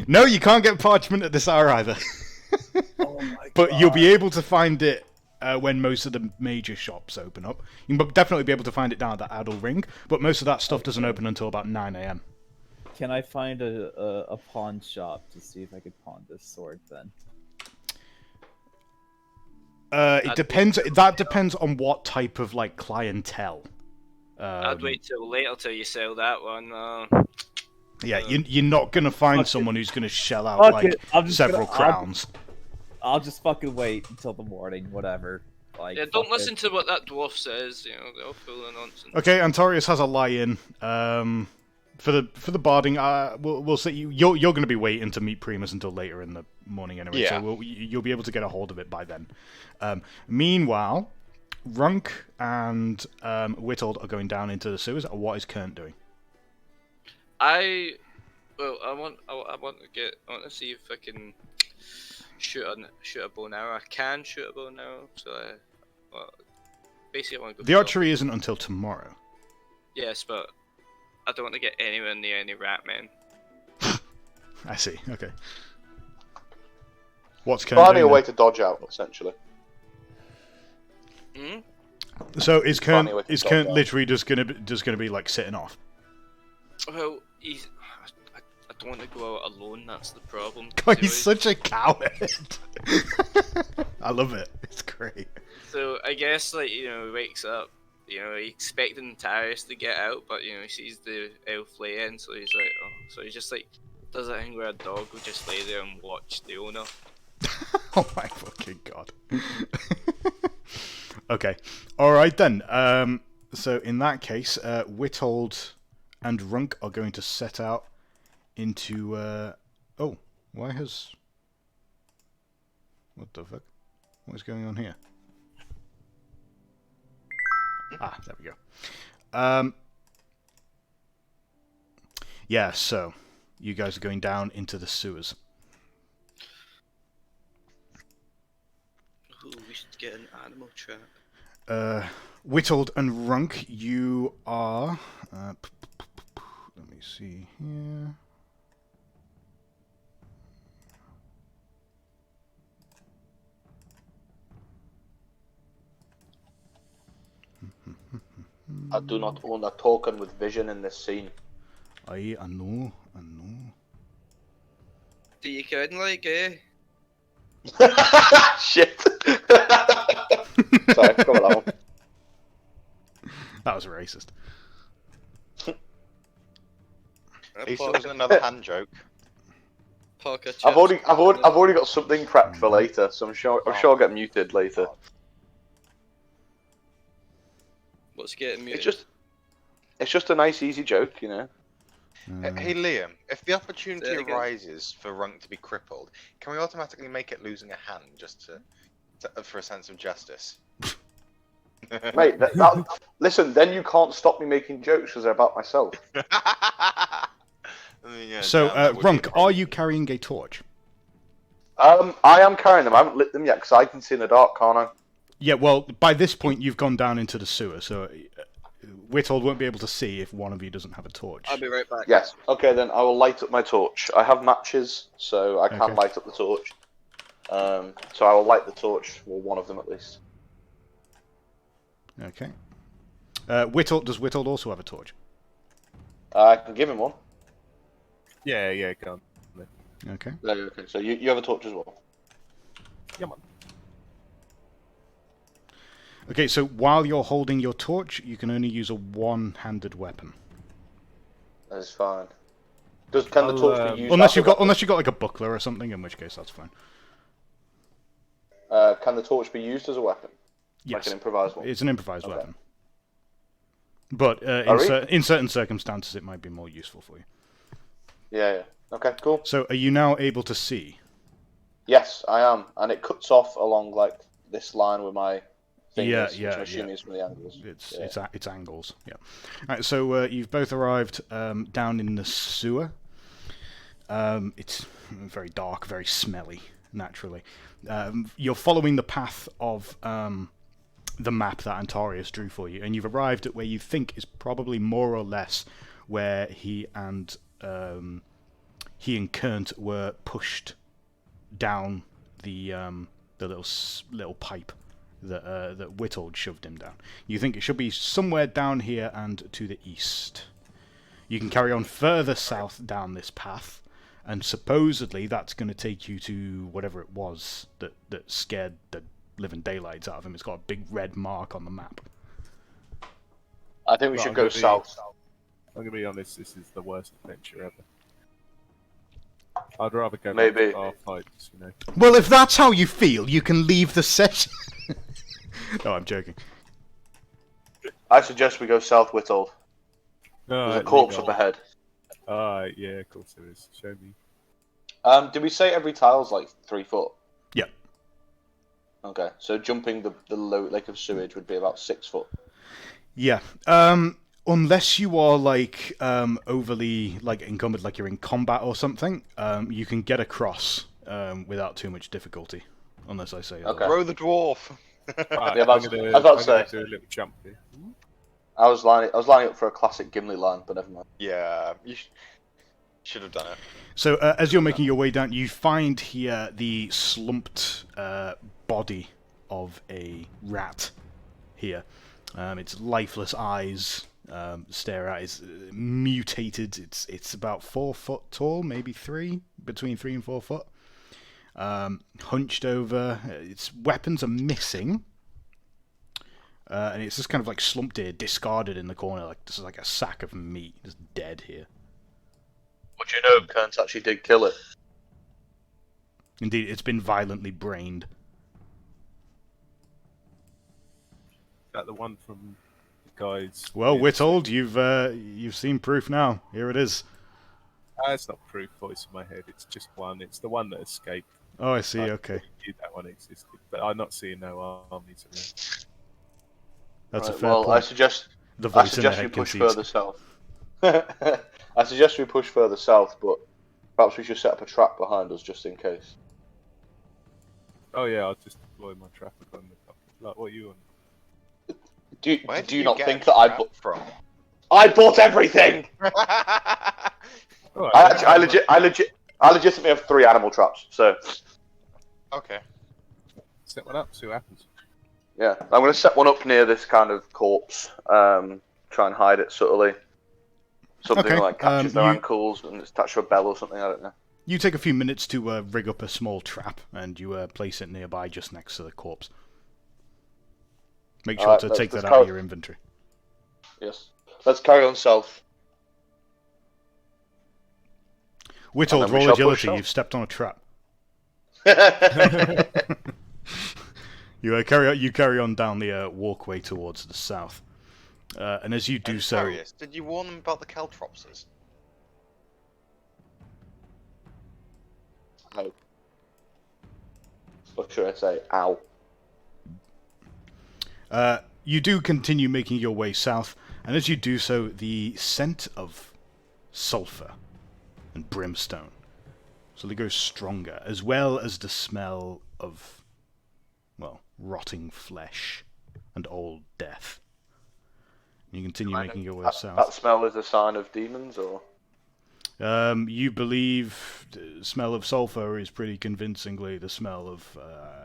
No, you can't get parchment at this hour either. Oh my But you'll be able to find it when most of the major shops open up. You can definitely be able to find it down at the Adel Ring, but most of that stuff doesn't open until about 9 a.m. Can I find a pawn shop to see if I could pawn this sword then? It depends. That depends on what type of like clientele. I'd wait till later till you sell that one. Yeah, you're not gonna find someone who's gonna shell out Fuck like it, I'm just several gonna- crowns. I'll just fucking wait until the morning, whatever. Like, Yeah, don't fuck listen it. to what that dwarf says. You know, they're all full of nonsense. Okay, Antarius has a lie-in. For the barding, we'll say you're going to be waiting to meet Primus until later in the morning anyway. Yeah. So you'll be able to get a hold of it by then. Meanwhile, Runk and Whittled are going down into the sewers. What is Kern doing? I want to see if I can shoot a bow and arrow. I can shoot a bow and arrow, so basically I want to go. The for archery isn't until tomorrow. Yes, but I don't want to get anywhere near any rat men. I see. Okay. What's Kern Finding a doing? way then? to dodge out, essentially. Hmm? So is Kern Finding a way to dodge out. literally just gonna be like sitting off? Well, I don't want to go out alone. That's the problem. God, he's such a coward. I love it. It's great. So I guess he wakes up. He expecting Tyrus to get out, but he sees the elf lay in, so he's like, oh, so he just does that thing where a dog will just lay there and watch the owner. Oh my fucking god. Okay. Alright then. So in that case, Whittled and Runk are going to set out into... Oh, why has... What the fuck? What's going on here? Ah, there we go. Yeah, so you guys are going down into the sewers. Ooh, we should get an animal trap. Whittled and Runk, you are... let me see here... I do not own a token with vision in this scene. I know. Do you kind like, eh? Shit. Sorry, go with that one. That was racist. At least it wasn't another hand joke. Parker I've already got something prepped for later, so I'm sure I'll get muted later. What's getting muted? It's just a nice, easy joke, you know. Hey Liam, if the opportunity Say it again. arises for Runk to be crippled, can we automatically make it losing a hand just for a sense of justice? Mate, listen, then you can't stop me making jokes because they're about myself. I mean, yeah, So, damn, that would be Runk, the are problem. you carrying a torch? I am carrying them. I haven't lit them yet because I can see in the dark, can't I? Yeah, well, by this point you've gone down into the sewer, so Whittled won't be able to see if one of you doesn't have a torch. I'll be right back. Yes. Okay, then I will light up my torch. I have matches, so I can Okay. light up the torch. So I will light the torch, or one of them at least. Okay. Does Whittled also have a torch? I can give him one. Yeah, go on. Okay. Yeah, okay. So you have a torch as well. Come on. Okay, so while you're holding your torch, you can only use a one-handed weapon. That is fine. Can the torch be used? Unless as a you've got weapon? like a buckler or something, in which case that's fine. Can the torch be used as a weapon? Yes. Like an improvised one? It's an improvised Okay. weapon. But in certain circumstances, it might be more useful for you. Yeah. Okay, cool. So, are you now able to see? Yes, I am, and it cuts off along like this line with my fingers, Yeah, which I'm assuming is from the angles. It's angles. Yeah. All right. So you've both arrived down in the sewer. It's very dark, very smelly. Naturally, you're following the path of the map that Antarius drew for you, and you've arrived at where you think is probably more or less where he and Kernt were pushed down the little pipe that Whittled shoved him down. You think it should be somewhere down here and to the east. You can carry on further south down this path, and supposedly that's going to take you to whatever it was that scared the living daylights out of him. It's got a big red mark on the map. I think we should go south. I'm gonna be honest. This is the worst adventure ever. I'd rather go Maybe. back to our fights, you know. Well, if that's how you feel, you can leave the session. No, I'm joking. I suggest we go south, Whittled. There's a corpse up ahead. Alright, yeah, of course there is. Show me. Did we say every tile's like 3 foot? Yeah. Okay, so jumping the low lake of sewage would be about 6 foot. Yeah. Unless you are like overly like encumbered, like you're in combat or something, you can get across without too much difficulty. Unless I say Okay. Throw the dwarf. Right, Yeah, I'm that's- gonna, I was about to I'm gonna say. do a little jump here. I was lining up for a classic Gimli line, but never mind. Yeah, you should have done it. So as you're making your way down, you find here the slumped body of a rat here. Its lifeless eyes stare at. It's mutated. It's about 4 foot tall, maybe 3, between 3 and 4 foot. Hunched over. Its weapons are missing. And it's just kind of like slumped here, discarded in the corner. Like this is like a sack of meat, just dead here. But you know, Kerns actually did kill it. Indeed, it's been violently brained. Is that the one from guys. Well, we're told you've seen proof now. Here it is. It's not proof, voice in my head. It's just one. It's the one that escaped. Oh, I see. I Okay, knew that one existed, but I'm not seeing no armies around. that's a Right, fair well, point. I suggest The voice in the we head push concedes. further south. I suggest we push further south, but perhaps we should set up a trap behind us just in case. Oh yeah, I'll just deploy my traffic on the top. Like, what are you on? Where Do did you not get think a that I trap bought? from? I bought everything. All I right, legitimately have 3 animal traps. So Okay. set one up. See what happens. yeah, I'm going to set one up near this kind of corpse. Try and hide it subtly. Something Okay, like catches their you- ankles and it's attached to a bell or something. I don't know. You take a few minutes to rig up a small trap, and you place it nearby, just next to the corpse. Make sure Alright, to let's- take let's that out of go. your inventory. Yes. Let's carry on south. We're told then we roll shall push agility. south. You've stepped on a trap. I You carry on down the walkway towards the south, and as you do so, Darius, did you warn them about the Caltropses? No. What should I say? Ow. you do continue making your way south, and as you do so, the scent of sulfur and brimstone slowly goes stronger, as well as the smell of, well, rotting flesh and old death. You continue making your way That south. smell is a sign of demons, or? You believe the smell of sulfur is pretty convincingly the smell of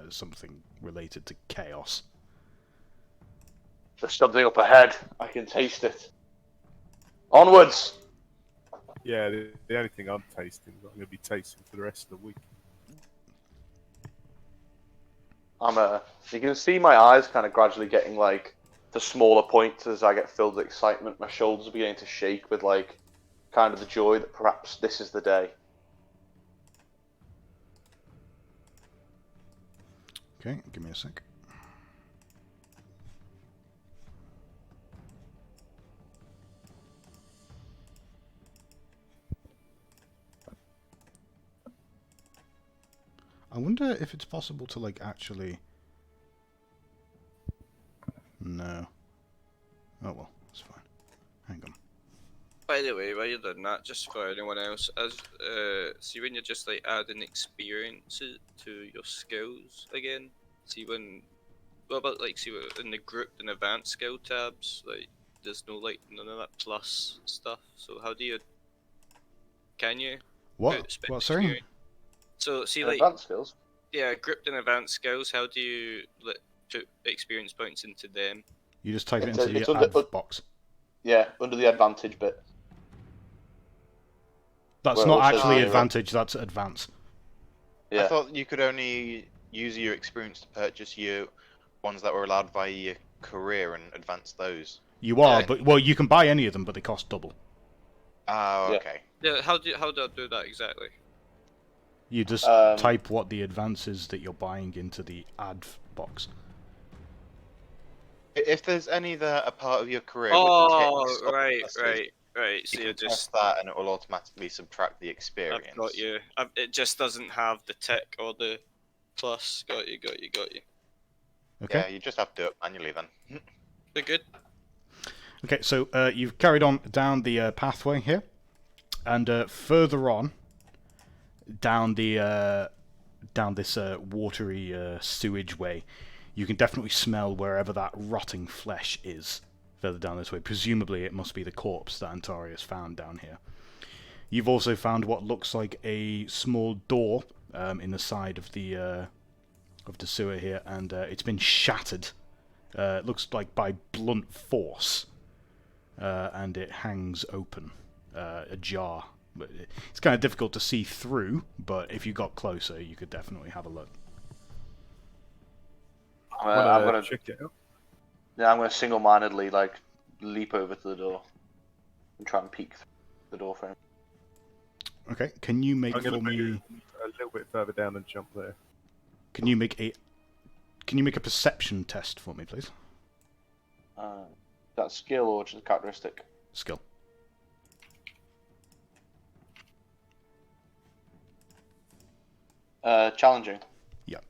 something related to chaos. There's something up ahead. I can taste it. Onwards! Yeah, the only thing I'm tasting, I'm going to be tasting for the rest of the week. You can see my eyes kind of gradually getting like to smaller points as I get filled with excitement. My shoulders are beginning to shake with like kind of the joy that perhaps this is the day. Okay, give me a sec. I wonder if it's possible to, like, actually... No. Oh well, it's fine. Hang on. By the way, while you're doing that, just for anyone else, as see when you're just like adding experiences to your skills again. See when, what about like see in the grouped and advanced skill tabs, like there's no like none of that plus stuff. So how do you? Can you? What? spend What, sorry? experience? So see like Advanced skills. yeah, grouped and advanced skills. How do you put experience points into them? You just type it It's into it's the under- adv box. Yeah, under the advantage bit. That's Well, not it says actually zero. advantage, that's advance. Yeah. I thought you could only use your experience to purchase your ones that were allowed via your career and advance those. You are, Yeah. but, well, you can buy any of them, but they cost double. Oh, Yeah. okay. Yeah, how do I do that exactly? You just Um, type what the advance is that you're buying into the adv box. If there's any that are part of your career Oh, with the right, classes, right. you So can you're test just. that and it will automatically subtract the experience. I've got you. It just doesn't have the tick or the plus. Got you. Okay? Yeah, you just have to do it manually then. We're good. Okay, so you've carried on down the pathway here, and further on, down the down this watery sewage way, you can definitely smell wherever that rotting flesh is. Further down this way, presumably it must be the corpse that Antarius found down here. You've also found what looks like a small door in the side of the sewer here, and it's been shattered. It looks like by blunt force. And it hangs open, ajar. It's kind of difficult to see through, but if you got closer, you could definitely have a look. I'm gonna check it out. Yeah, I'm gonna single-mindedly like leap over to the door and try and peek through the door frame. Okay, can you make I'm going for to me? move a little bit further down and jump there. Can you make a perception test for me, please? That skill or just a characteristic? Skill. Challenging. Yeah.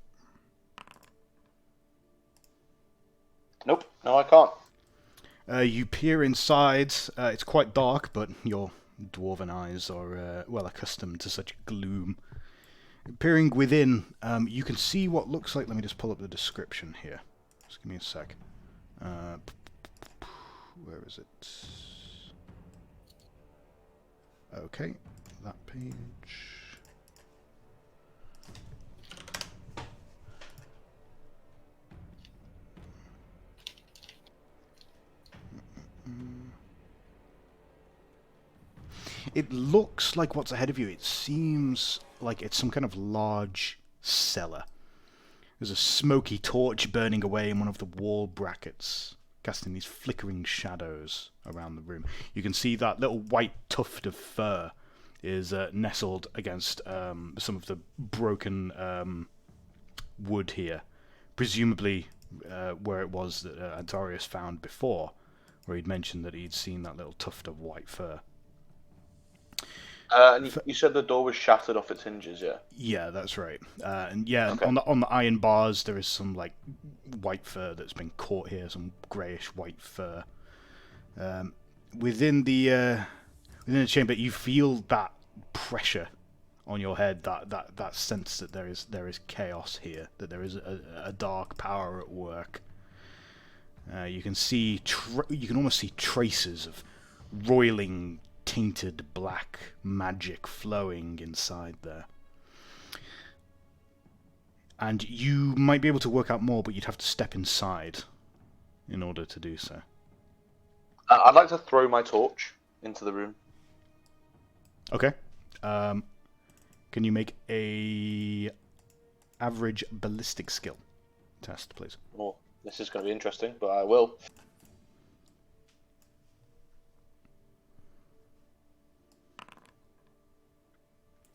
Nope. No, I can't. You peer inside. It's quite dark, but your dwarven eyes are well accustomed to such gloom. Peering within, you can see what looks like... Let me just pull up the description here. Just give me a sec. Where is it? Okay, that page. It looks like what's ahead of you. It seems like it's some kind of large cellar. There's a smoky torch burning away in one of the wall brackets, casting these flickering shadows around the room. You can see that little white tuft of fur is nestled against some of the broken wood here. Presumably where it was that Antarius found before, where he'd mentioned that he'd seen that little tuft of white fur. And you said the door was shattered off its hinges, yeah? Yeah, that's right. And yeah, Okay. on the iron bars there is some like white fur that's been caught here, some greyish white fur. Within the chamber, you feel that pressure on your head, that sense that there is chaos here, that there is a dark power at work. You can see you can almost see traces of roiling, tainted black magic flowing inside there. And you might be able to work out more, but you'd have to step inside in order to do so. I'd like to throw my torch into the room. Okay. Can you make a average ballistic skill test, please? Oh, this is going to be interesting, but I will.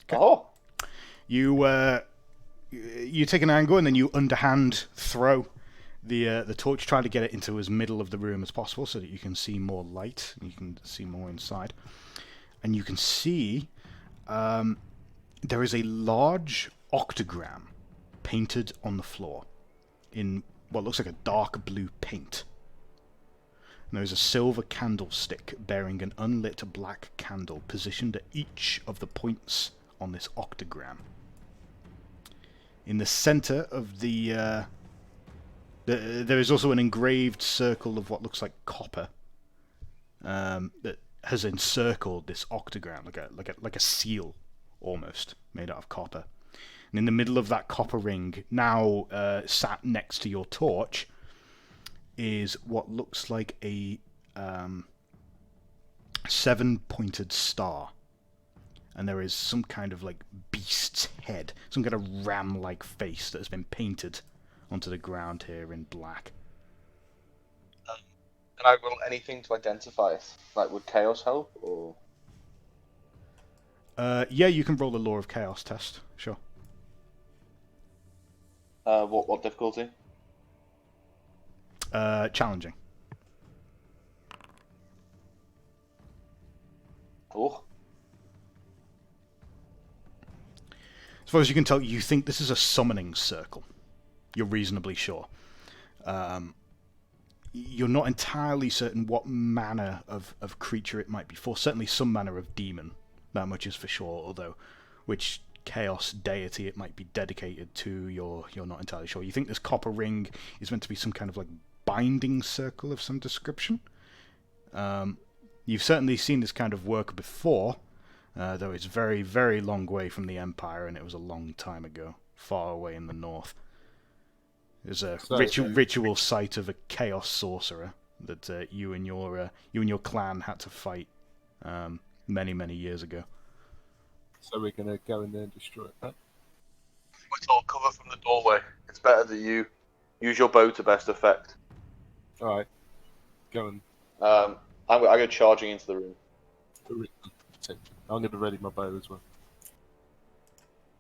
Okay. Oh! You take an angle and then you underhand throw the torch, trying to get it into as middle of the room as possible so that you can see more light and you can see more inside. And you can see there is a large octagram painted on the floor in what looks like a dark blue paint. And there is a silver candlestick bearing an unlit black candle positioned at each of the points on this octagram. In the center of there is also an engraved circle of what looks like copper that has encircled this octagram, like a seal almost made out of copper. And in the middle of that copper ring, now sat next to your torch, is what looks like a 7-pointed star. And there is some kind of like beast's head, some kind of ram-like face that has been painted onto the ground here in black. Can I roll anything to identify it? Like, would chaos help, or...? Yeah, you can roll the Law of Chaos test, sure. What difficulty? Challenging. Oh. As far as you can tell, you think this is a summoning circle. You're reasonably sure. You're not entirely certain what manner of creature it might be for. Certainly some manner of demon. That much is for sure, although which chaos deity it might be dedicated to, you're not entirely sure. You think this copper ring is meant to be some kind of like binding circle of some description. You've certainly seen this kind of work before, though it's very, very long way from the Empire, and it was a long time ago, far away in the north. There's a ritual site of a chaos sorcerer that you and your clan had to fight many, many years ago. So we're going to go in there and destroy it, huh? We're told cover from the doorway. It's better that you use your bow to best effect. Alright. Go and... I go charging into the room. I'm going to ready my bow as well.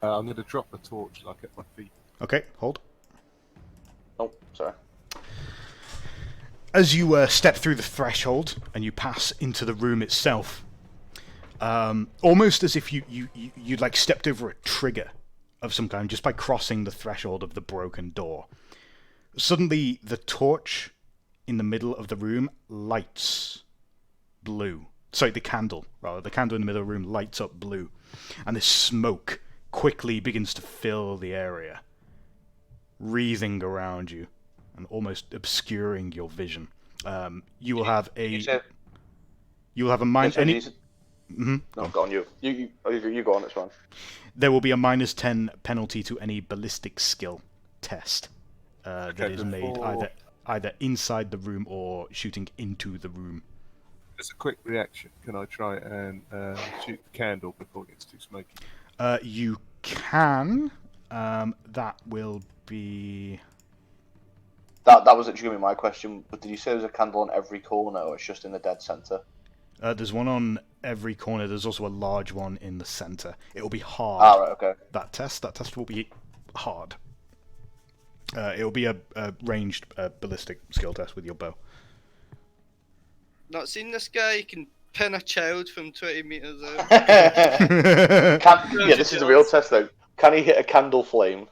I'm going to drop a torch like at my feet. Okay, hold. Oh, sorry. As you step through the threshold and you pass into the room itself, almost as if you'd like stepped over a trigger of some kind just by crossing the threshold of the broken door. Suddenly, the torch in the middle of the room lights blue. Sorry, the candle, rather. The candle in the middle of the room lights up blue. And this smoke quickly begins to fill the area, wreathing around you and almost obscuring your vision. You will have a... You will have a No, go on, you. You go on, it's fine. There will be a -10 penalty to any ballistic skill test that is made either inside the room or shooting into the room. As a quick reaction, can I try and shoot the candle before it gets too smoky? You can. That will be... That was actually my question, but did you say there's a candle on every corner, or it's just in the dead centre? There's one on every corner. There's also a large one in the centre. It will be hard. Right, okay. That test will be hard. It will be a ranged ballistic skill test with your bow. Not seen this guy? He can pin a child from 20 meters out. Yeah, this is a real test though. Can he hit a candle flame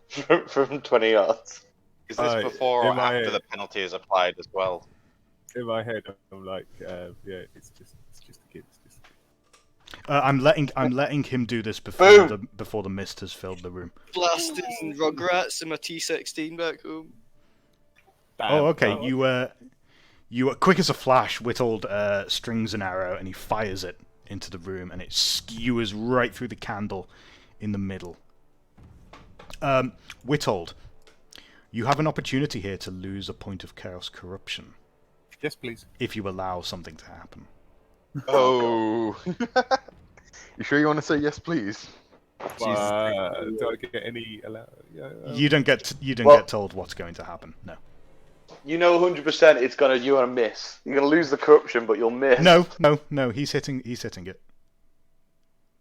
from 20 yards? Is this before or after the penalty is applied as well? In my head, I'm like, yeah, it's just a kid. It's just a kid. I'm letting him do this before the mist has filled the room. Blasted and Rugrats in my T16 back home. Oh, okay. You are quick as a flash. Witold strings an arrow and he fires it into the room, and it skewers right through the candle in the middle. Witold, you have an opportunity here to lose a point of chaos corruption. Yes, please. If you allow something to happen. Oh. You sure you want to say yes, please? Do I get any? You don't get get told what's going to happen. No. You know 100% you're gonna miss. You're gonna lose the corruption, but you'll miss. No. He's hitting it.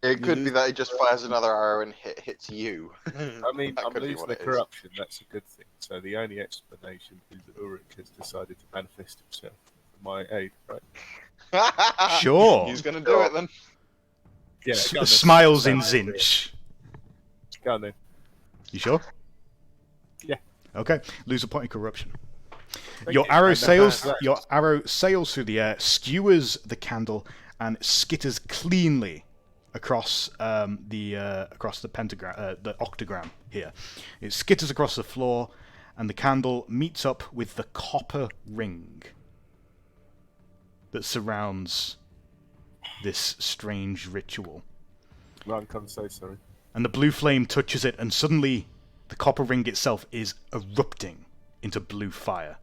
It could be that he just fires another arrow and hits you. I mean, I'm losing the corruption. That's a good thing. So the only explanation is that Ulrich has decided to manifest himself for my aid, right? Sure. He's gonna do it then. Yeah. Smiles in Zinch. Go on then. You sure? Yeah. Okay. Lose a point of corruption. Your arrow sails through the air, skewers the candle, and skitters cleanly across the pentagram, the octagram here. It skitters across the floor, and the candle meets up with the copper ring that surrounds this strange ritual. Run, come say sorry. And the blue flame touches it, and suddenly the copper ring itself is erupting into blue fire.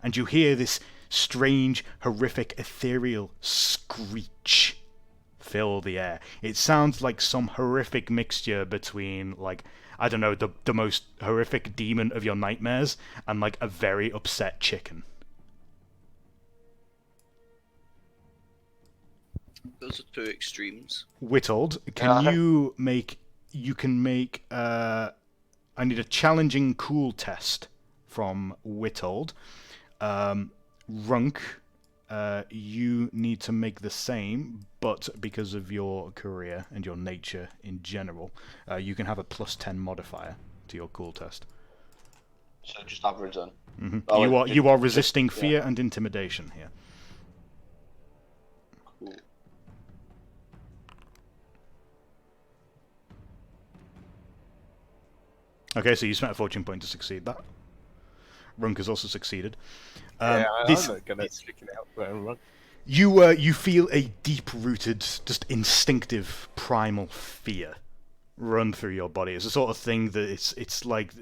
And you hear this strange, horrific, ethereal screech fill the air. It sounds like some horrific mixture between, like, I don't know, the most horrific demon of your nightmares and, like, a very upset chicken. Those are two extremes. Witold, you can make, I need a challenging cool test from Witold. Runk, you need to make the same, but because of your career and your nature in general, you can have a +10 modifier to your cool test. So just average then. Mm-hmm. Oh, you are resisting fear and intimidation here. Cool. Okay, so you spent a fortune point to succeed that. Runk has also succeeded. I'm not gonna chicken out there and run. You feel a deep-rooted, just instinctive, primal fear run through your body. It's the sort of thing that it's like,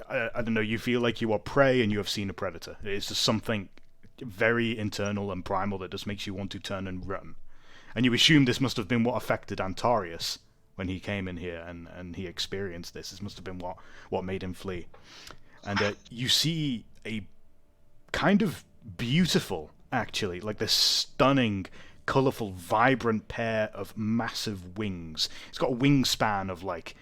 I don't know, you feel like you are prey and you have seen a predator. It's just something very internal and primal that just makes you want to turn and run. And you assume this must have been what affected Antarius when he came in here and he experienced this. This must have been what made him flee. And you see a kind of beautiful, actually, like this stunning, colourful, vibrant pair of massive wings. It's got a wingspan of like,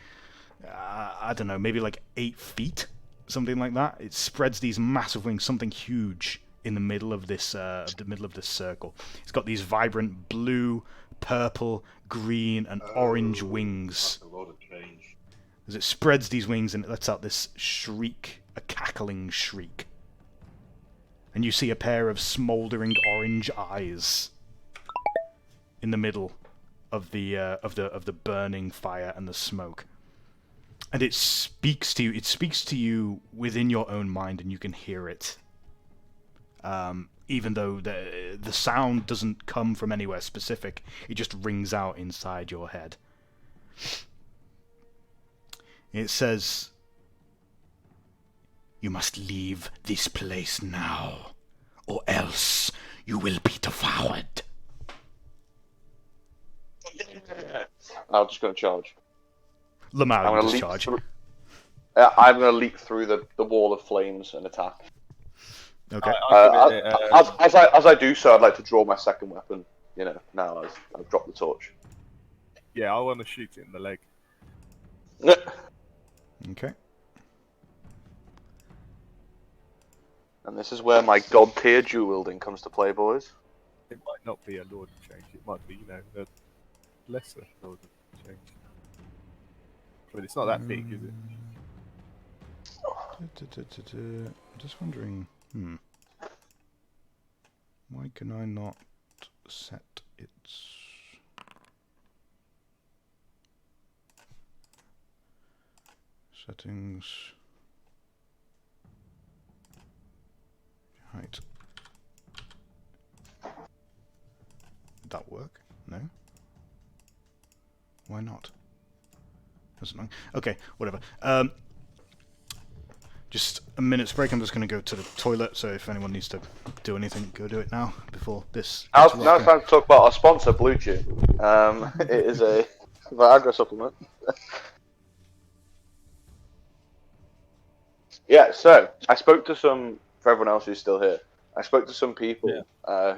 I don't know, maybe like 8 feet, something like that. It spreads these massive wings, something huge in the middle of this circle. It's got these vibrant blue, purple, green, and orange wings. That's a lot of change. As it spreads these wings and it lets out this shriek, a cackling shriek. And you see a pair of smouldering orange eyes in the middle of the burning fire and the smoke. And it speaks to you. It speaks to you within your own mind, and you can hear it. Even though the sound doesn't come from anywhere specific, it just rings out inside your head. It says, "You must leave this place now, or else you will be devoured." I'm just going to charge. Lamar, I'm you gonna discharge. I'm going to leap through the wall of flames and attack. Okay. As I do so, I'd like to draw my second weapon. You know, now I've dropped the torch. Yeah, I want to shoot it in the leg. Okay. And this is where my god tier dual wielding comes to play, boys. It might not be a Lord of Change. It might be, you know, a lesser Lord of Change. But it's not that big, is it? I'm just wondering. Why can I not set its settings? Height. Would that work? No. Why not? That's annoying. Okay, whatever. Just a minute's break. I'm just going to go to the toilet, so if anyone needs to do anything, go do it now before this. Now it's time to talk about our sponsor, Blue Chew. It is a Viagra supplement. Yeah, so I spoke to some, for everyone else who's still here, I spoke to some people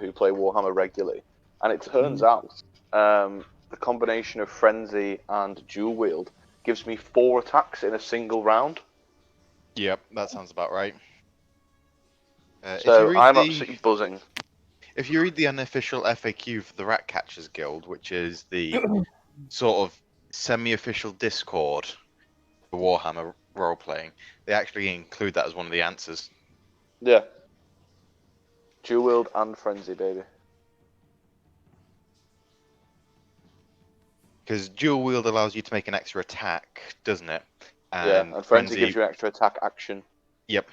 who play Warhammer regularly, and it turns out the combination of Frenzy and Dual Wield gives me 4 attacks in a single round. Yep, that sounds about right. So I'm absolutely buzzing. If you read the unofficial FAQ for the Ratcatchers Guild, which is the sort of semi-official Discord for Warhammer role-playing, they actually include that as one of the answers. Yeah. Dual Wield and Frenzy, baby. Because Dual Wield allows you to make an extra attack, doesn't it? And Frenzy gives you an extra attack action. Yep.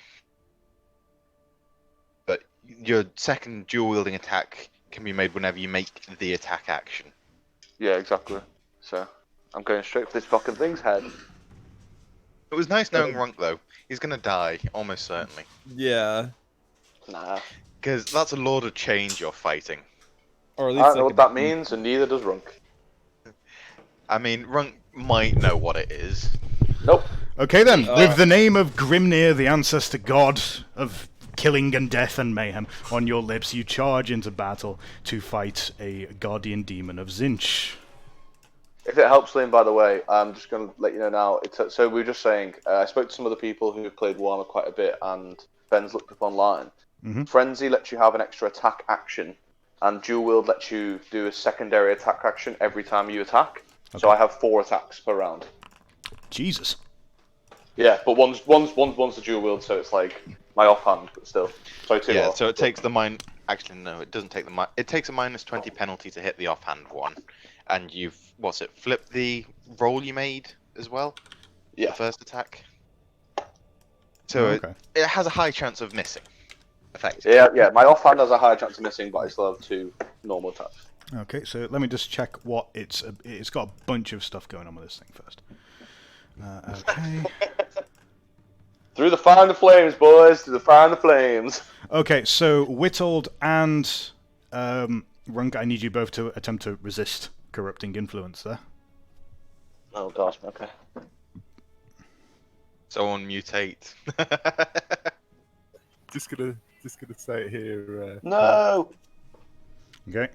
But your second dual wielding attack can be made whenever you make the attack action. Yeah, exactly. So I'm going straight for this fucking thing's head. It was nice knowing Runk though. He's gonna die, almost certainly. Yeah. Nah. Because that's a Lord of Change you're fighting. Or at I least don't know what that means, and neither does Runk. I mean, Runk might know what it is. Nope. Okay then, with the name of Grimnir, the ancestor god of killing and death and mayhem, on your lips, you charge into battle to fight a guardian demon of Zinch. If it helps, Liam, by the way, I'm just going to let you know now. So we were just saying, I spoke to some other people who have played Warhammer quite a bit, and Ben's looked up online. Frenzy lets you have an extra attack action, and Dual Wield lets you do a secondary attack action every time you attack. Okay. So I have 4 attacks per round. Jesus. Yeah, but one's the Dual Wield, so it's like my offhand, but still. So 2 yeah, off. so it takes the Actually, no, it doesn't take the it takes a -20 penalty to hit the offhand one, and you've flipped the roll you made as well. Yeah. The first attack. So okay. it has a high chance of missing. Effectively. Yeah. My offhand has a higher chance of missing, but I still have 2 normal attacks. Okay, so let me just check what it's got a bunch of stuff going on with this thing first. Okay. Through the fire and the flames, boys! Through the fire and the flames! Okay, so Whittled and Runk, I need you both to attempt to resist corrupting influence there. Oh gosh, okay. Someone mutate. Just gonna say it here. No! Okay.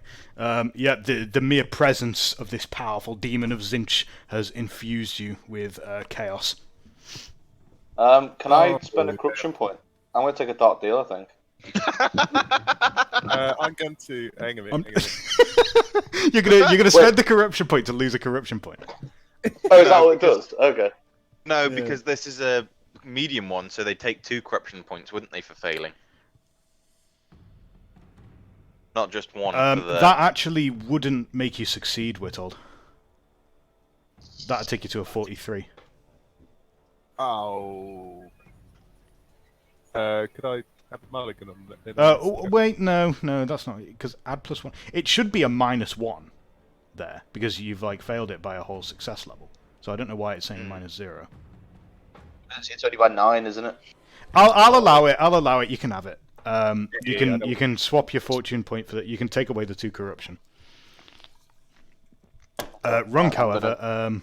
Yeah, the mere presence of this powerful demon of Zinch has infused you with chaos. Can I spend a corruption point? I'm gonna take a dark deal, I think. I'm going to hang a minute. You're gonna spend the corruption point to lose a corruption point. Oh, is that what it does? Okay. No, Yeah. because this is a medium one, so they take 2 corruption points, wouldn't they, for failing? Not just one for the... That actually wouldn't make you succeed, Whittled. That'd take you to a 43. Oh. Could I have a mulligan on that? Wait, no, that's not because add +1. It should be a -1 there because you've like failed it by a whole success level. So I don't know why it's saying -0. It's only by 9, isn't it? I'll allow it. I'll allow it. You can have it. Yeah, You can swap your fortune point for that. You can take away the 2 corruption. Runk, however,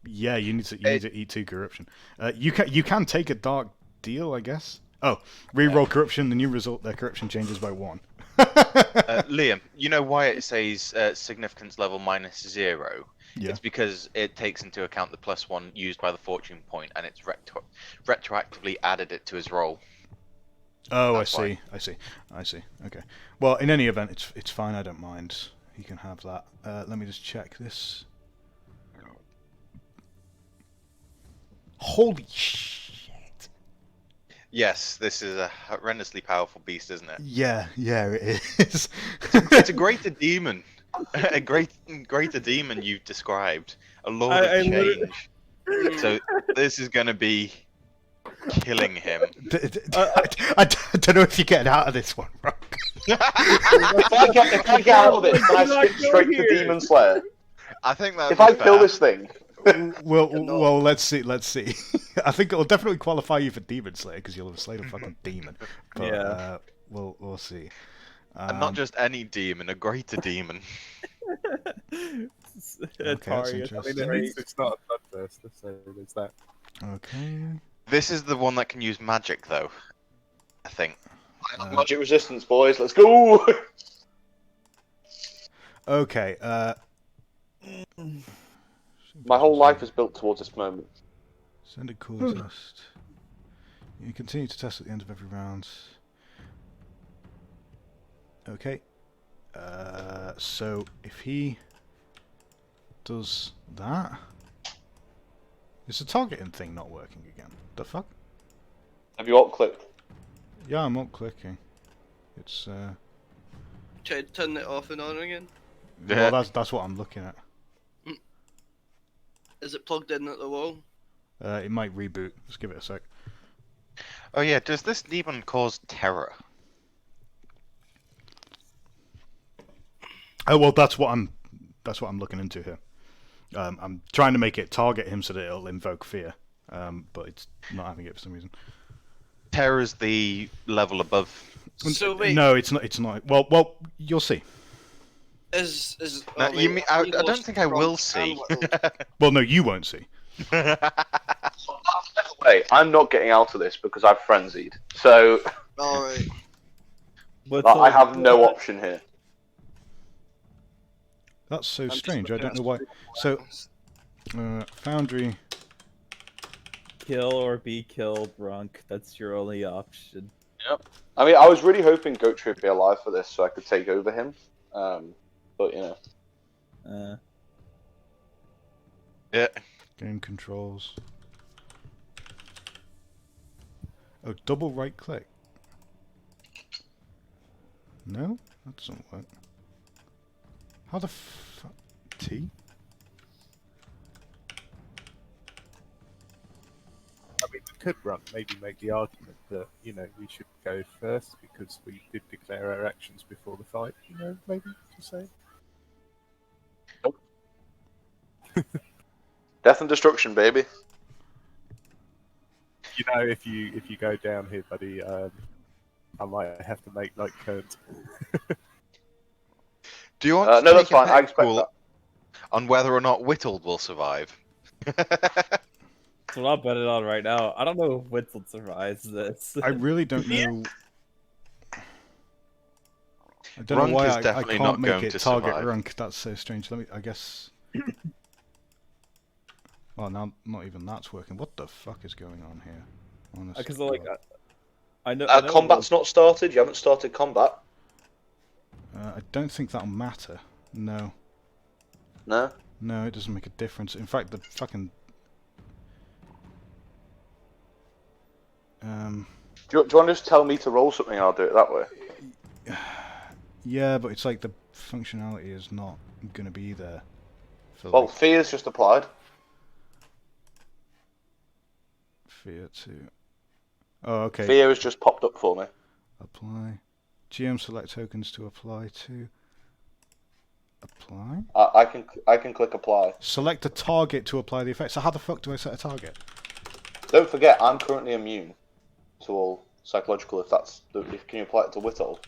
yeah, you need to eat 2 corruption. You can take a dark deal, I guess. Oh, reroll corruption. The new result, their corruption changes by 1. Liam, you know why it says significance level -0? Yeah. It's because it takes into account the +1 used by the fortune point, and it's retroactively added it to his roll. Oh, That's why. I see. Okay. Well, in any event, it's fine. I don't mind. You can have that. Let me just check this. Holy shit! Yes, this is a horrendously powerful beast, isn't it? Yeah, it is. It's a greater demon. A greater demon you've described. A lord I of literally- change. So this is going to be killing him. I don't know if you're getting out of this one, bro. If I get out of it, can I skip straight to Demon Slayer? I think that. If I kill this thing, Well, let's see. I think it'll definitely qualify you for Demon Slayer because you'll have slayed a fucking demon. But, Yeah. we'll see. And not just any demon, a greater demon. Okay, that's Atari, interesting. at least it's not a bloodthirster, so there's that. Okay. This is the one that can use magic, though. I think. magic resistance, boys. Let's go. Okay. My whole life is built towards this moment. Send a cool test. You continue to test at the end of every round. Okay. So if he does that, is the targeting thing not working again? The fuck? Have you alt clicked? Yeah, I'm not clicking. It's Try to turn it off and on again. well, that's what I'm looking at. Is it plugged in at the wall? It might reboot. Just give it a sec. Oh yeah, does this demon cause terror? Oh well, that's what I'm looking into here. I'm trying to make it target him so that it'll invoke fear, but it's not having it for some reason. Terror is the level above. So wait, No, it's not. It's not. Well, you'll see. is No, oh, you wait, mean I he don't lost think I will Gronk see. and Whittle. Well, no, you won't see. Wait, I'm not getting out of this because I've frenzied. So Alright. I have no option here. That's so I'm just strange. I looking don't at know why. So, Foundry. Kill or be killed, Brunk. That's your only option. I mean, I was really hoping Goatry would be alive for this so I could take over him. But, you know. Yeah. Game controls. Oh, double right click. No, that doesn't work. How the fuck? T? I mean, we could maybe make the argument that, you know, we should go first because we did declare our actions before the fight. You know, maybe to say. Death and destruction, baby. You know, if you go down here, buddy, I might have to make like Kurt. Do you want to no, that's take a fine. I bet expect call that. on whether or not Whittled will survive? That's what I'm betting on right now. I don't know if Whittle survives this. I really don't know. I don't Runk know why is I definitely can't not make going it to target survive. Runk. That's so strange. Let me. I guess. Well, now not even that's working. What the fuck is going on here? Honestly. Because like I know. I know Combat's not started. You haven't started combat. I don't think that'll matter. No. No. No, it doesn't make a difference. In fact, the fucking... Do you want to just tell me to roll something and I'll do it that way? Yeah, but it's like the functionality is not going to be there. For Well, like, fear's just applied. Fear 2. Oh, okay. Fear has just popped up for me. Apply. GM select tokens to apply to. Apply? I can click apply. Select a target to apply the effect. So how the fuck do I set a target? Don't forget, I'm currently immune to all psychological. If that's, can you apply it to Whittle?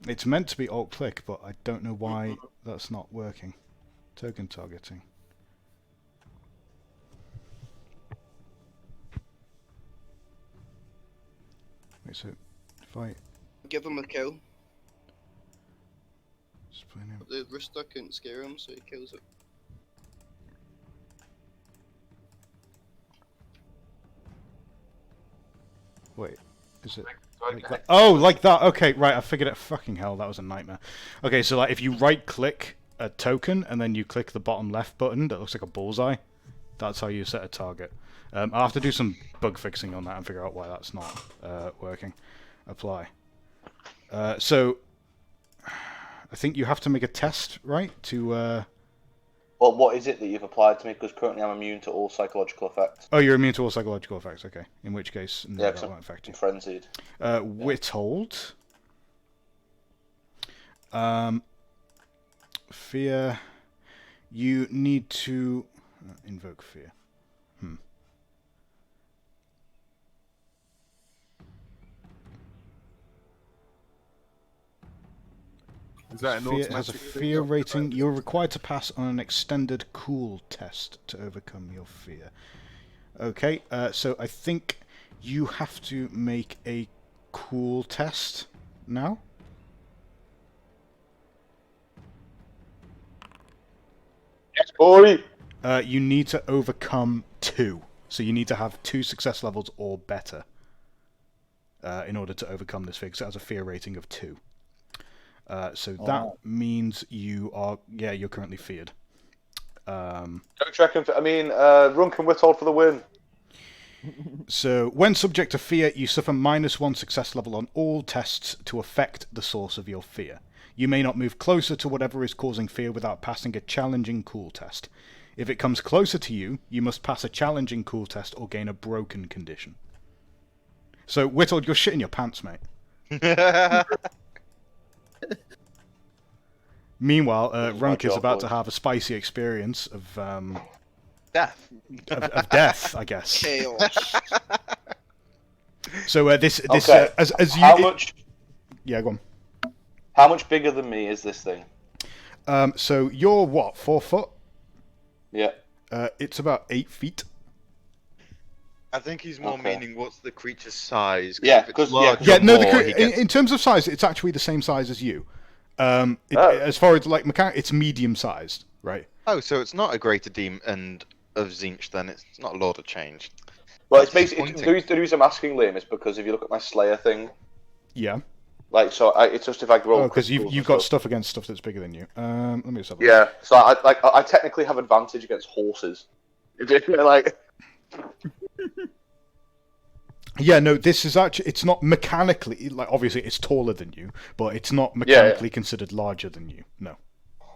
It's meant to be alt click, but I don't know why that's not working. Token targeting. Wait, so if I Give him a kill. spin him. The Rooster couldn't scare him, so he kills it. Wait, is it like that? Oh, like that. Okay, right. I figured it. Fucking hell, that was a nightmare. Okay, so like if you right click a token and then you click the bottom left button that looks like a bullseye, that's how you set a target. I'll have to do some bug fixing on that and figure out why that's not working. Apply. So I think you have to make a test, right? To Well, what is it that you've applied to me? Because currently I'm immune to all psychological effects. oh, you're immune to all psychological effects. Okay, in which case, no, Yeah, that 'cause won't affect you. I'm frenzied. Withhold. Fear. You need to invoke fear. Is that an Fear has a automatic fear rating. You're required to pass on an extended cool test to overcome your fear. Okay, so I think you have to make a cool test now. Yes, boy. You need to overcome 2. So you need to have 2 success levels or better in order to overcome this fear, because it has a fear rating of 2. So that means you are, yeah, you're currently feared. Don't check him. Runk and Whittle for the win. So when subject to fear, you suffer -1 success level on all tests to affect the source of your fear. You may not move closer to whatever is causing fear without passing a challenging cool test. If it comes closer to you, you must pass a challenging cool test or gain a broken condition. So, Whittle, you're shitting your pants, mate. Meanwhile, Runk is about to have a spicy experience of Death. of death, I guess. Chaos. So this Okay. as you How much? yeah, go on. How much bigger than me is this thing? So you're what, 4 foot? Yeah. It's about 8 feet. I think he's more Okay. meaning what's the creature's size. Yeah, if it's 'cause- larger Yeah, no, or more, he gets... in terms of size, it's actually the same size as you. Oh. As far as like it's medium sized, right? Oh, so it's not a greater demon and of Zinch then. It's not a lot of change. Well, it's That's basically disappointing. the reason I'm asking Liam is because if you look at my Slayer thing, Yeah. like it's just if I roll. Oh, because crystals you've and got stuff. stuff against stuff that's bigger than you. Let me just have a look. Yeah, so I technically have advantage against horses. Like, Yeah, no, this is actually, it's not mechanically, like, obviously it's taller than you, but it's not mechanically considered larger than you. No.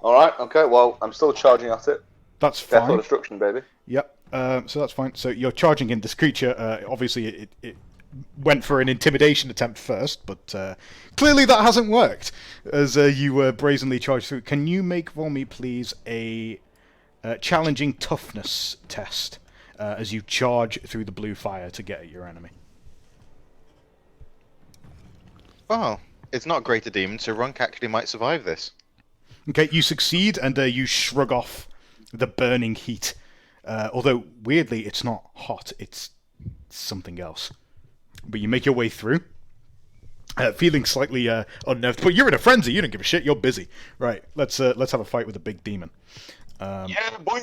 all right, okay. Well, I'm still charging at it. That's Death or fine. destruction, baby. Yep. So that's fine. So you're charging in this creature. Obviously, it went for an intimidation attempt first, but clearly that hasn't worked as you brazenly charge through. Can you make for me, please, a challenging toughness test as you charge through the blue fire to get at your enemy? Well, it's not a greater demon, so Runk actually might survive this. Okay, you succeed, and you shrug off the burning heat. Although, weirdly, it's not hot, it's something else. But you make your way through, feeling slightly unnerved. But you're in a frenzy, you don't give a shit, you're busy. Right, let's have a fight with a big demon. Yeah, boy!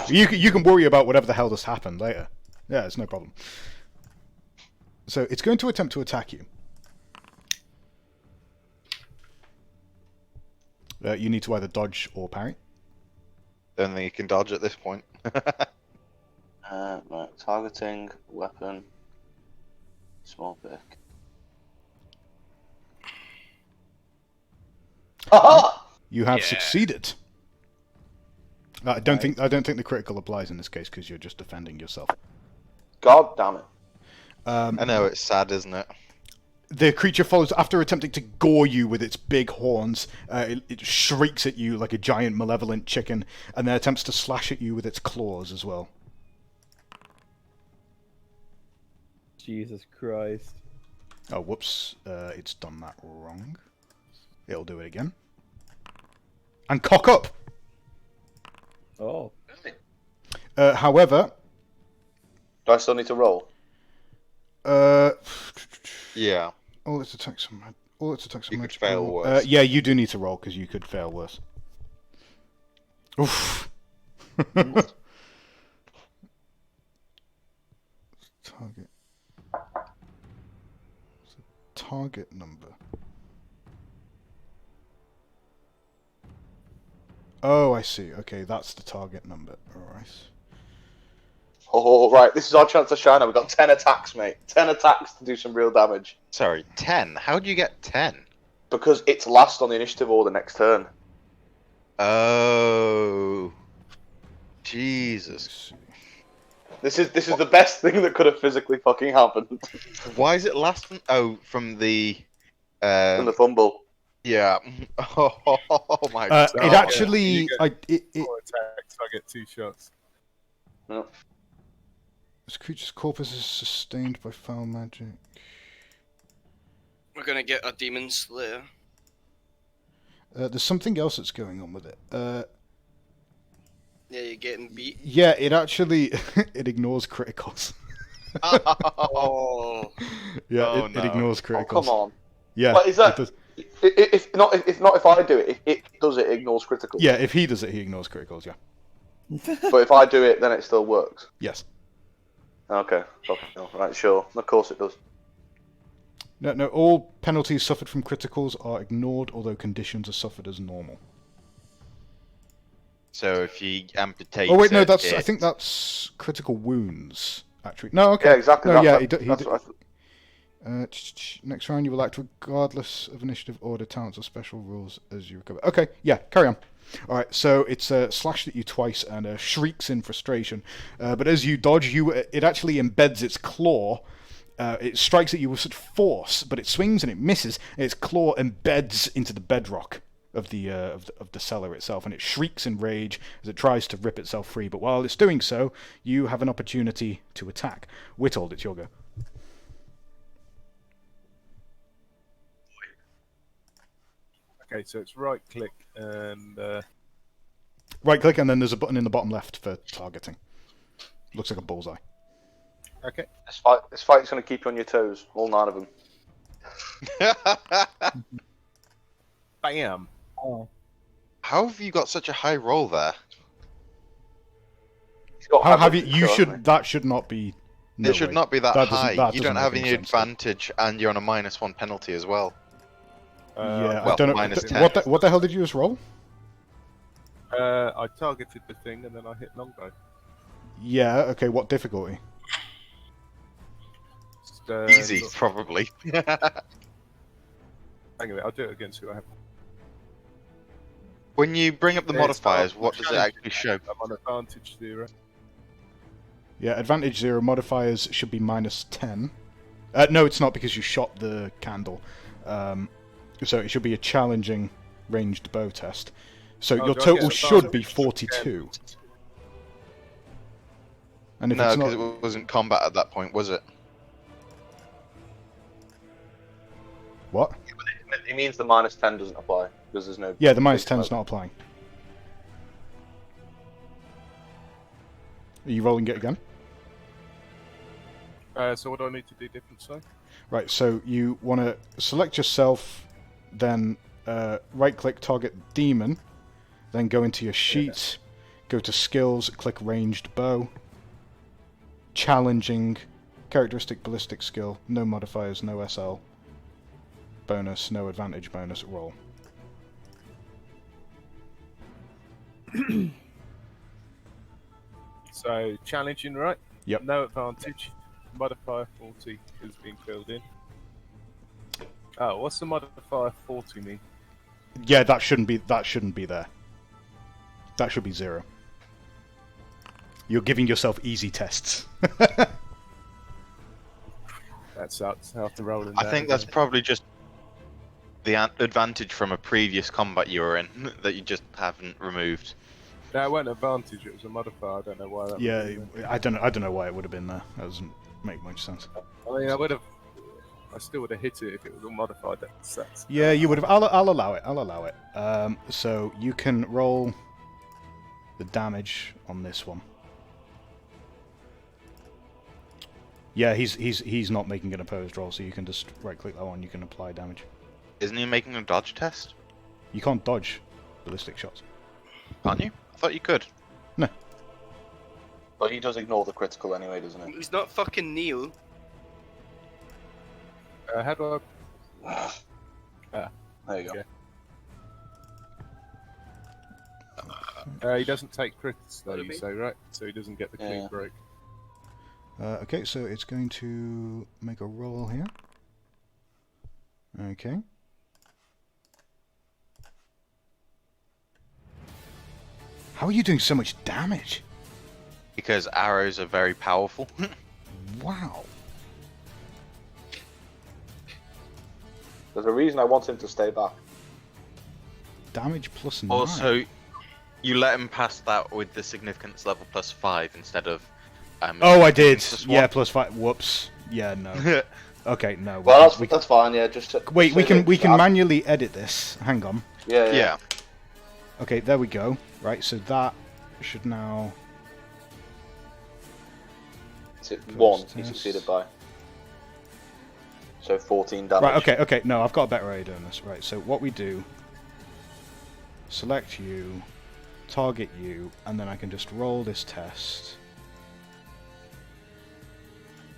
You can worry about whatever the hell just happened later. Yeah, it's no problem. So it's going to attempt to attack you. You need to either dodge or parry. Don't think you can dodge at this point. Right, targeting, weapon, small pick. Aha! You have succeeded. I don't think the critical applies in this case because you're just defending yourself. God damn it. I know, it's sad, isn't it? The creature follows after attempting to gore you with its big horns. It shrieks at you like a giant malevolent chicken, and then attempts to slash at you with its claws as well. Jesus Christ. Oh, whoops. It's done that wrong. It'll do it again. And cock up! Oh. However... Do I still need to roll? Yeah. All its attacks are You could fail worse. yeah, you do need to roll, because you could fail worse. Oof. Target. Target number. Oh, I see. Okay, that's the target number. Alright. Oh, right. This is our chance to shine. We've got 10 attacks, mate. 10 attacks to do some real damage. Sorry, 10? How do you get 10? Because it's last on the initiative order next turn. Oh. Jesus. This is the best thing that could have physically fucking happened. Why is it last from... Oh, from the... From the fumble. Yeah. Oh my god. It actually... You get I 4 attacks, I get 2 shots. No. This creature's corpus is sustained by foul magic. We're gonna get a demon slayer. There's something else that's going on with it. Yeah, you're getting beat. Yeah, it actually... it ignores criticals. Oh. Yeah, Oh, it no. ignores Oh, criticals. come on. Yeah, What is that? it does. If not if I do it, it does it ignores critical. Yeah, if he does it, he ignores criticals, yeah. But if I do it, then it still works. Yes. Okay. Fucking hell. Right, sure. Of course it does. No, all penalties suffered from criticals are ignored, although conditions are suffered as normal. So if he amputates Oh wait, no, it, that's I it- think that's critical wounds. Actually, no, okay. Yeah, exactly. No, That- yeah, that- that's what I next round you will act regardless of initiative order, talents, or special rules as you recover. Okay, yeah, carry on. All right, so it's slashed at you twice and shrieks in frustration. But as you dodge, it actually embeds its claw. It strikes at you with such force, but it swings and it misses. And its claw embeds into the bedrock of the cellar itself, and it shrieks in rage as it tries to rip itself free. But while it's doing so, you have an opportunity to attack. Witold, it's your go. Okay, so it's right click and Right click, and then there's a button in the bottom left for targeting. Looks like a bullseye. okay. This fight's gonna keep you on your toes, all 9 of them. Bam. Oh. How have you got such a high roll there? He's got How have habits you? to You show, should. hasn't That should not be. No it should way. not be that That doesn't- high. that You doesn't don't have make any any sense. advantage, and you're on a -1 penalty as well. Yeah, well, I don't know. minus 10. What the hell did you just roll? I targeted the thing and then I hit longbow. Yeah. Okay. What difficulty? Just, Easy, probably. Hang on, I'll do it again. See what happens. When you bring up the Yeah, it's modifiers, not- what does it actually show? I'm on advantage 0. Yeah. Advantage 0. Modifiers should be -10. No, it's not because you shot the candle. So it should be a challenging ranged bow test. So Oh, your do I total get should be advantage? 42. And if No, it's because not, it wasn't combat at that point, was it? what? It means the -10 doesn't apply because there's no. Yeah, the -10's not applying. Are you rolling it again? So what do I need to do different, so? Right, so you want to select yourself, then right-click target demon, then go into your sheet, Go to skills, click ranged bow. Challenging, characteristic ballistic skill, no modifiers, no SL. Bonus, no advantage bonus, roll. So challenging, right? Yep. No advantage. Modifier 40 is being filled in. Oh, what's the modifier 40 mean? Yeah, that shouldn't be there. That should be 0. You're giving yourself easy tests. That sucks. After rolling. I that think that's again. probably just the advantage from a previous combat you were in that you just haven't removed. No, it wasn't advantage. It was a modifier. I don't know why that. Yeah, would be there. I don't know why it would have been there. That doesn't make much sense. I mean, I still would have hit it if it was all modified. That's Yeah, you would have. I'll allow it. I'll allow it. So you can roll the damage on this one. Yeah, he's not making an opposed roll, so you can just right-click that one. You can apply damage. Isn't he making a dodge test? You can't dodge ballistic shots. Can't you? I thought you could. But he does ignore the critical anyway, doesn't he? He's not fucking Neil. how do There you go. I? He doesn't take crits though. What do You you say right? So he doesn't get the clean Yeah. break. Okay, so it's going to make a roll here. Okay. How are you doing so much damage? Because arrows are very powerful. Wow. There's a reason I want him to stay back. Damage plus 9. Also, you let him pass that with the significance level +5 instead of. Oh, I did. +1. Yeah, +5. Whoops. Yeah, no. Okay, no. Well, we that's fine. Yeah, just wait. We so can that- manually edit this. Hang on. Yeah. Yeah. Okay, there we go. Right, so that should now. Is it 1 First he test. succeeded by? So 14 damage. Right. Okay. No, I've got a better way of doing this. Right. So what we do. Select you, target you, and then I can just roll this test.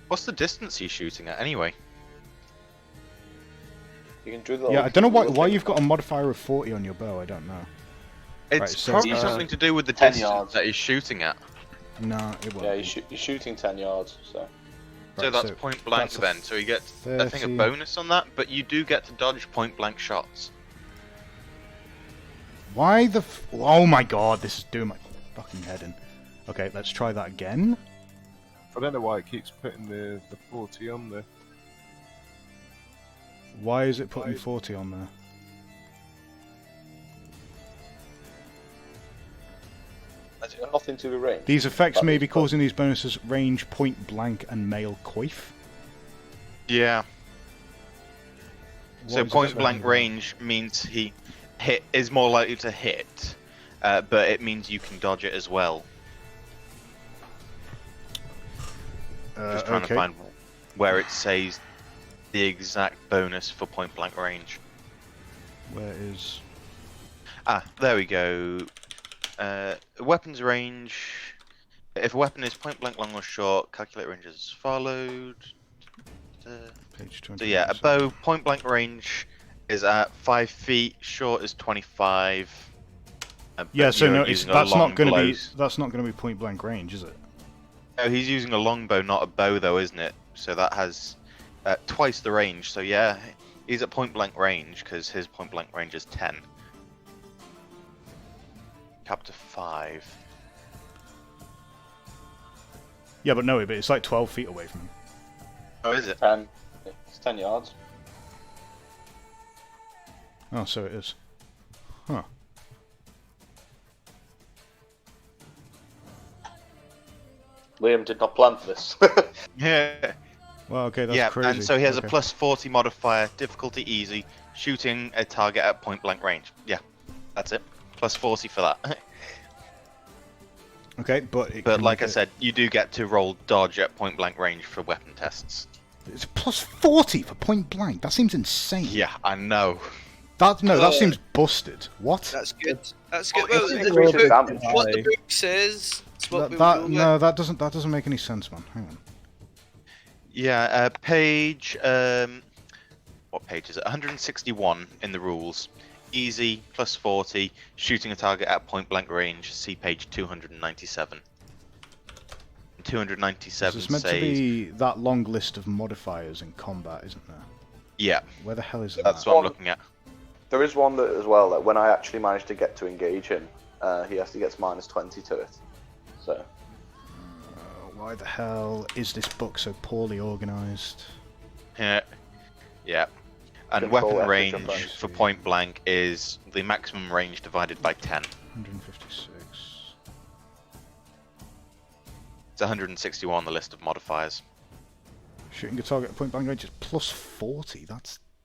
What's the distance he's shooting at anyway? You can do the Yeah, I don't know why you've got a modifier of 40 on your bow. I don't know. It's Right, so- probably something to do with the 10 distance yards. that he's shooting at. No, it won't. Yeah, be. you're shooting 10 yards. So So Right, that's point blank that's a then. So he gets, I think, a 30. bonus on that, but you do get to dodge point blank shots. Why the? Oh my god! This is doing my fucking head in. Okay, let's try that again. I don't know why it keeps putting the 40 on there. Why is it putting 40 on there? has it got nothing to do with range? These effects That may is be cool. causing these bonuses range, point blank, and male coif. Yeah. So What does point that blank mean? range means he is more likely to hit, but it means you can dodge it as well. Just trying to find where it says the exact bonus for point blank range. Where is? Ah, there we go. Weapons range. If a weapon is point blank, long or short, calculate range as followed. Page 20. So yeah, a bow point blank range is at 5 feet. Short is 25. But Yeah, so you're no, it's, using a that's long not going to be blows. that's not going to be point blank range, is it? No, he's using a longbow, not a bow, though, isn't it? So that has twice the range. So yeah, he's at point blank range because his point blank range is 10. Cap to 5. Yeah, but no, but it's like 12 feet away from him. Oh, is it? 10. It's 10 yards. Oh, so it is. Huh. Liam did not plan for this. Yeah. Well, okay, that's Yeah, crazy. and so he has Okay. a plus 40 modifier, difficulty easy, shooting a target at point blank range. Yeah, that's it. Plus 40 for that. Okay, but it But can like I make it- said, you do get to roll dodge at point blank range for weapon tests. it's plus 40 for point blank. That seems insane. Yeah, I know. That seems busted. What? That's good. That's good. Oh, Well, it's it's increases damage. what the book says. It's what we That will no, that doesn't make any sense, man. Hang on. Yeah, page. What page is it? 161 in the rules. Easy, plus 40, shooting a target at point blank range. See page 297. 297 This is meant says. to be that long list of modifiers in combat, isn't there? Yeah, Where the hell is that's that? what I'm looking at. There is one that as well. That when I actually manage to get to engage him, he gets -20 to it. So. Why the hell is this book so poorly organised? Yeah. Yeah. And Control weapon F is your range phone. for point blank is the maximum range divided by 10. 156. It's 161 on the list of modifiers. Shooting a target at point blank range is plus 40.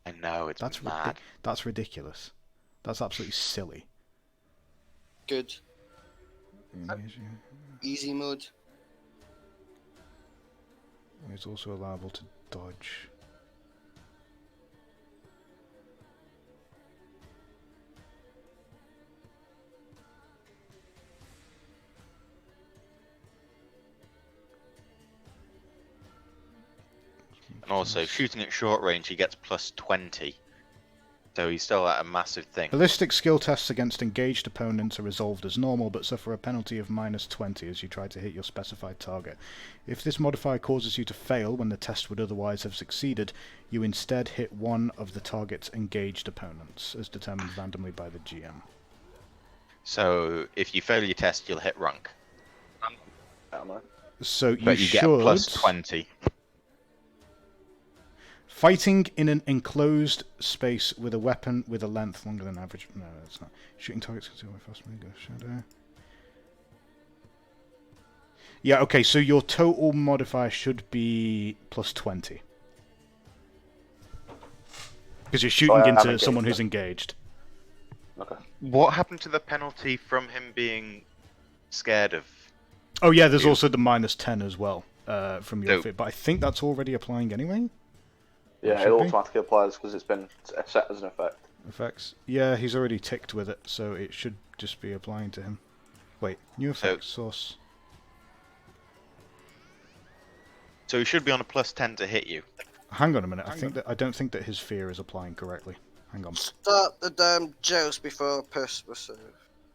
I know, it's mad. That's ridiculous. That's absolutely silly. Good. Easy mode. It's also allowable to dodge. And also, shooting at short range, he gets plus 20. So he's still at a massive thing. Ballistic skill tests against engaged opponents are resolved as normal, but suffer a penalty of -20 as you try to hit your specified target. If this modifier causes you to fail when the test would otherwise have succeeded, you instead hit one of the target's engaged opponents, as determined randomly by the GM. So if you fail your test, you'll hit rank. So But you should... get a plus 20. Fighting in an enclosed space with a weapon with a length longer than average... No, that's not. Shooting targets concealed by fast moving shadow. Yeah, okay, so your total modifier should be plus 20. Because you're shooting into someone who's engaged. Okay. What happened to the penalty from him being scared of? Oh yeah, there's also the -10 as well from your Dope. fit, but I think that's already applying anyway. Yeah, Should it be. automatically applies because it's been set as an effect. Effects. Yeah, he's already ticked with it, so it should just be applying to him. Wait, new effect source. So he should be on a plus 10 to hit you. Hang on a minute. I don't think that his fear is applying correctly. Hang on. Start the damn joust before piss was served.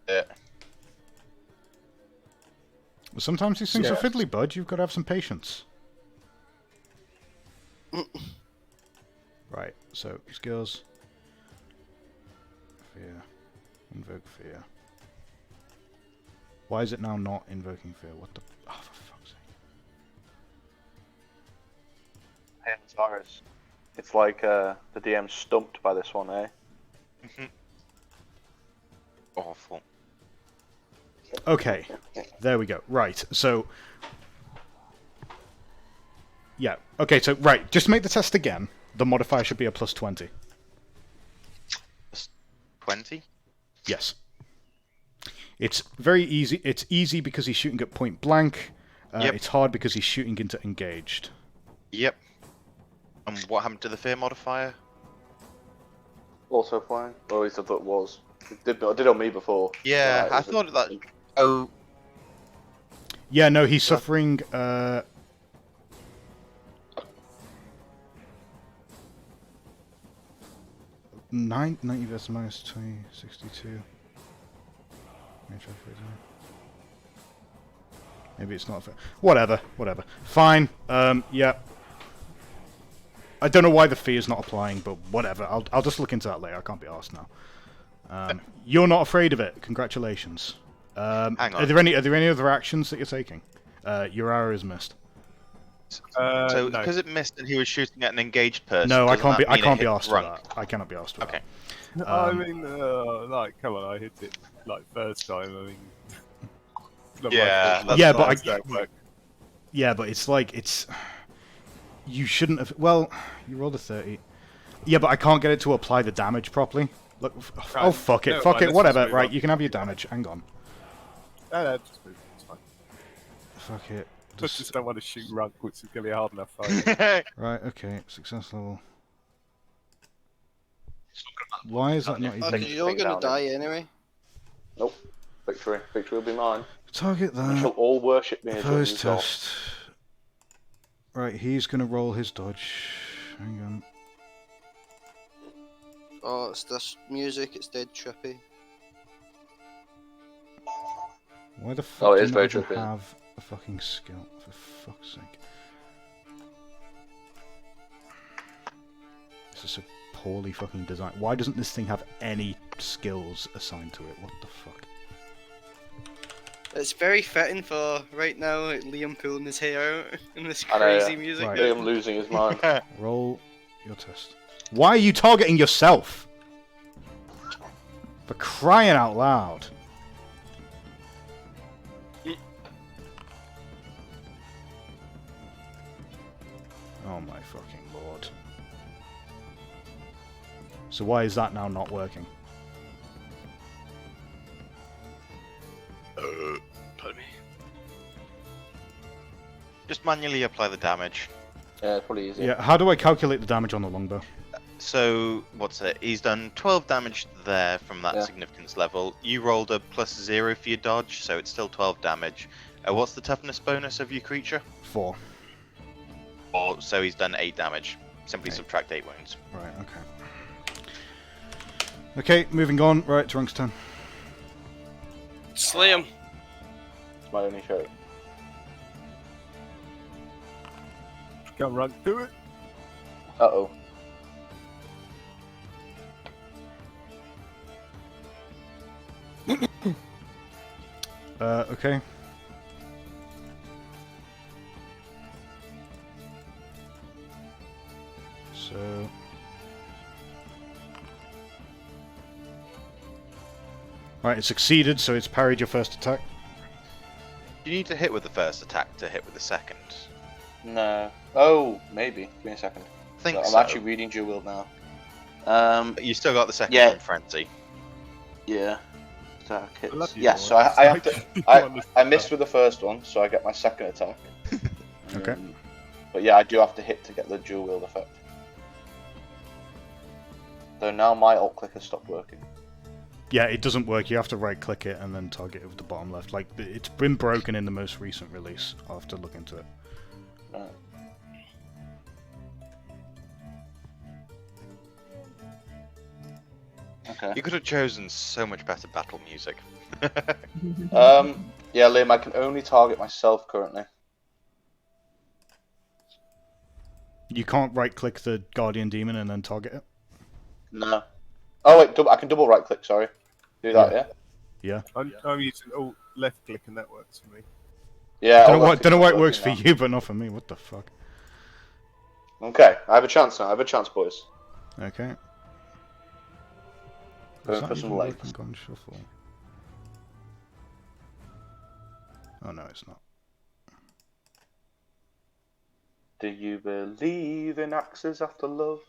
Yeah. Well, sometimes these things are fiddly, bud. You've got to have some patience. Right. So skills. Fear. Invoke fear. Why is it now not invoking fear? What the? Oh, for fuck's sake! Hey, Cyrus. It's like the DM's stumped by this one, eh? Awful. Okay, there we go. Right, so... Yeah, okay, so, right, just to make the test again, the modifier should be a plus 20. Plus 20? Yes. It's very easy. It's easy because he's shooting at point blank. Yep. It's hard because he's shooting into engaged. Yep. And what happened to the fear modifier? Also fine. Or at least I thought it was. It did on me before. Yeah, I thought that... Oh, Yeah, no, he's suffering... 90 versus -20, 62. Maybe it's not fair. Whatever. Fine. Yeah. I don't know why the fee is not applying, but whatever. I'll just look into that later. I can't be arsed now. You're not afraid of it. Congratulations. Hang on. Are there any other actions that you're taking? Your arrow is missed. so no. because it missed and he was shooting at an engaged person. No, I doesn't can't be. that I mean can't it be hit asked for rank? that. I cannot be asked for Okay. that. I mean, like, come on, I hit it like first time. I mean, it's not my Yeah, fault. that's Yeah, but That's that work. Yeah, but it's like it's. You shouldn't have. Well, you rolled a 30. Yeah, but I can't get it to apply the damage properly. Look. Oh Right. fuck it. Never Fuck mind, it. let's Whatever. just move Right, on. you can have your damage. Hang on. No, just move. It's fine. Fuck it. I just don't want to shoot rank, which is going to be a hard enough fight. Right. Okay. Success level. Why is that not Oh, even... 'cause you're gonna die anyway. Nope. Victory. Victory will be mine. Target You shall that. all worship me as your new Opposed god. test. Right, he's going to roll his dodge. Hang on. Oh, it's this music. It's dead trippy. Why the Oh, fuck it do is you very not even trippy. have a fucking skill? For fuck's sake. This is so poorly fucking designed. Why doesn't this thing have any skills assigned to it? What the fuck? It's very fitting for right now. Liam pulling his hair out in this I know, crazy yeah. music. Right. Liam losing his mind. Roll your test. Why are you targeting yourself? For crying out loud. Oh my fucking lord. So why is that now not working? Pardon me. Just manually apply the damage. Yeah, it's probably easier. Yeah, how do I calculate the damage on the longbow? So, what's it? He's done 12 damage there from that Yeah. significance level. You rolled a +0 for your dodge, so it's still 12 damage. What's the toughness bonus of your creature? 4. So he's done 8 damage. Simply Okay. subtract 8 wounds. Right, okay. Okay, moving on. Right, Drunk's turn. Slay him. It's my only show. Go on, run. Do it. Uh-oh. Okay. So... Right, it succeeded, so it's parried your first attack. You need to hit with the first attack to hit with the second. No. Oh, maybe. Give me a second. I think I'm so. actually reading Dual Wield now. But you still got the second Yeah. from Frenzy. Yeah. Attack hits. I love you, Yeah, boy. so I have to. You I understand missed that. with the first one, so I get my second attack. Okay. But yeah, I do have to hit to get the dual wield effect. Though now my alt click has stopped working. Yeah, it doesn't work. You have to right-click it and then target it with the bottom left. Like, it's been broken in the most recent release. I'll have to look into it. Right. Okay. You could have chosen so much better battle music. Yeah, Liam, I can only target myself currently. You can't right-click the Guardian Demon and then target it? No. Oh wait, I can double right click. Sorry. Do that, yeah. Yeah. I'm using alt left click and that works for me. Yeah. Don't know alt why right it click's works for working now. you, but not for me. What the fuck? Okay, I have a chance now. I have a chance, boys. Okay. Going Is that for some even legs. working on shuffle? Oh no, it's not. Do you believe in axes after love?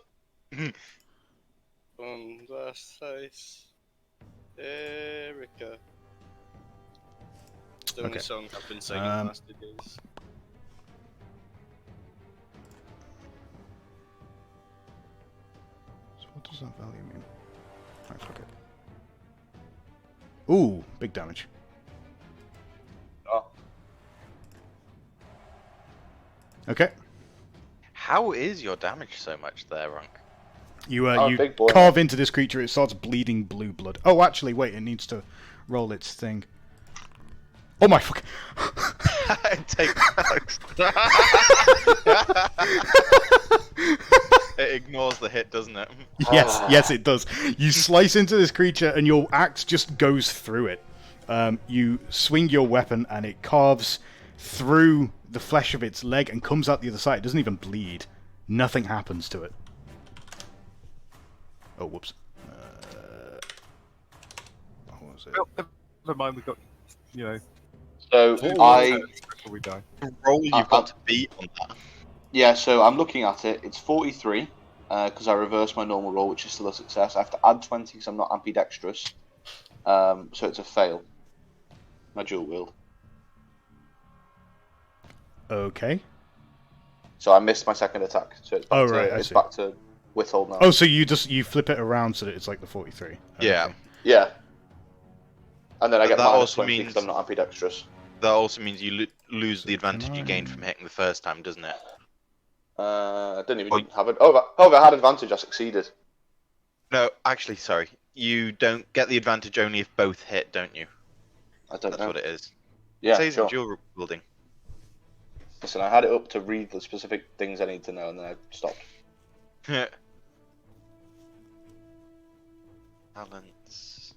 On the face, Erica. It's the only Okay. song I've been singing Um, the last 2 days. So what does that value mean? Alright, fuck it. Ooh, big damage. Oh. Okay. How is your damage so much there, Runk? You I'm a you big boy. carve into this creature, it starts bleeding blue blood. Oh, actually, wait, it needs to roll its thing. Oh my fuck! Take It ignores the hit, doesn't it? Yes, yes, it does. You slice into this creature, and your axe just goes through it. You swing your weapon, and it carves through the flesh of its leg and comes out the other side. It doesn't even bleed. Nothing happens to it. Oh, whoops. What was it? Well, never mind, we got, you know, So before we die. The roll you've got to beat on that. yeah, so I'm looking at it. It's 43 because I reversed my normal roll, which is still a success. I have to add 20 because I'm not ambidextrous. So it's a fail. My dual wield. Okay. So I missed my second attack. So it's back Oh, to, right, I it's see. back to Whittle now. Oh, so you flip it around so that it's like the 43. Yeah. Okay. Yeah. And then I get That minus also 20 because means- I'm not ambidextrous. That also means you lose the So can advantage you gained from hitting the first time, doesn't it? I didn't even Well- have it. Oh, if I had advantage, I succeeded. No, actually, sorry. You don't get the advantage only if both hit, don't you? I don't That's know. what it is. Yeah, Says sure. in dual wielding. Listen, I had it up to read the specific things I need to know, and then I stopped. Balance.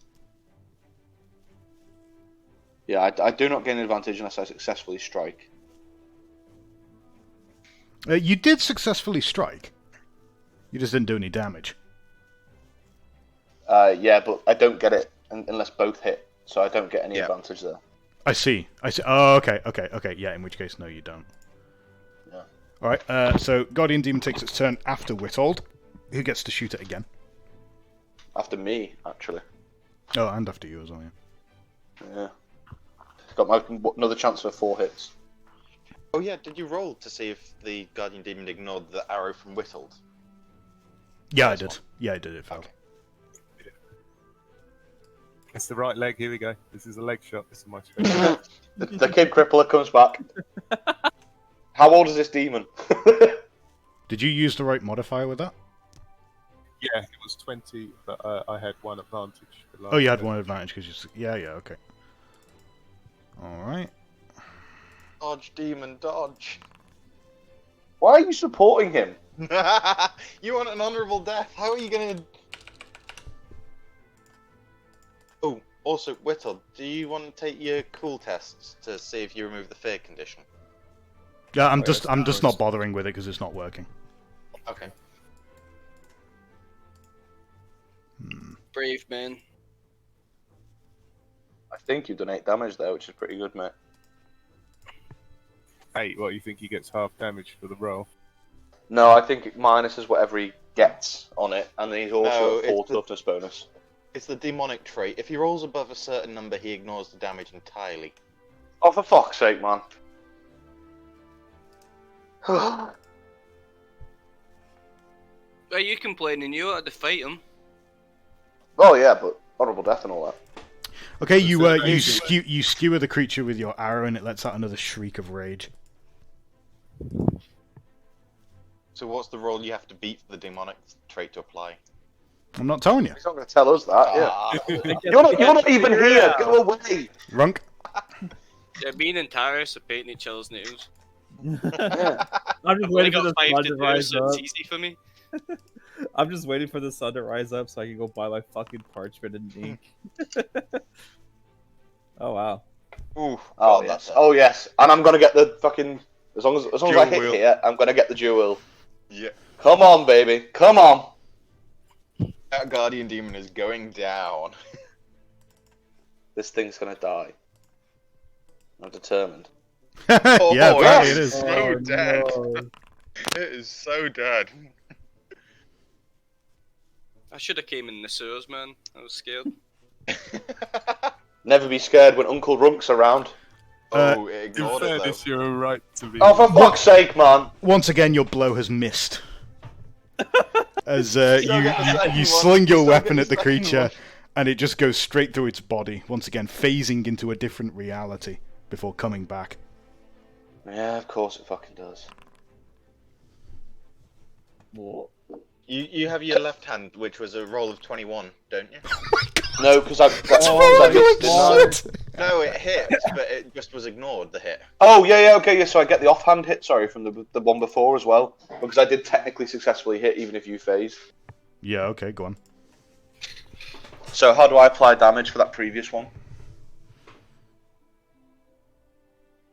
Yeah, I do not gain advantage unless I successfully strike. You did successfully strike. You just didn't do any damage. Yeah, but I don't get it unless both hit, so I don't get any Yeah. advantage there. I see. Oh, okay. Yeah, in which case, no, you don't. Yeah. Alright, so Guardian Demon takes its turn after Witold, who gets to shoot it again. After me, actually. Oh, and after you as well, yeah. Yeah. Got another chance for 4 hits. Oh yeah, did you roll to see if the Guardian Demon ignored the arrow from Whittled? Yeah, I Nice did. one. Yeah, I did. It failed. Okay. It's the right leg. Here we go. This is a leg shot. This is my special. The kid crippler comes back. How old is this demon? Did you use the right modifier with that? Yeah, it was 20, but I had one advantage. for last Oh, you had turn. one advantage because you. Yeah, okay. Alright. Dodge, demon, dodge. Why are you supporting him? You want an honourable death? How are you gonna... Oh, also, Whittle, do you want to take your cool tests to see if you remove the fear condition? Yeah, I'm Oh, just yes, not bothering with it because it's not working. Okay. Brave man. I think you've done 8 damage there, which is pretty good, mate. 8, what, you think he gets half damage for the roll? No, I think it minuses whatever he gets on it, and then he's also No, at 4 it's the- toughness bonus. It's the demonic trait. If he rolls above a certain number, he ignores the damage entirely. Oh, for fuck's sake, man. Are you complaining? You had to fight him. Oh yeah, but honourable death and all that. Okay, That's you amazing. you skewer the creature with your arrow and it lets out another shriek of rage. So what's the roll you have to beat for the demonic trait to apply? I'm not telling you. He's not going to tell us that, yeah. Ah, You're not even here! Go away! Runk. Yeah, me and Taris are painting each other's nails. Yeah. I'm just I've only waiting for got the 5 sun to to do, rise so it's up. easy for me. I'm just waiting for the sun to rise up so I can go buy my fucking parchment and ink. Oh wow. Ooh, Oh got yes, that. oh yes. And I'm going to get the fucking... As long as I Dual hit wheel. here, I'm going to get the jewel. Yeah. Come on, baby. Come on. That Guardian Demon is going down. This thing's going to die. I'm determined. Yeah, apparently yes. it is. So dead. no. It is so dead. I should have came in the sewers, man. I was scared. Never be scared when Uncle Runk's around. Oh, it In ignored it fairness, though. you're right to be. Oh, for fuck's sake, man. Once again, your blow has missed. As you get the second one. sling your Still weapon get at the the second creature, one. and it just goes straight through its body, once again phasing into a different reality before coming back. Yeah, of course it fucking does. What? You have your left hand, which was a roll of 21, don't you? No, because I missed it. No, it hit, but it just was ignored, the hit. Oh, yeah, okay, yeah, so I get the offhand hit, sorry, from the one before as well. Because I did technically successfully hit, even if you phased. Yeah, okay, go on. So how do I apply damage for that previous one?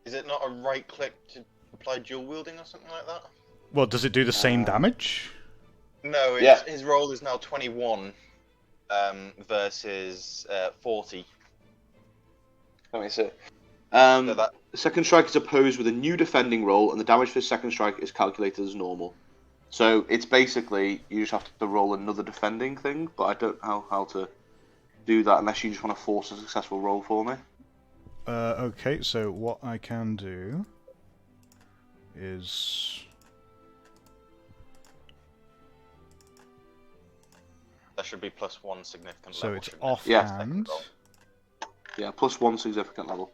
Is it not a right click to apply dual wielding or something like that? Well, does it do the same damage? No, it's, Yeah. his roll is now 21 versus 40. Let me see. So that The second strike is opposed with a new defending roll, and the damage for the second strike is calculated as normal. So it's basically, you just have to roll another defending thing, but I don't know how to do that unless you just want to force a successful roll for me. Okay, so what I can do is... That should be +1 significant So level. it's shouldn't it? offhand. Yeah, +1 significant level.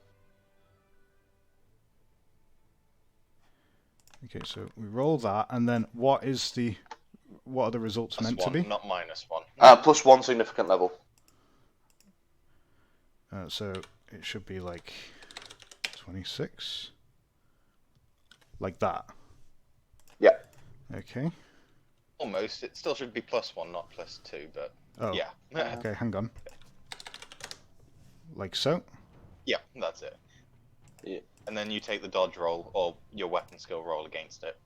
Okay, so we roll that, and then what are the results Plus meant one, to be? not -1. +1 significant level. So it should be like 26, like that. Yeah. Okay. Almost. It still should be +1, not +2, but Oh. yeah. Okay, hang on. Like so. Yeah, that's it. Yeah. And then you take the dodge roll or your weapon skill roll against it.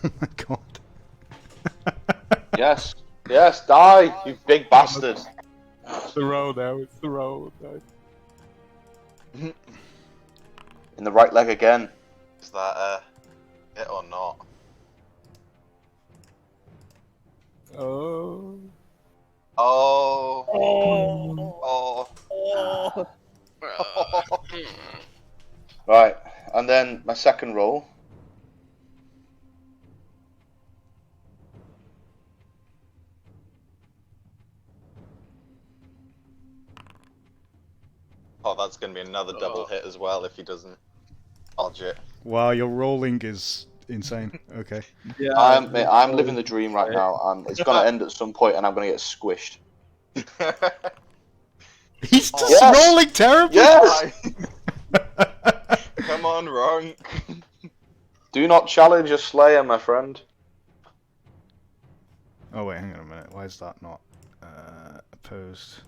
Oh my god. Yes. Yes, die, you big bastard. It's the roll now. It's the roll. No. In the right leg again. Is that it or not? Oh. Oh. Oh. Oh. Right, and then my second roll. Oh, that's going to be another double hit as well if he doesn't dodge it. Wow, your rolling is insane. Okay. Yeah. I'm living the dream right now, and it's gonna end at some point, and I'm gonna get squished. He's just Yes! rolling terribly. Yes! Come on, Ronk. Do not challenge a slayer, my friend. Oh wait, hang on a minute. Why is that not opposed?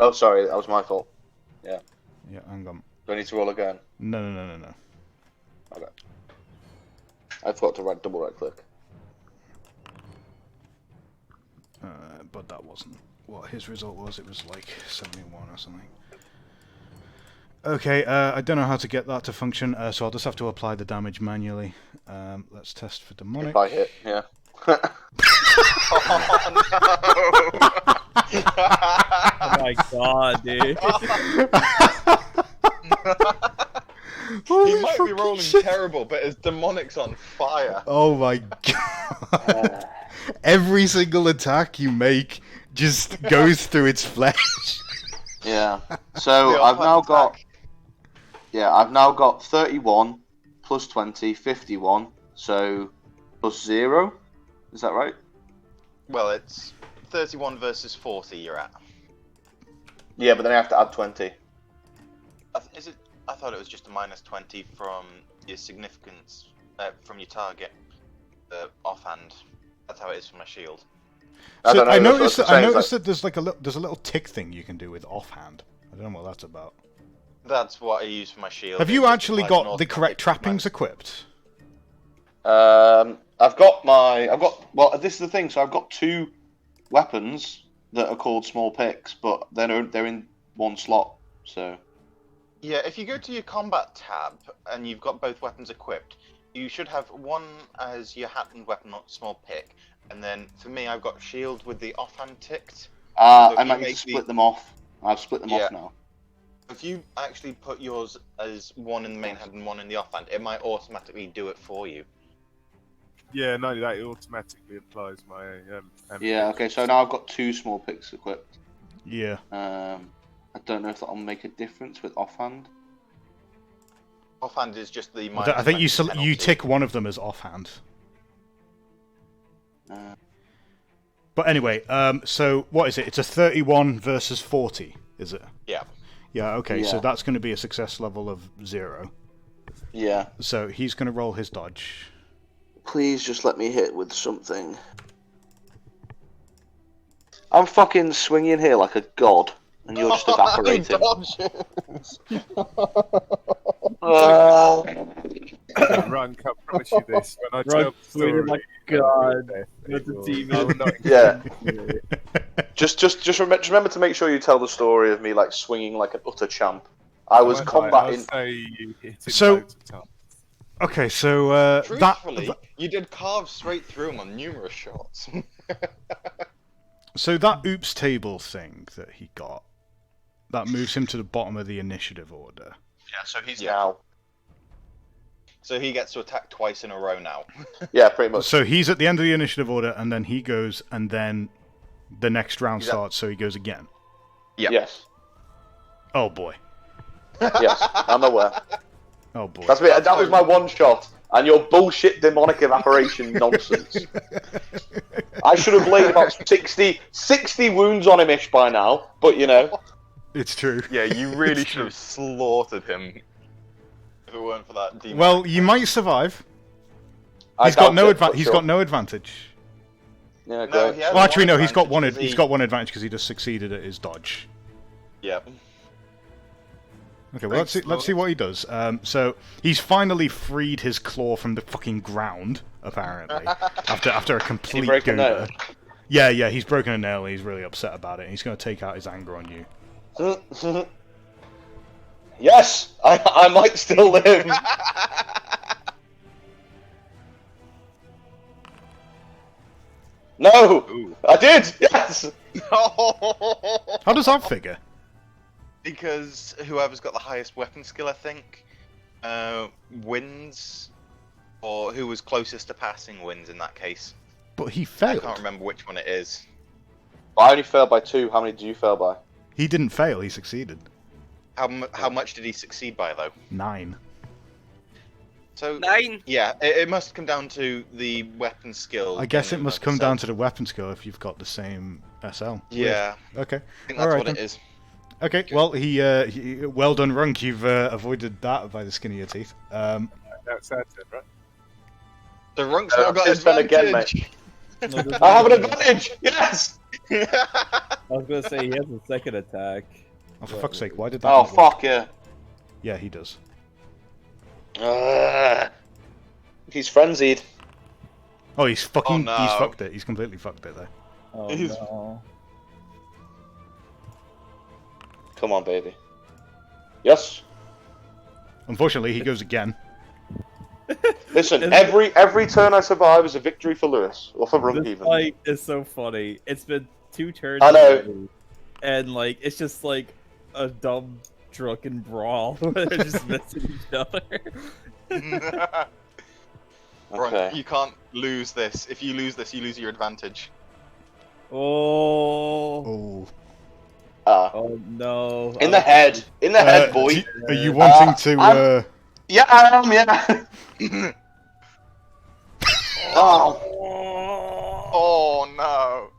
Oh, sorry, that was my fault. Yeah, hang on. Do I need to roll again? No. Okay. I forgot to double right click. But that wasn't what his result was. It was like 71 or something. Okay, I don't know how to get that to function, so I'll just have to apply the damage manually. Let's test for demonic. If I hit, yeah. Oh my god, dude. He might be rolling terrible, but his demonic's on fire. Oh my god. Every single attack you make just goes through its flesh. Yeah. So I've now got. Yeah, I've now got 31 plus 20, 51. So plus 0. Is that right? Well, it's 31 versus 40 you're at. Yeah, but then I have to add 20. Is it? I thought it was just a -20 from your significance, from your target, offhand. That's how it is for my shield. So I noticed that's what I'm saying, that there's like there's a little tick thing you can do with offhand. I don't know what that's about. That's what I use for my shield. Have It you just actually applies got an the correct automatic trappings equipped? Well, this is the thing. So I've got 2 weapons that are called small picks, but they're in one slot. So. Yeah, if you go to your combat tab and you've got both weapons equipped, you should have one as your hand weapon, not small pick, and then for me, I've got shield with the offhand ticked. So I might need to split them off. I've split them off now. If you actually put yours as one in the main hand and one in the offhand, it might automatically do it for you. Yeah, no, that automatically applies my. Yeah. Okay. So now I've got 2 small picks equipped. Yeah. I don't know if that'll make a difference with offhand. Offhand is just the. I think you -20 penalty. tick one of them as offhand. But anyway, so what is it? It's a 31 versus 40, is it? Yeah. Yeah. Okay. So Yeah. that's going to be a success level of 0. Yeah. So he's going to roll his dodge. Please just let me hit with something. I'm fucking swinging here like a god, and you're just evaporating. Run, I promise you this. When I tell Run, the story, my god. it That's a will- demon. I will not Yeah. Just remember to make sure you tell the story of me like swinging like an utter champ. I was I'll combating. say you hit him So- loads of times. Okay, so Truthfully, you did carve straight through him on numerous shots. so that oops table thing that he got, that moves him to the bottom of the initiative order. Yeah, so he's Yeah. now. So he gets to attack twice in a row now. Yeah, pretty much. So he's at the end of the initiative order, and then he goes, and then the next round He's at- starts, so he goes again. Yeah. Yes. Oh boy. Yes, I'm aware. Oh boy. That was my one shot, and your bullshit demonic evaporation nonsense. I should have laid about 60 wounds on him-ish by now, but you know. It's true. Yeah, you really should have slaughtered him if it weren't for that demon. Well, you might survive. I He's got doubt no it, advantage. but He's sure. got no advantage. Yeah, No, great. he has Well, actually, one no. He's got one. advantage 'cause He's got one advantage because he just succeeded at his dodge. Yep. Okay, well, let's see what he does. So he's finally freed his claw from the fucking ground, apparently, after a complete break a nail? goober. Yeah, he's broken a nail and he's really upset about it. And he's going to take out his anger on you. Yes, I might still live. No, Ooh. I did. Yes. How does that figure? Because whoever's got the highest weapon skill, I think, wins. Or who was closest to passing wins in that case. But he I failed. can't remember which one it is. I only failed by 2. How many did you fail by? He didn't fail. He succeeded. How much did he succeed by, though? 9. So 9. yeah, it must come down to the weapon skill. I guess it in must and of come down itself. to the weapon skill if you've got the same SL. Yeah, Okay. I think that's Alright what then. it is. Okay. Well, he well done, Runk. You've avoided that by the skin of your teeth. That's it, right? The Runk's now got Since then again, advantage. I have an advantage. Yes. I was gonna say he has a second attack. Oh, for fuck's sake! Why did that? Oh not work? fuck yeah. Yeah, he does. He's frenzied. Oh, he's fucking. Oh, no. He's fucked it. He's completely fucked it there. Oh He's- no. Come on, baby. Yes. Unfortunately, he goes again. Listen, every turn I survive is a victory for Lewis, or for Runk This even. fight is so funny. It's been 2 turns. I know. already, and like it's just like a dumb drunken brawl. They're just missing each other. Okay. You can't lose this. If you lose this, you lose your advantage. Oh. Oh. Oh no. In the head. In the head, boy. Are you wanting to? Yeah, I am, yeah. Oh. Oh no!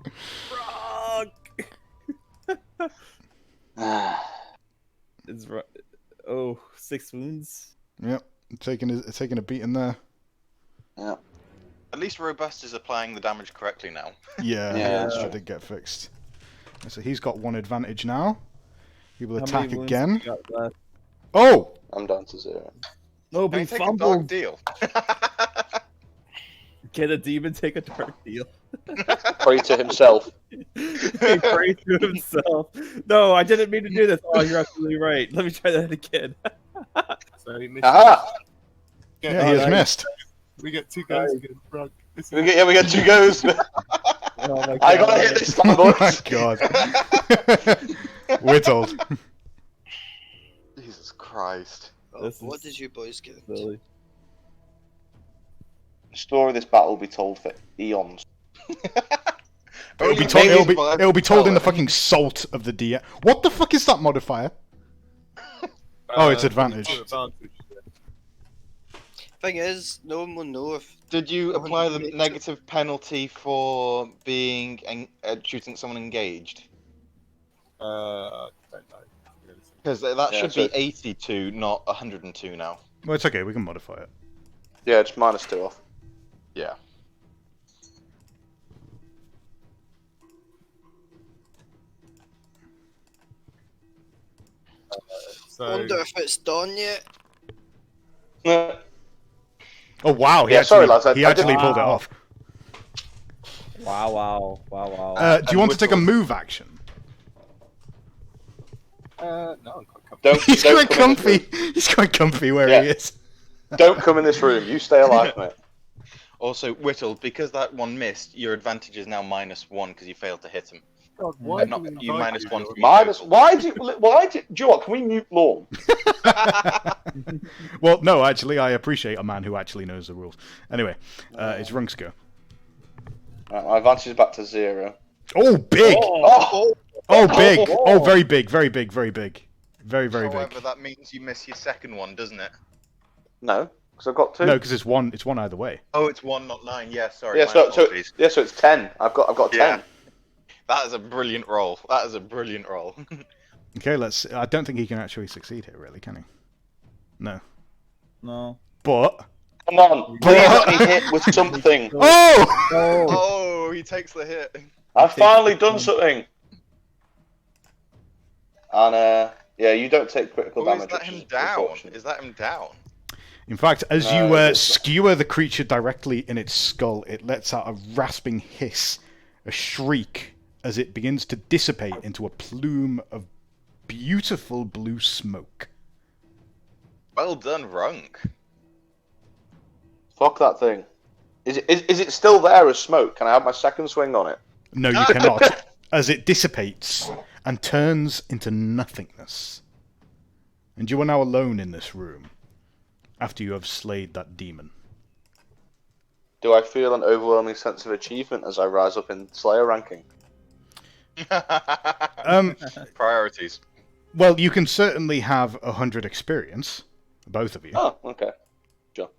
It's right. Oh, 6 wounds. Yep. Taking a beating there. Yeah. At least Robust is applying the damage correctly now. Yeah. Yeah. That did get fixed. So he's got 1 advantage now. He will How attack many wounds again. we got left? Oh! I'm down to 0. No, Can but I he take a dark fumbled. deal? Can a demon take a dark deal? Pray to himself. He prayed to himself. No, I didn't mean to do this. Oh, you're absolutely right. Let me try that again. So he misses. Aha! Yeah, he has nice. missed. We get 2 goes again, Runk. This We is- get 2 goes. Oh my god. I gotta hit this time, Oh my boys. god. Whittled. Jesus Christ. This What is did you boys get? silly. The story of this battle will be told for eons. It'll be, Only told, maybe by it'll be told in the Ellen. fucking salt of the DM. What the fuck is that modifier? Oh, it's advantage. Advantage. Thing is, no one will know if. Did you Oh, apply the negative. negative penalty for being shooting someone engaged? Don't know. Because that Yeah, should so- be 82, not 102 now. Well, it's okay. We can modify it. Yeah, just -2 off. Yeah. So, Wonder if it's done yet. Oh wow! He Yeah, actually, sorry, lads, he I actually didn't- pulled it Wow. off. Wow, wow, wow, wow. Do you want to take a move action? No, I'm quite comfortable. He's Don't quite come in this comfy. room. He's quite comfy where Yeah. he is. Don't come in this room. You stay alive, mate. Also, Whittle, because that one missed, your advantage is now -1 because you failed to hit him. God, why Not do you invite -1 you? to Minus. total. Why do you know what? Can we mute Lorne? Well, no, actually, I appreciate a man who actually knows the rules. Anyway, it's Runk's go. My advantage is back to 0. Oh, big! Oh, Big! Oh, very big, very big, very big. Very, very However, big. that means you miss your second one, doesn't it? No, because I've got 2. No, because it's one either way. Oh, it's 1, not 9. Yeah, sorry. Yeah, my so apologies. it's 10. I've got 10. Yeah. That is a brilliant roll. That is a brilliant roll. Okay, let's... I don't think he can actually succeed here, really, can he? No. No. But... Come on, please let me hit with something. Oh! Oh, he takes the hit. I've finally done something. And yeah, you don't take critical Oh, is damage. that which him is down? unfortunate. Is that him down? In fact, as No, you it's- skewer the creature directly in its skull, it lets out a rasping hiss, a shriek, as it begins to dissipate into a plume of beautiful blue smoke. Well done, Runk. Fuck that thing. Is it still there as smoke? Can I have my second swing on it? No, you cannot, as it dissipates and turns into nothingness. And you are now alone in this room, after you have slayed that demon. Do I feel an overwhelming sense of achievement as I rise up in Slayer ranking? Priorities. Well, you can certainly have 100 experience, both of you. Oh, okay. Sure.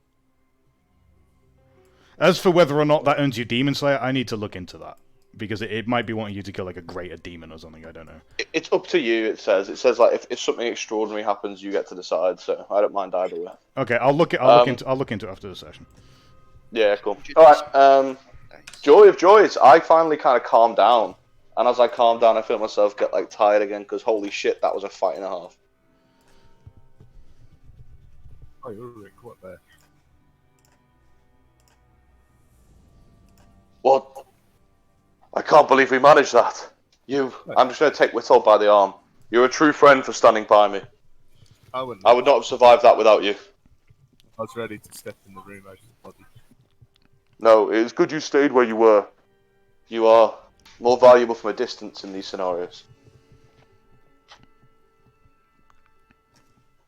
As for whether or not that earns you Demon Slayer, I need to look into that. Because it might be wanting you to kill like a greater demon or something, I don't know. It's up to you, it says. It says like if something extraordinary happens, you get to decide, so I don't mind either way. Okay, I'll look into it after the session. Yeah, cool. Alright, joy of joys, I finally kind of calmed down. And as I calm down, I feel myself get like tired again, because holy shit, that was a fight and a half. Oh, you're Rick, what there? What? I can't believe we managed that. I'm just going to take Whittle by the arm. You're a true friend for standing by me. I wouldn't. I would not have survived that without you. I was ready to step in the room out of the body. No, it was good you stayed where you were. You are more valuable from a distance in these scenarios.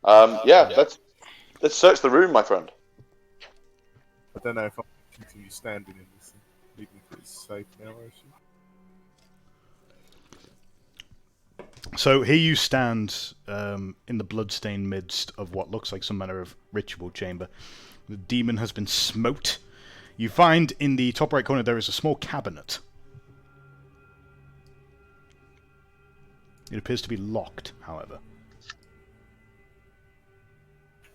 Yeah, let's search the room, my friend. I don't know if I'll continue standing in this thing, even if it's safe now, I assume. So here you stand in the bloodstained midst of what looks like some manner of ritual chamber. The demon has been smote. You find in the top right corner there is a small cabinet. It appears to be locked, however.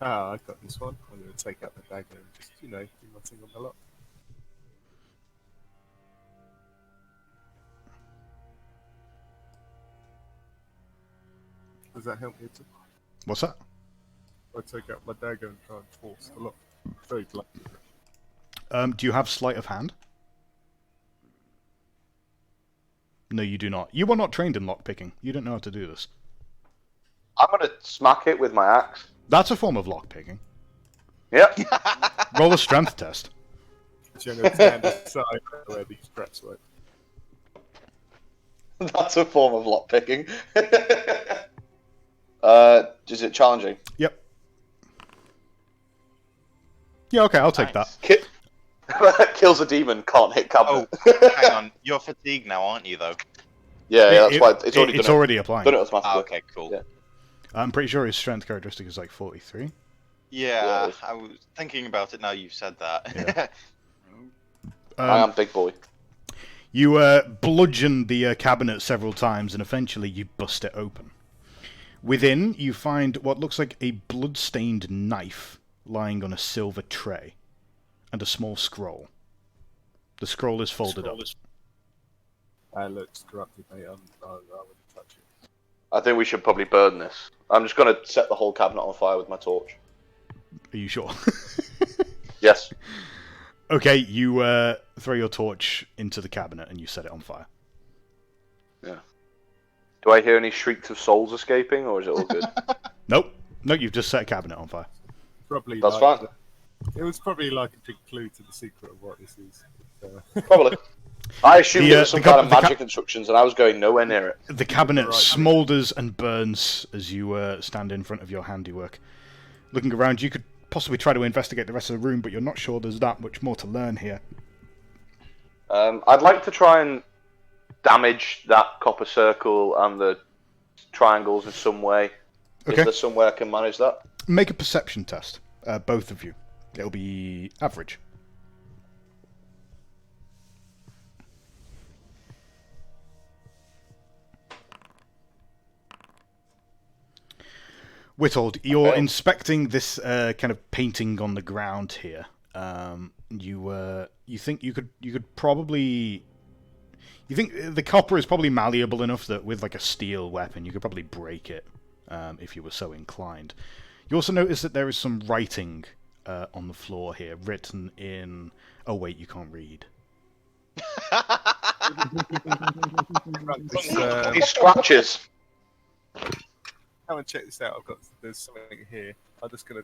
Ah, I've got this one. I'm going to take out the dagger and just, do my thing on the lock. Does that help me at all? What's that? I take out my dagger and try and force the lock. Very blunt. Do you have sleight of hand? No, you do not. You are not trained in lockpicking. You don't know how to do this. I'm going to smack it with my axe. That's a form of lockpicking. Yep. Roll a strength test. So I'm going to stand aside where these threats were. That's a form of lockpicking. Is it challenging? Yep. Yeah, okay, I'll take that. Kills a demon, can't hit cabinet. Oh, hang on. You're fatigued now, aren't you, though? Yeah, that's why it's already it's done already applying. done it automatically. Ah, okay, cool. Yeah. I'm pretty sure his strength characteristic is like 43. Yeah, Yeah. I was thinking about it now you've said that. Yeah. I am big boy. You bludgeon the cabinet several times and eventually you bust it open. Within, you find what looks like a blood-stained knife lying on a silver tray and a small scroll. The scroll is folded up. That looks corrupted, mate. I wouldn't touch it. I think we should probably burn this. I'm just going to set the whole cabinet on fire with my torch. Are you sure? Yes. Okay, you throw your torch into the cabinet and you set it on fire. Yeah. Do I hear any shrieks of souls escaping, or is it all good? Nope. No, you've just set a cabinet on fire. Probably. That's like fine. It was probably like a big clue to the secret of what this is. Probably. I assumed The, it was some the kind cap- of the magic instructions, and I was going nowhere near it. The cabinet Right. smoulders and burns as you stand in front of your handiwork. Looking around, you could possibly try to investigate the rest of the room, but you're not sure there's that much more to learn here. I'd like to try and damage that copper circle and the triangles in some way. Okay. Is there some way I can manage that? Make a perception test, both of you. It'll be average. Whittled, you're Okay. inspecting this kind of painting on the ground here. You think you could probably. You think the copper is probably malleable enough that with like a steel weapon you could probably break it if you were so inclined. You also notice that there is some writing on the floor here, written in. Oh wait, you can't read. These scratches. Come and check this out. There's something here. I'm just gonna,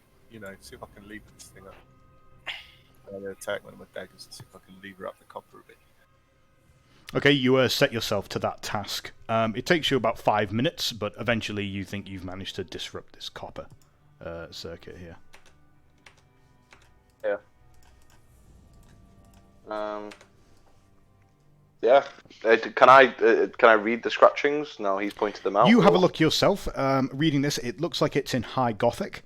see if I can lever this thing up. I'm gonna attack one of my daggers and see if I can lever up the copper a bit. Okay, you set yourself to that task. It takes you about 5 minutes, but eventually you think you've managed to disrupt this copper circuit here. Yeah. Yeah. Can I read the scratchings? No, he's pointed them out. You have a look yourself. Reading this, it looks like it's in High Gothic,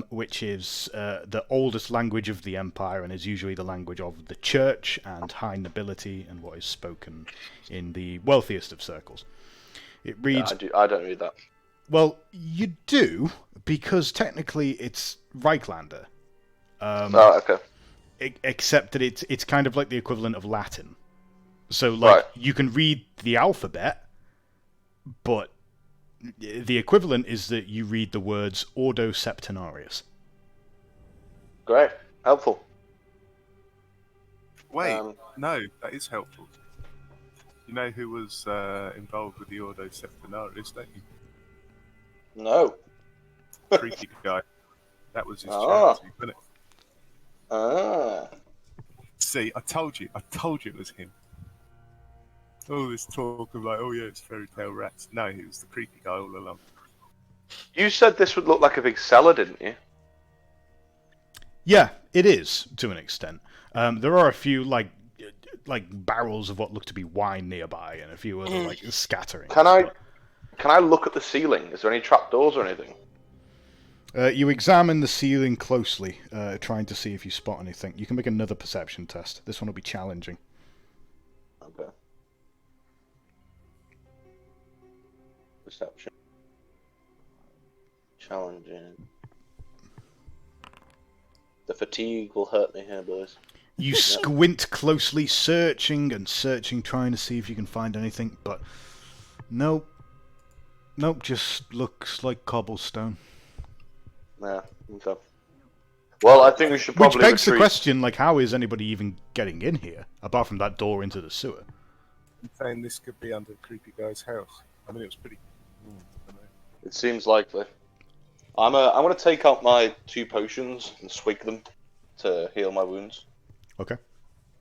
which is the oldest language of the Empire and is usually the language of the church and high nobility and what is spoken in the wealthiest of circles. It reads... I don't read that. Well, you do, because technically it's Reiklander. Okay. Except that it's kind of like the equivalent of Latin. So, like, Right. you can read the alphabet, but the equivalent is that you read the words Ordo Septenarius. Great. Helpful. Wait, no, that is helpful. You know who was involved with the Ordo Septenaris, don't you? No. Creepy guy. That was his Ah. charity, wasn't it? Ah. See, I told you it was him. All this talk of like, oh yeah, it's fairy tale rats. No, he was the creepy guy all along. You said this would look like a big cellar, didn't you? Yeah, it is, to an extent. There are a few, like barrels of what look to be wine nearby, and a few other, like, scatterings. Can I look at the ceiling? Is there any trapdoors or anything? You examine the ceiling closely, trying to see if you spot anything. You can make another perception test. This one will be challenging. Okay. Perception. Challenging. The fatigue will hurt me here, boys. You squint closely, searching and searching, trying to see if you can find anything, but nope. Nope, just looks like cobblestone. Yeah, okay. Well, I think we should probably Which begs the retreat. question, like, how is anybody even getting in here, apart from that door into the sewer? I'm saying this could be under the creepy guy's house. I mean, it was pretty. I don't know. It seems likely. I'm going to take out my 2 potions and swig them to heal my wounds. Okay.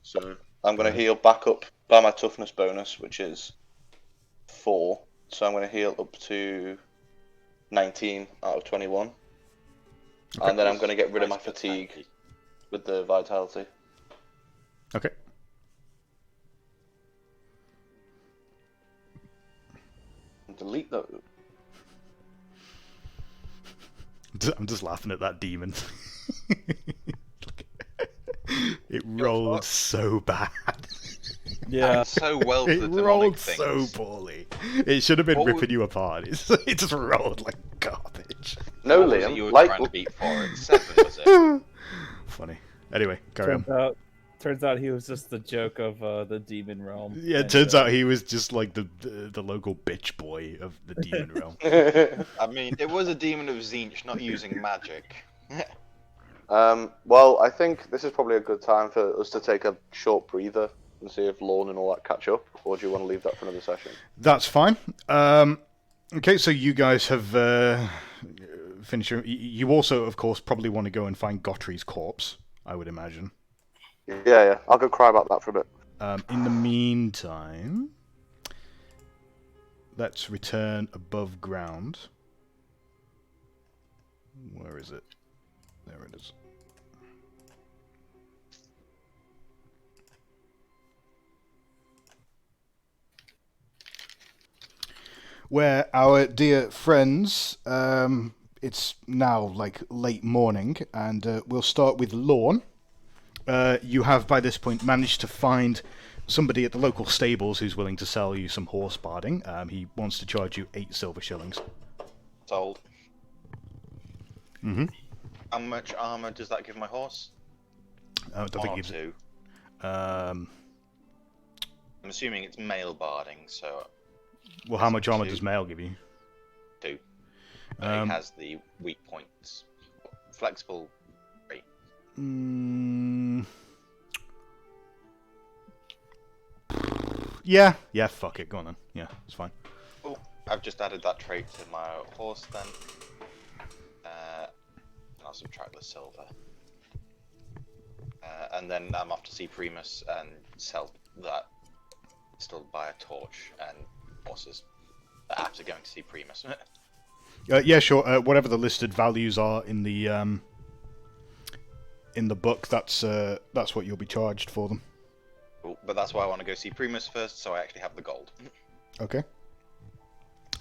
So I'm going to heal back up by my toughness bonus, which is 4. So I'm going to heal up to 19 out of 21. Okay. And then I'm going to get rid of my fatigue with the vitality. Okay. Delete those. I'm just laughing at that demon. It rolled so bad. Yeah. So well for It demonic rolled things. so poorly. It should have been What ripping would- you apart. It just rolled like garbage. No, What was it Liam. you were Like, trying to beat for it? 7, was it? Funny. Anyway, carry on. Turns out he was just the joke of the demon realm. Yeah, it And, turns out he was just like the local bitch boy of the demon realm. I mean, it was a demon of Zinch not using magic. well, I think this is probably a good time for us to take a short breather and see if Lorne and all that catch up, or do you want to leave that for another session? That's fine. Okay, so you guys have finished your... You also, of course, probably want to go and find Gottri's corpse, I would imagine. Yeah. I'll go cry about that for a bit. In the meantime, let's return above ground. Where is it? There it is. Where our dear friends, it's now like late morning, and we'll start with Lorne. You have by this point managed to find somebody at the local stables who's willing to sell you some horse barding. He wants to charge you 8 silver shillings. Sold. Mm-hmm. How much armor does that give my horse? I don't think it gives it. I'm assuming it's male barding, so Well, how much armor does Mail give you? 2. It has the weak points. Flexible. Great. Yeah, fuck it, go on then. Yeah, it's fine. Oh, I've just added that trait to my horse then. I'll subtract the silver. And then I'm off to see Primus and sell that. Still buy a torch and horses after going to see Primus. Yeah, sure. Whatever the listed values are in the book, that's what you'll be charged for them. Cool. But that's why I want to go see Primus first, so I actually have the gold. Okay.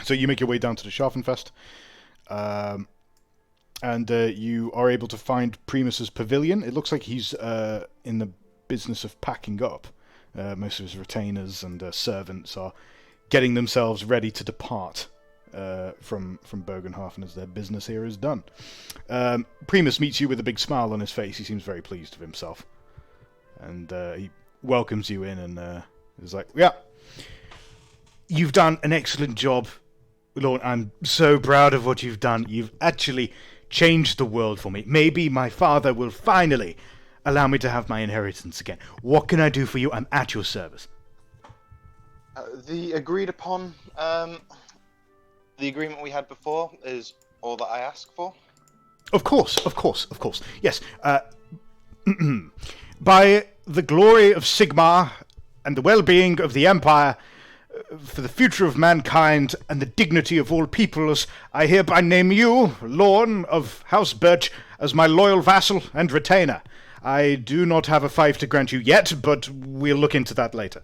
So you make your way down to the Scharfenfest, and you are able to find Primus's pavilion. It looks like he's in the business of packing up. Most of his retainers and servants are getting themselves ready to depart from Bergenhafen as their business here is done. Primus meets you with a big smile on his face. He seems very pleased with himself. And he welcomes you in and is like, yeah, you've done an excellent job, Lord. I'm so proud of what you've done. You've actually changed the world for me. Maybe my father will finally allow me to have my inheritance again. What can I do for you? I'm at your service. The agreed upon, the agreement we had before is all that I ask for. Of course. Yes. By the glory of Sigmar and the well-being of the Empire, for the future of mankind and the dignity of all peoples, I hereby name you, Lorne of House Birch, as my loyal vassal and retainer. I do not have a fief to grant you yet, but we'll look into that later.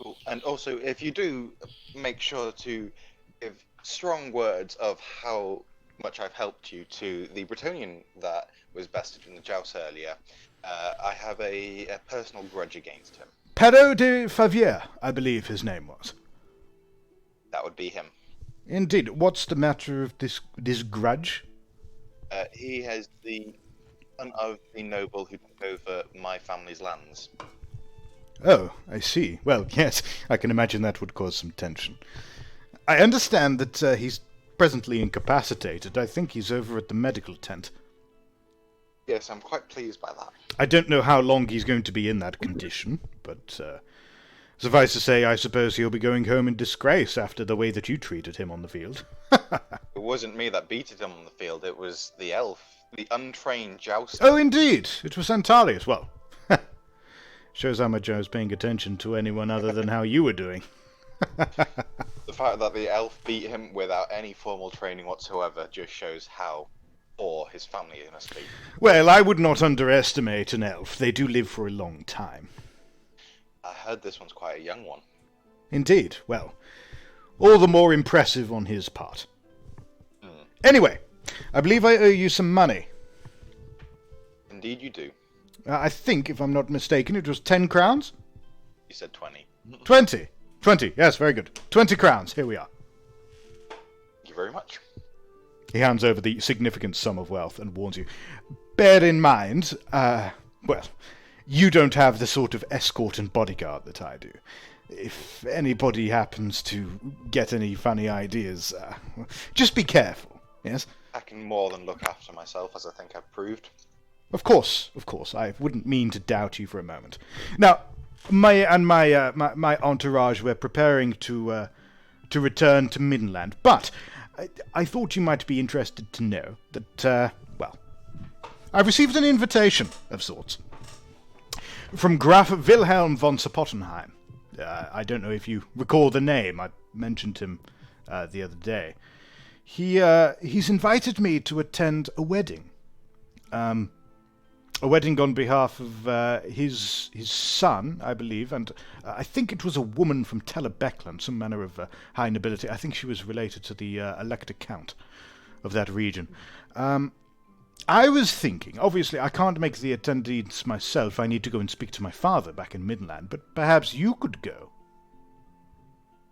Cool. And also, if you do, make sure to give strong words of how much I've helped you to the Bretonian that was bested in the joust earlier. I have a personal grudge against him. Perrault de Favier, I believe his name was. That would be him. Indeed. What's the matter of this grudge? He has the son of the noble who took over my family's lands. Oh, I see. Well, yes, I can imagine that would cause some tension. I understand that he's presently incapacitated. I think he's over at the medical tent. Yes, I'm quite pleased by that. I don't know how long he's going to be in that condition, but suffice to say, I suppose he'll be going home in disgrace after the way that you treated him on the field. It wasn't me that beated him on the field, it was the elf, the untrained jouster. Oh, indeed! It was Antalius. Well, shows how much I was paying attention to anyone other than how you were doing. The fact that the elf beat him without any formal training whatsoever just shows how poor his family must be. Well, I would not underestimate an elf. They do live for a long time. I heard this one's quite a young one. Indeed. Well, all the more impressive on his part. Anyway, I believe I owe you some money. Indeed you do. I think, if I'm not mistaken, it was 10 crowns? You said 20. 20. 20, yes, very good. 20 crowns, here we are. Thank you very much. He hands over the significant sum of wealth and warns you. Bear in mind, well, you don't have the sort of escort and bodyguard that I do. If anybody happens to get any funny ideas, just be careful, yes? I can more than look after myself, as I think I've proved. Of course. I wouldn't mean to doubt you for a moment. Now, my entourage were preparing to return to Midland, but I thought you might be interested to know that, I've received an invitation of sorts from Graf Wilhelm von Sapottenheim. I don't know if you recall the name. I mentioned him the other day. He's invited me to attend a wedding. A wedding on behalf of his son, I believe, and I think it was a woman from Telebeckland, some manner of high nobility. I think she was related to the Elector Count of that region. I was thinking, obviously I can't make the attendance myself, I need to go and speak to my father back in Midland, but perhaps you could go.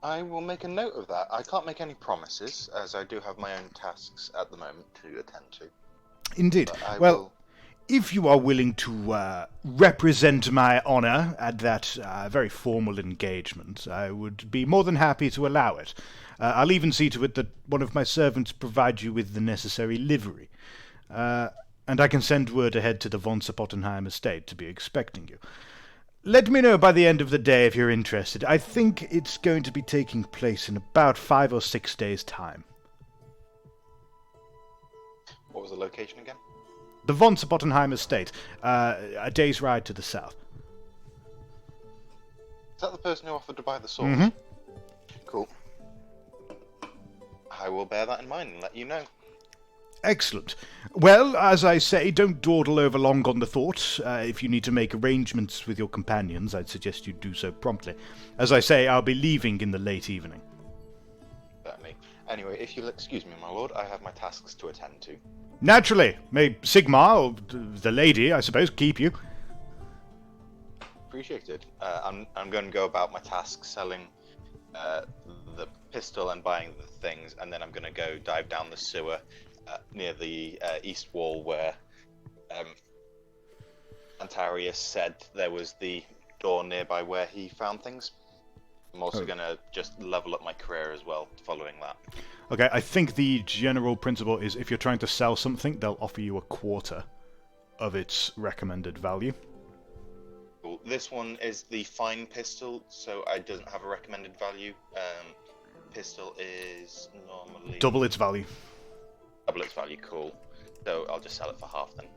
I will make a note of that. I can't make any promises, as I do have my own tasks at the moment to attend to. Indeed. But I Well, will... if you are willing to represent my honour at that very formal engagement, I would be more than happy to allow it. I'll even see to it that one of my servants provides you with the necessary livery. And I can send word ahead to the von Sapottenheim estate to be expecting you. Let me know by the end of the day if you're interested. I think it's going to be taking place in about 5 or 6 days' time. What was the location again? The von Sapottenheim estate, a day's ride to the south. Is that the person who offered to buy the sword? Mm-hmm. Cool. I will bear that in mind and let you know. Excellent. Well, as I say, don't dawdle over long on the thought. If you need to make arrangements with your companions, I'd suggest you do so promptly. As I say, I'll be leaving in the late evening. Certainly. Anyway, if you'll excuse me, my lord, I have my tasks to attend to. Naturally. May Sigmar, or the lady, I suppose, keep you. Appreciated. I'm going to go about my tasks selling the pistol and buying the things, and then I'm going to go dive down the sewer near the east wall where Antarius said there was the door nearby where he found things. I'm also going to just level up my career as well following that. Okay, I think the general principle is if you're trying to sell something, they'll offer you a quarter of its recommended value. Cool. This one is the fine pistol, so it doesn't have a recommended value. Pistol is normally... Double its value. Double its value, cool. So I'll just sell it for half then.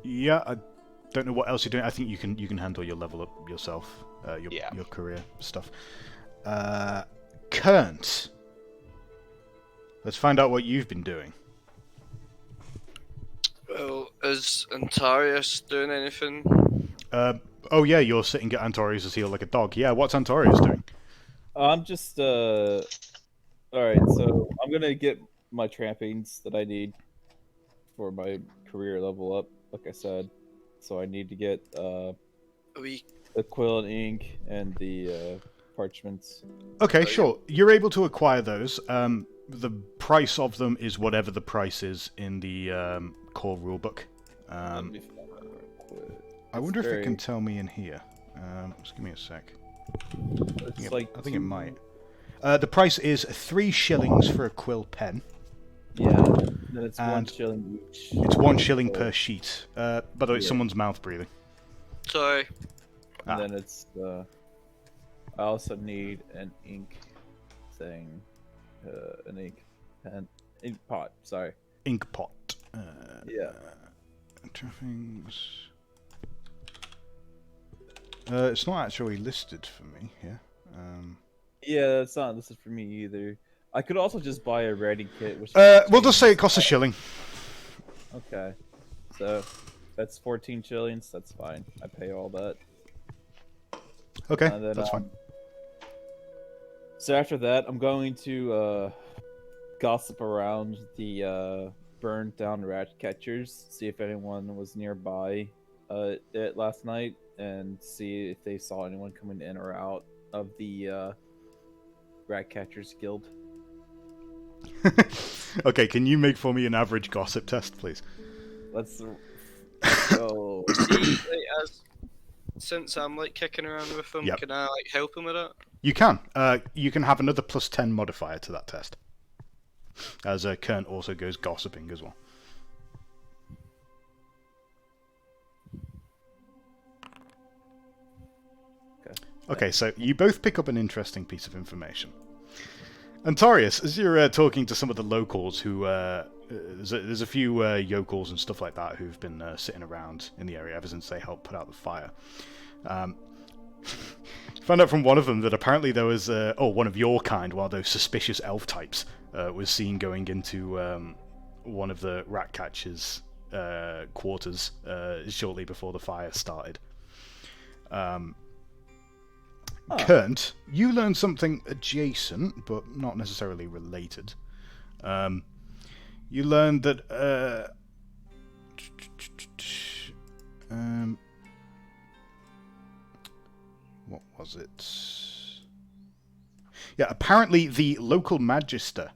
Yeah, I don't know what else you're doing. I think you can handle your level up yourself, your career stuff. Kernt, let's find out what you've been doing. Well, is Antarius doing anything? Oh yeah, you're sitting at Antarius' heel like a dog. Yeah, what's Antarius doing? I'm just Alright, so I'm gonna get my trappings that I need for my career level up, like I said. So I need to get the quill and ink and the parchments. Okay, sure. You're able to acquire those. The price of them is whatever the price is in the core rulebook. I wonder if it can tell me in here. Just give me a sec. I think it might. The price is 3 shillings for a quill pen. Yeah, then it's 1 shilling each. It's 1 shilling per sheet. By the way, it's someone's mouth breathing. Sorry. And then it's I also need an ink thing. An ink pen. Ink pot, sorry. Ink pot. Yeah. Trappings. It's not actually listed for me here. Yeah, it's not listed for me either. I could also just buy a writing kit. Which we'll just say it costs a shilling. Okay. So, that's 14 shillings. That's fine. I pay all that. Okay, then, that's fine. So after that, I'm going to gossip around the burned down rat catchers, see if anyone was nearby it last night, and see if they saw anyone coming in or out of the rat catchers guild. Okay, can you make for me an average gossip test, please? Let's go. Since I'm like kicking around with him, Yep. can I like help him with it? You can. You can have another +10 modifier to that test. As Kern also goes gossiping as well. Okay, so you both pick up an interesting piece of information. Antarius, as you're talking to some of the locals who... there's a few yokels and stuff like that who've been sitting around in the area ever since they helped put out the fire. Found out from one of them that apparently there was... one of your kind, one of those suspicious elf types, was seen going into one of the rat catchers' quarters shortly before the fire started. Kernt, you learned something adjacent, but not necessarily related. You learned that... what was it? Yeah, apparently the local magister,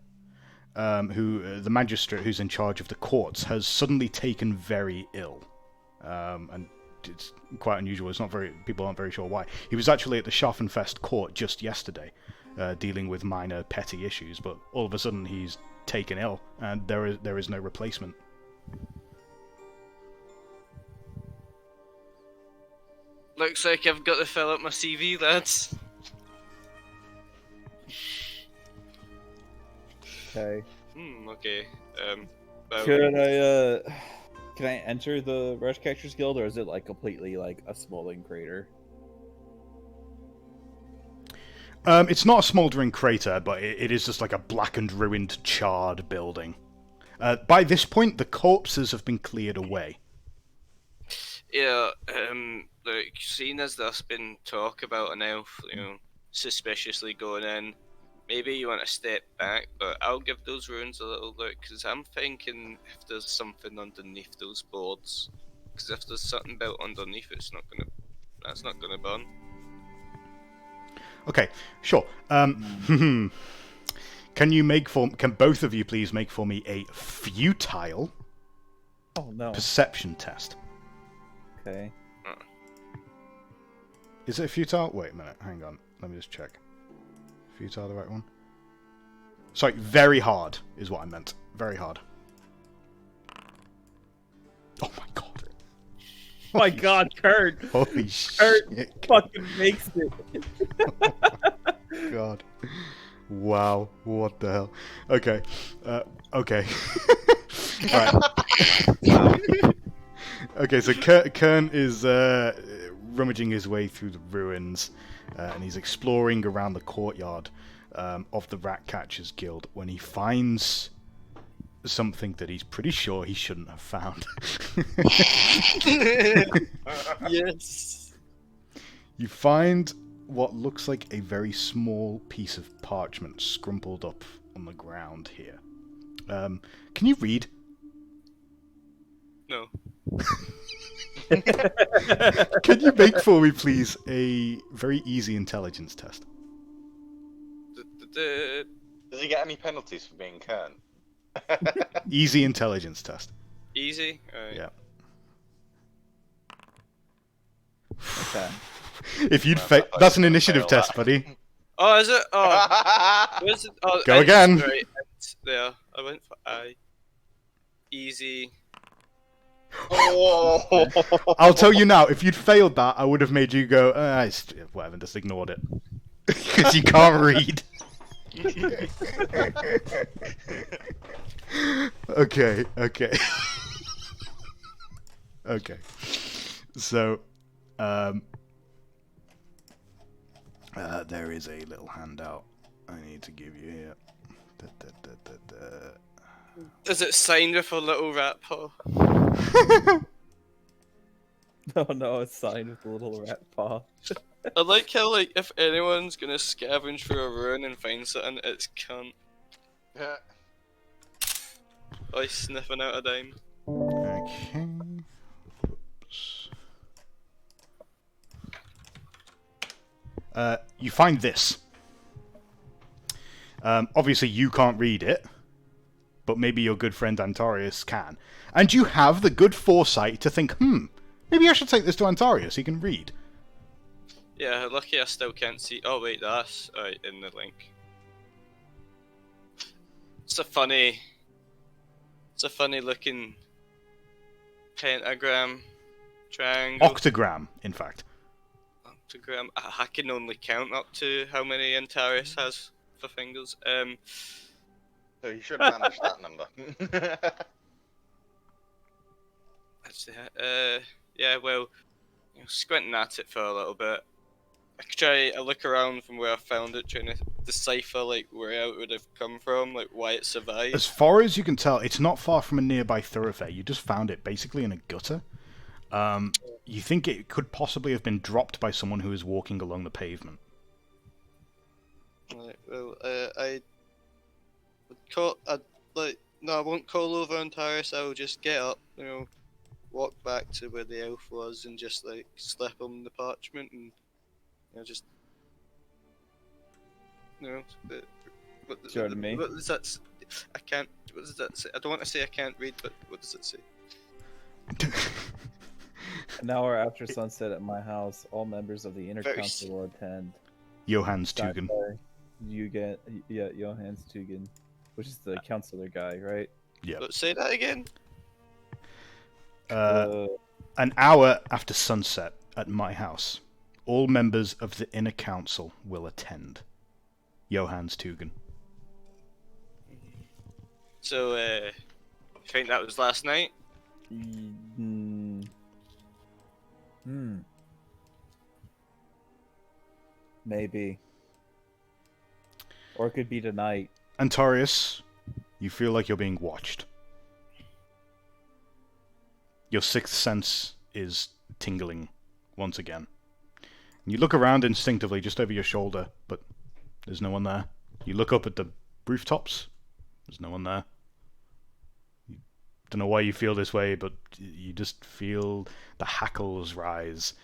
the magistrate who's in charge of the courts, has suddenly taken very ill. And it's quite unusual. It's not very. People aren't very sure why. He was actually at the Schaffenfest court just yesterday, dealing with minor petty issues. But all of a sudden, he's taken ill, and there is no replacement. Looks like I've got to fill up my CV, lads. Okay. Okay. Can I enter the Rush Catchers Guild, or is it like completely like a smoldering crater? It's not a smouldering crater, but it is just like a blackened, ruined, charred building. By this point, the corpses have been cleared away. Yeah, like, seeing as there's been talk about an elf, suspiciously going in, maybe you want to step back, but I'll give those ruins a little look, because I'm thinking if there's something underneath those boards. Because if there's something built underneath, that's not gonna burn. Okay, sure. Can both of you please make for me a futile perception test? Okay. Is it a futile? Wait a minute, hang on. Let me just check. Futile the right one? Sorry, very hard is what I meant. Very hard. Oh my god. Oh my god, Kurt! Holy Kurt shit. fucking makes it! God. Wow, what the hell? Okay. Okay. Right. Okay, so Kern is rummaging his way through the ruins, and he's exploring around the courtyard of the Rat Catchers Guild when he finds something that he's pretty sure he shouldn't have found. Yes. You find what looks like a very small piece of parchment scrumpled up on the ground here. Can you read? No. Can you make for me, please, a very easy intelligence test? Does he get any penalties for being Kern? Easy intelligence test. Easy? Alright. Yeah. Okay. If you'd Well, that's an initiative test, that. buddy. Oh, is it? Oh. Where's it? Oh, Go again. Right, it's there. I went for I. Easy. Oh. I'll tell you now, if you'd failed that, I would have made you go, whatever, just ignored it. Because you can't read. Okay. Okay. So, there is a little handout I need to give you here. Is it signed with a little rat paw? No, it's signed with a little rat paw. I like how, like, if anyone's gonna scavenge through a ruin and find something, it's cunt. Yeah. I sniffing out a dime. Okay. Oops. You find this. Obviously, you can't read it, but maybe your good friend Antarius can. And you have the good foresight to think, maybe I should take this to Antarius. He can read. Yeah, lucky I still can't see. Oh wait, that's in the link. It's a funny looking pentagram, triangle. Octagram, in fact. octagram. I can only count up to how many Antares has for fingers. So you should manage that number. Actually, yeah, well, squinting at it for a little bit. I look around from where I found it, trying to decipher like where it would have come from, like why it survived. As far as you can tell, it's not far from a nearby thoroughfare. You just found it basically in a gutter. You think it could possibly have been dropped by someone who was walking along the pavement. Right, well, I won't call over Antares. I'll just get up, walk back to where the elf was, and just like slap on the parchment, and just what does Sure to me. What does that? I can't. What does that say? I don't want to say I can't read, but what does it say? An hour after sunset at my house, all members of the inner Very council will attend. Johannes Tugen. Johannes Tugen, which is the counselor guy, right? Yeah. Say that again. An hour after sunset at my house, all members of the inner council will attend. Johannes Tugen. So, I think that was last night. Maybe. Or it could be tonight. Antarius, you feel like you're being watched. Your sixth sense is tingling once again. You look around instinctively just over your shoulder, but there's no one there. You look up at the rooftops, there's no one there. You don't know why you feel this way, but you just feel the hackles rise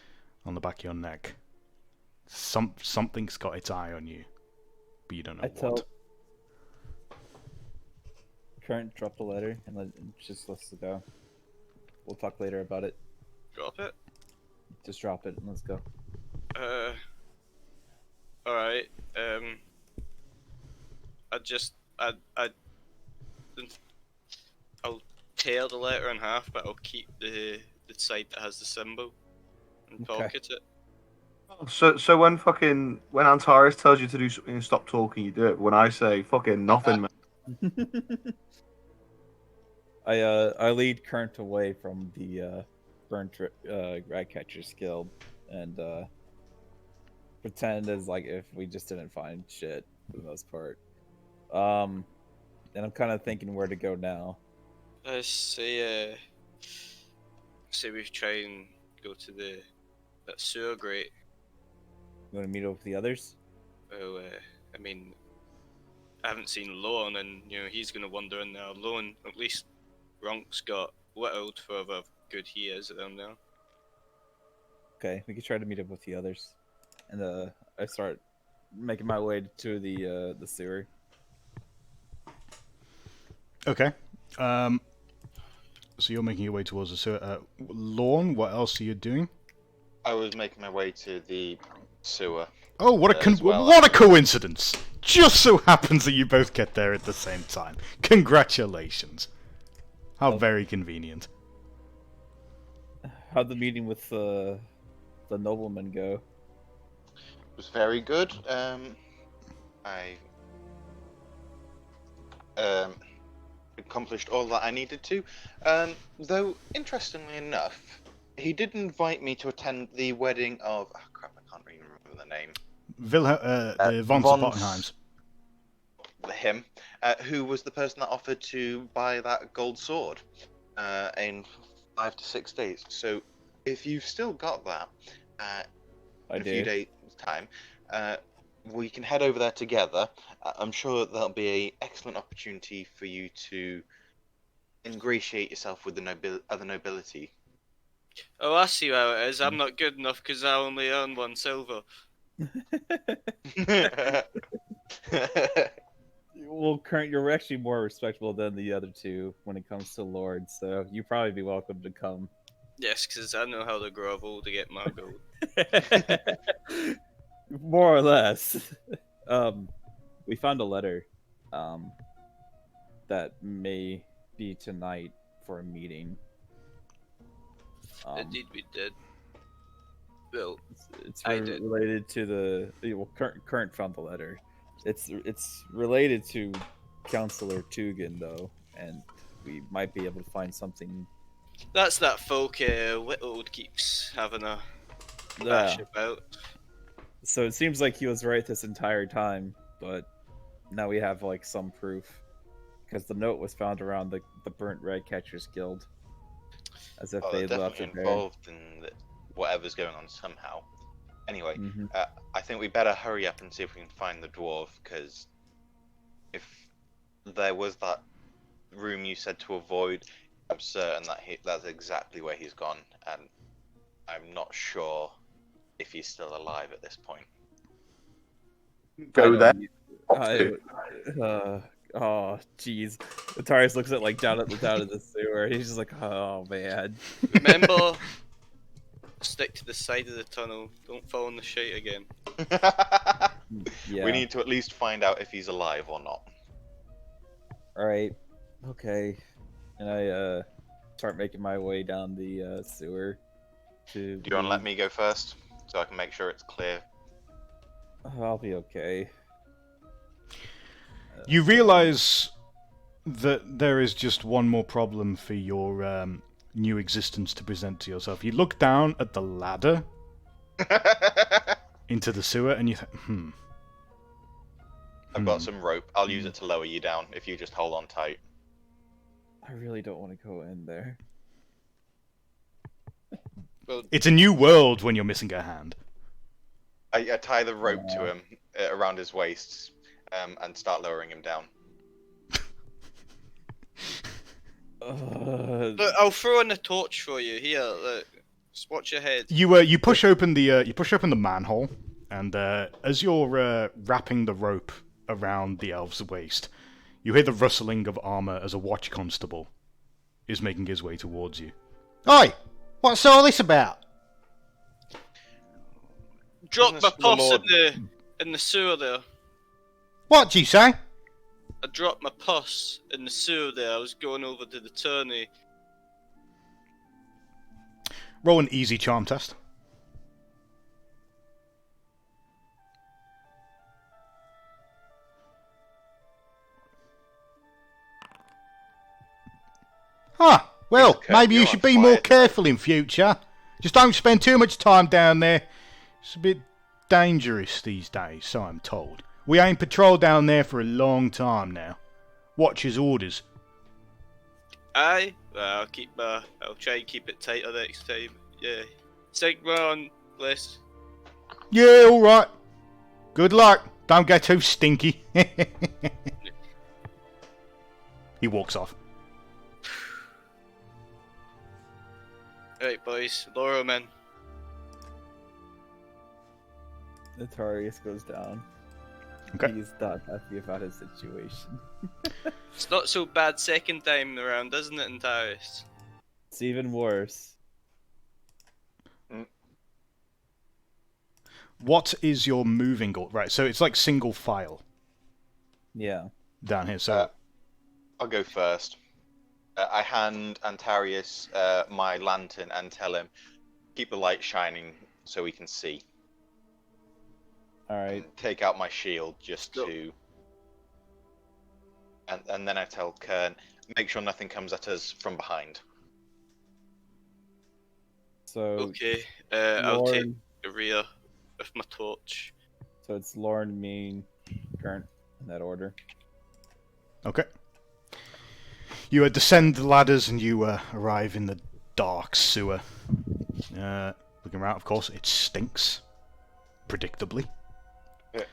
on the back of your neck. Something's got its eye on you, but you don't know I what. tell Current drop the letter and just let's go. We'll talk later about it. Drop it. Just drop it and let's go. Alright. I'll tear the letter in half, but I'll keep the side that has the symbol and Okay. pocket it. So when Antares tells you to do something and stop talking, you do it. When I say fucking nothing, man. I lead Current away from the burnt Ratcatcher's Guild and pretend as like if we just didn't find shit for the most part. And I'm kind of thinking where to go now. I say we try and go to that sewer grate. You want to meet up with the others? Well, I mean, I haven't seen Lorne, and he's gonna wander in there alone. At least Runk's got whittled for how good he is at them now. Okay, we could try to meet up with the others, and I start making my way to the sewer. Okay. So you're making your way towards the sewer. Lorne, what else are you doing? I was making my way to the sewer. Oh, what as well. what a coincidence! Just so happens that you both get there at the same time. Congratulations. How very convenient. How'd the meeting with the nobleman go? It was very good. I accomplished all that I needed to. Though, interestingly enough, he did invite me to attend the wedding of... Oh, crap, I can't even remember the name. The von Spottenheims. Him, who was the person that offered to buy that gold sword in 5 to 6 days. So, if you've still got that in a few days' time, we can head over there together. I'm sure that'll be an excellent opportunity for you to ingratiate yourself with the other nobility. Oh, I see how it is. I'm not good enough because I only earn 1 silver. Well, Current, you're actually more respectable than the other two when it comes to lords, so you'd probably be welcome to come. Yes, because I know how to grovel to get my gold. More or less. We found a letter that may be tonight for a meeting. Indeed, we did. Well, It's I did. related to the current found the letter. It's related to Counselor Tugin though, and we might be able to find something. That's that folk Whittled keeps having a Yeah. bash about. So it seems like he was right this entire time, but now we have like some proof because the note was found around the burnt red catchers guild, as if Oh, they they're left definitely it there. involved in whatever's going on somehow. Anyway, Mhm. I think we better hurry up and see if we can find the dwarf, because if there was that room you said to avoid, I'm certain that that's exactly where he's gone, and I'm not sure if he's still alive at this point. Go there. Oh, jeez. Atarius looks at like down at the sewer. He's just like, oh man. Remember, stick to the side of the tunnel. Don't fall in the shite again. Yeah. We need to at least find out if he's alive or not. All right. Okay. And I start making my way down the sewer. To Do you want to let me go first, so I can make sure it's clear? I'll be okay. You realize that there is just one more problem for your new existence to present to yourself. You look down at the ladder into the sewer, and you think, I've got some rope. I'll use it to lower you down if you just hold on tight. I really don't want to go in there. Well, It's a new world when you're missing a hand. I tie the rope to him around his waist and start lowering him down. look, I'll throw in a torch for you. Here, look. Just watch your head. You push open the manhole, and as you're wrapping the rope around the elf's waist, you hear the rustling of armor as a watch constable is making his way towards you. Oi! What's all this about? Drop Business my for the pus Lord. in the sewer there. What do you say? I dropped my pus in the sewer there. I was going over to the tourney. Roll an easy charm test. Huh. Well, Jesus, Kurt, maybe you you're should on be more fire today. careful in future. Just don't spend too much time down there. It's a bit dangerous these days, so I'm told. We ain't patrolled down there for a long time now. Watch's orders. Aye. Well, I'll try and keep it tighter next time. Yeah. Sigma on, Bliss. Yeah, alright. Good luck. Don't get too stinky. He walks off. Right, boys. Lower him in. Atarius goes down. Okay. He's not happy about his situation. It's not so bad second time around, isn't it, Antares? It's even worse. What is your moving order? Right, so it's like single file Yeah. down here. So I'll go first. I hand Antarius my lantern and tell him, keep the light shining so we can see. Alright. And take out my shield just Go. to... And then I tell Kern, make sure nothing comes at us from behind. So Okay. I'll take Lorne, the rear with my torch. so it's Lorne, me, Current in that order. okay. You descend the ladders and you arrive in the dark sewer. Looking around, of course, it stinks. Predictably. Yeah.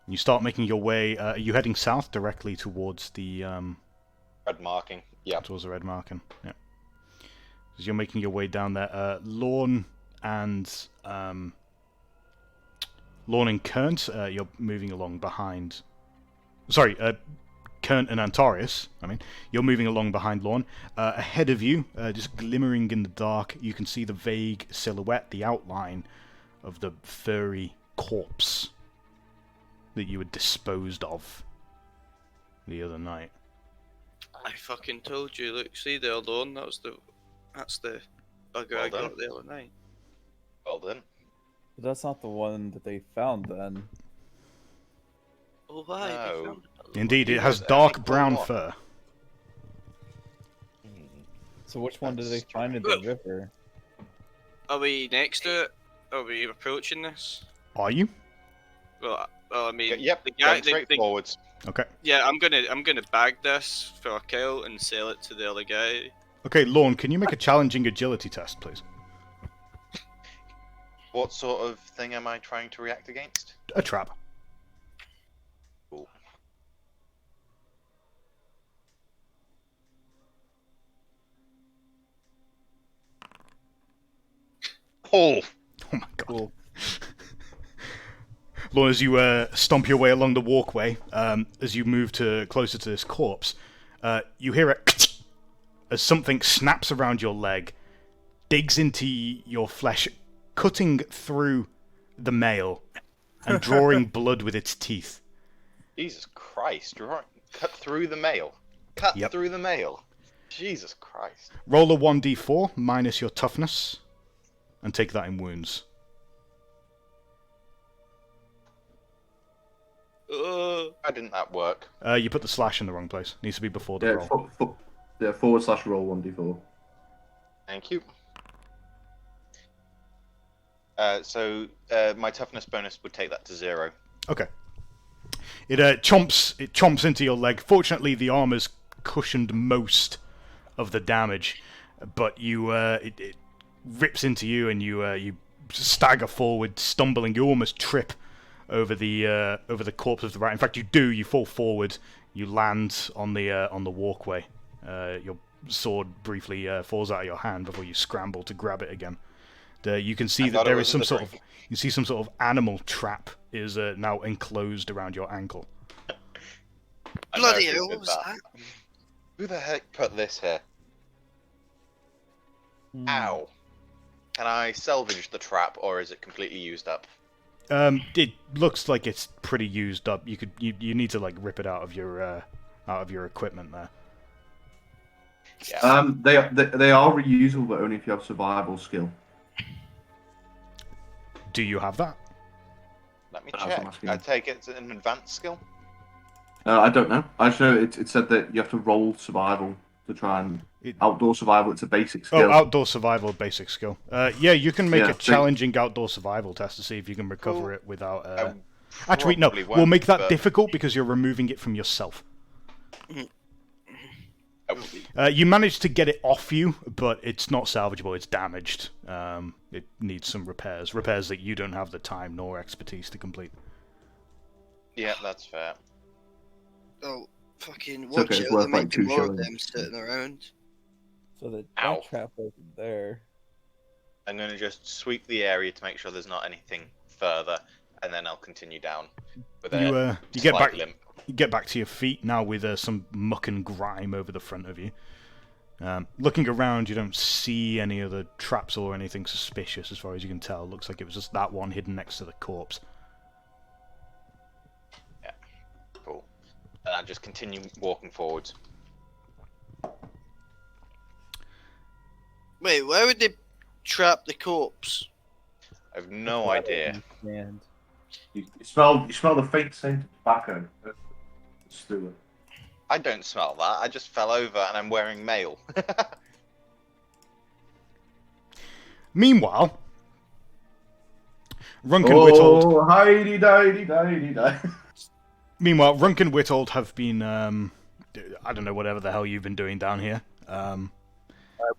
You start making your way. Are you heading south directly towards the Red marking. Yeah. towards the red marking? Yeah. As you're making your way down there, Lorne and Kernt, you're moving along behind. Sorry, Kernt and Antarius. I mean, you're moving along behind Lorne. Ahead of you, just glimmering in the dark, you can see the vague silhouette, the outline of the furry corpse that you had disposed of the other night. I fucking told you. Look, see there, Lorne. That's the bugger Well I done. got the other night. Well done. But that's not the one that they found then. Oh, why? They No. found it. Indeed, it He has was dark only brown one. fur. So which one did they That's find in the river? Are we next to it? Are we approaching this? Are you? Well, I mean, Yep, the guy, going straight forwards. Okay. yeah, I'm gonna bag this for a kill and sell it to the other guy. Okay, Lorne, can you make a challenging agility test, please? What sort of thing am I trying to react against? A trap. Cool. Oh! Oh my god. Lorne, as you stomp your way along the walkway, as you move closer to this corpse, you hear it as something snaps around your leg, digs into your flesh, cutting through the mail and drawing blood with its teeth. Jesus Christ, right. Cut through the mail. Cut Yep. through the mail. Jesus Christ. Roll a 1d4 minus your toughness, and take that in wounds. Why didn't that work? You put the slash in the wrong place. Needs to be before the roll. /roll 1d4. Thank you. So my toughness bonus would take that to 0. Okay. It chomps into your leg. Fortunately, the armor's cushioned most of the damage, but it rips into you, and you stagger forward, stumbling. You almost trip over the corpse of the rat. In fact, you do. You fall forward. You land on the walkway. Your sword briefly falls out of your hand before you scramble to grab it again. You can see that there is some sort of animal trap is now enclosed around your ankle. Bloody I know hell, who what did was that? Who the heck put this here? Ow. Can I salvage the trap, or is it completely used up? It looks like it's pretty used up. You need to like rip it out of your equipment there. Yeah. They are reusable, but only if you have survival skill. Do you have that? Let me That's what I'm check. asking. I take it's an advanced skill. I don't know. I just know it said that you have to roll survival to try and outdoor survival. It's a basic skill. Oh, outdoor survival, basic skill. Yeah, you can make Yeah, a so- challenging outdoor survival test to see if you can recover Cool. it without. I Actually, no. probably We'll won't, make that but- difficult because you're removing it from yourself. Oh, You managed to get it off you, but it's not salvageable. It's damaged. It needs some repairs. Repairs that you don't have the time nor expertise to complete. yeah, that's fair. Oh, fucking It's watch okay, it! it's There worth, might like, be 2 more of shillings. them sitting around. So that Ow. trap wasn't there. I'm going to just sweep the area to make sure there's not anything further, and then I'll continue down with a You get slight back. limp. You get back to your feet now with some muck and grime over the front of you. Looking around, you don't see any other traps or anything suspicious as far as you can tell. Looks like it was just that one hidden next to the corpse. Yeah, cool. And I just continue walking forwards. Wait, where would they trap the corpse? I have no idea. And You smell the faint scent of tobacco. Stewart. I don't smell that. I just fell over and I'm wearing mail. Meanwhile, Runk and Witold. Oh, hidey-didey-didey-di. Meanwhile, Runk and Witold have been. I don't know, whatever the hell you've been doing down here.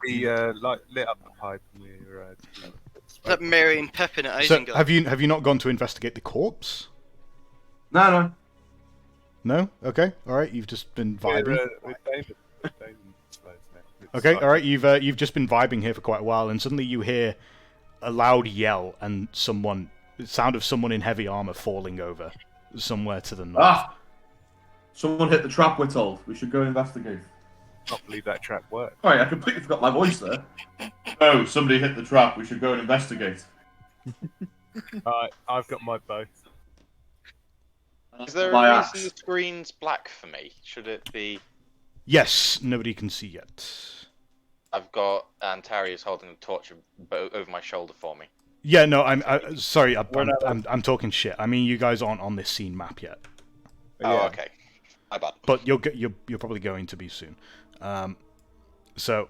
We lit up the pipe and we were. That Mary and Pippin at So Isengard. have you not gone to investigate the corpse? No. No. Okay. All right. You've just been vibing. We're David. David Slows now. It's Okay, like- all right. You've just been vibing here for quite a while, and suddenly you hear a loud yell and the sound of someone in heavy armor falling over somewhere to the north. Ah! Someone hit the trap, we're told. We should go investigate. I can't believe that trap worked. Sorry, I completely forgot my voice there. Oh, somebody hit the trap. We should go and investigate. Alright, I've got my bow. Is there My a axe. reason the screen's black for me? Should it be... Yes, nobody can see yet. I've got Antarius holding the torch over my shoulder for me. Yeah, no, sorry, We're not- I'm talking shit. I mean, you guys aren't on this scene map yet, Oh, okay. My bad. but you're probably going to be soon. So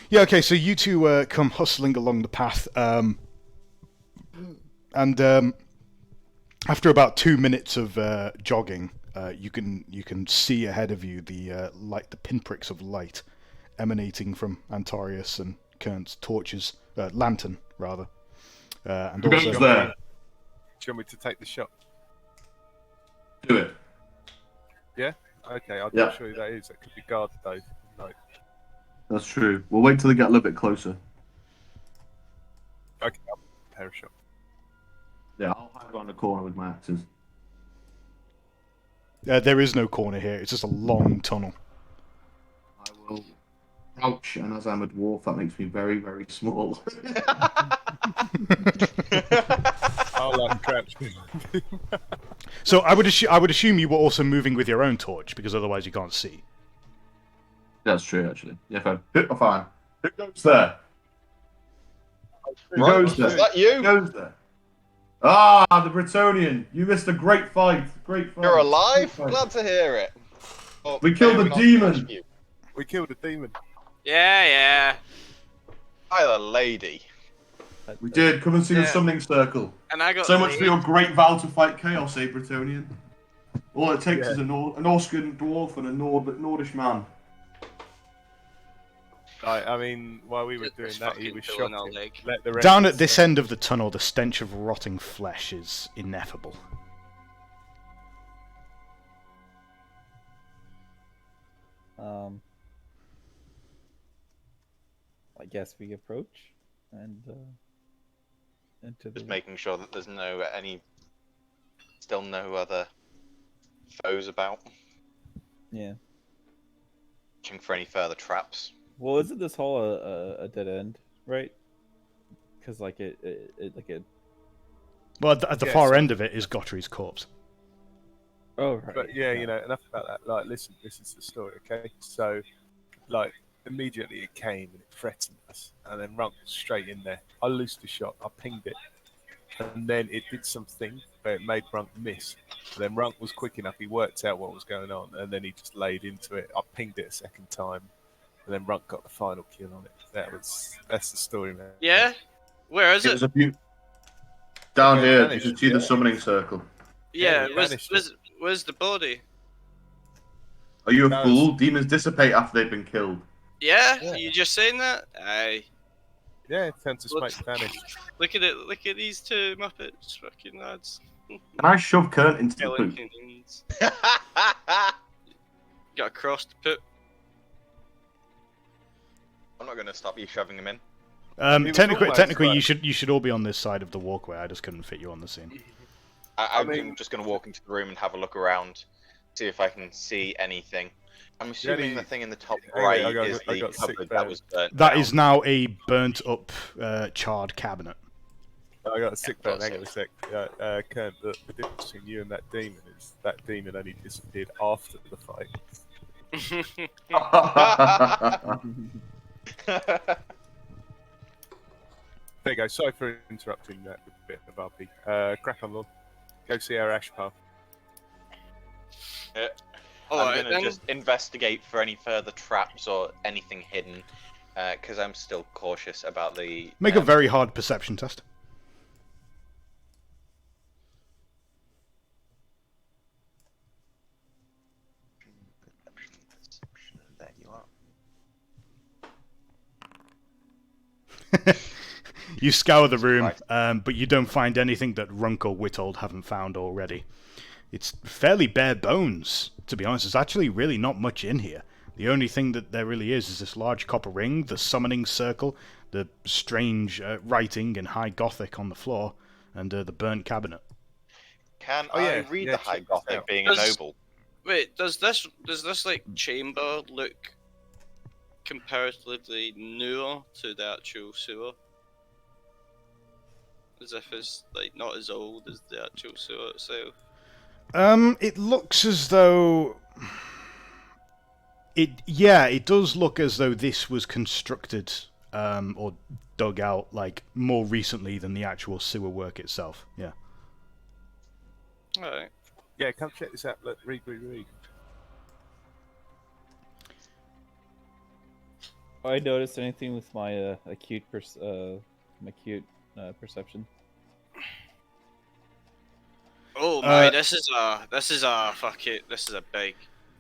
yeah, okay. So you two come hustling along the path, and after about 2 minutes of jogging, you can see ahead of you the pinpricks of light emanating from Antarius and Kern's torches, lantern rather, and Who also goes there? Do you want me to take the shot? Do it. Yeah? Okay, I'll Yeah. show you that is. That could be guarded though. Like, That's true. We'll wait till they get a little bit closer. okay, I'll prepare a shot. Yeah, I'll hide around the corner with my axes. there is no corner here. It's just a long tunnel. I will crouch, and as I'm a dwarf, that makes me very, very small. I'll crouch. So I would assume you were also moving with your own torch because otherwise you can't see. That's true, actually. Yeah, fine. Fine. Who goes there? Who Right, goes there? is that you? Who goes there? Ah, the Bretonian. You missed a great fight. Great fight. You're alive? Great fight. Glad to hear it. Oh, We killed may the not demon. finish you. We killed a demon. Yeah. Hi, the lady. We did. Come and see the Yeah. summoning circle. And I got So much laid. for your great vow to fight chaos, eh, Bretonian? All it takes is an Orscan dwarf and a Nordish man. I mean, while we were Just doing that, he fucking was pulling our shocking. leg. Let the Down rest at this say- end of the tunnel, the stench of rotting flesh is ineffable. I guess we approach and into the. Just making sure that there's still no other foes about. Yeah. Watching for any further traps. Well, isn't this hall a dead end, right? Because like it. Well, at the Yes. far end of it is Gottery's corpse. Oh right. But yeah, you know, enough about that. Like, listen, this is the story, okay? So, like, immediately it came and it threatened us, and then Runk was straight in there. I loosed the shot, I pinged it, and then it did something, but it made Runk miss. And then Runk was quick enough; he worked out what was going on, and then he just laid into it. I pinged it a second time, and then Runk got the final kill on it. That's the story, man. Yeah? Where is It it? was a few... Down Okay, here, you vanished, should see the yeah. summoning circle. Yeah, it where's, vanished. where's the body? Are you a No, fool? Demons dissipate after they've been killed. Yeah? Yeah. You just saying that? Aye. Yeah, it turned to What? smoke vanished. Look at it. Look at these two Muppets. Fucking lads. Can I shove Kurt into the Killing poop? things. Got a cross to put. I'm not going to stop you shoving him in. was Technically, almost right. you should all be on this side of the walkway. I just couldn't fit you on the scene. I'm mean- just going to walk into the room and have a look around, see if I can see anything. I'm assuming only- the thing in the top Hang on, right I got- is I the got sick cupboard burn. that was burnt That down. is now a burnt up, charred cabinet. I got a sick burn. thought Hang on a so. sec. Kent, the difference between you and that demon is that demon only disappeared after the fight. There you go. Sorry for interrupting that bit of RP. Crack on, Lord. Go see our ash path. I'm Alright going to then. just investigate for any further traps or anything hidden, because I'm still cautious about the... Make a very hard perception test. There you are. You scour the room, Right. but you don't find anything that Runk or Witold haven't found already. It's fairly bare bones, to be honest. There's actually really not much in here. The only thing that there really is this large copper ring, the summoning circle, the strange writing in High Gothic on the floor, and the burnt cabinet. Can Oh, yeah, I read yeah, the High check this Gothic out. being a Does- noble? Wait, does this like chamber look comparatively newer to the actual sewer? As if it's like not as old as the actual sewer itself. It looks as though... It does look as though this was constructed or dug out like more recently than the actual sewer work itself. Yeah. Alright. Yeah, come check this out. Look, read. I noticed anything with my acute perception? Oh my, this is a big.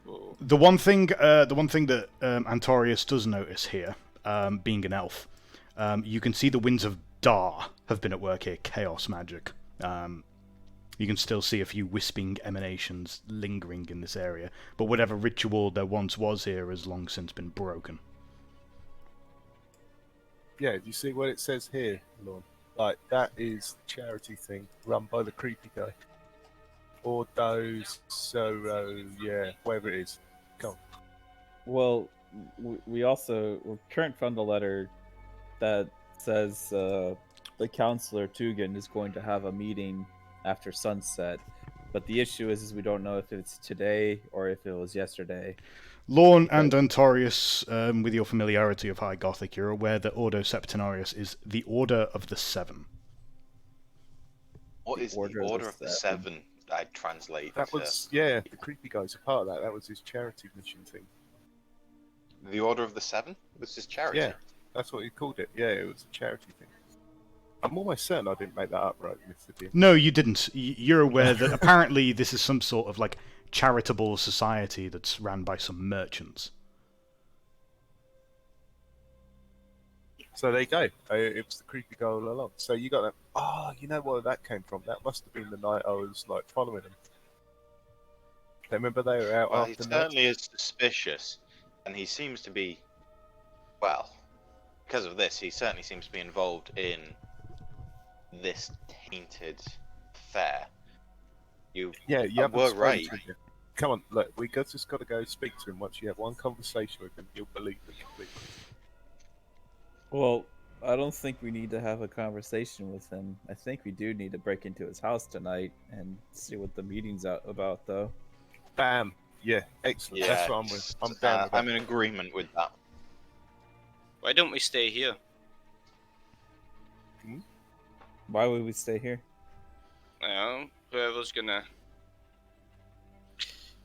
Whoa. The one thing that Antarius does notice here, being an elf, you can see the winds of Dar have been at work here. Chaos magic. You can still see a few wisping emanations lingering in this area, but whatever ritual there once was here has long since been broken. Yeah, do you see what it says here, Lorne? Like, that is the charity thing run by the creepy guy. Ordo, Soro, yeah, whatever it is. Come on. Well, we're current found a letter that says the counselor Tugan is going to have a meeting after sunset, but the issue is we don't know if it's today or if it was yesterday. Lorne and Antarius, with your familiarity of High Gothic, you're aware that Ordo Septenarius is the Order of the Seven. What is the Order of the Seven? I'd translate. That was, yeah, the creepy guy's a part of that. That was his charity mission thing. The Order of the Seven was his charity. Yeah, that's what he called it. Yeah, it was a charity thing. I'm almost certain I didn't make that up, right, Mr. D? No, you didn't. You're aware that apparently this is some sort of like charitable society that's ran by some merchants. So there you go. It was the creepy guy all along. So you got that. Oh, you know where that came from? That must have been the night I was like following them. Remember they were out Well, he after certainly is suspicious, and he seems to be, well, because of this, he certainly seems to be involved in this tainted affair. You were right. Come on, look, we just got to go speak to him. Once you have one conversation with him, you'll believe me completely. Well, I don't think we need to have a conversation with him. I think we do need to break into his house tonight and see what the meeting's about, though. Bam! Yeah, excellent. Yeah, that's what I'm with. I'm down with that. I'm in agreement with that. Why don't we stay here? Why would we stay here? Well, whoever's gonna...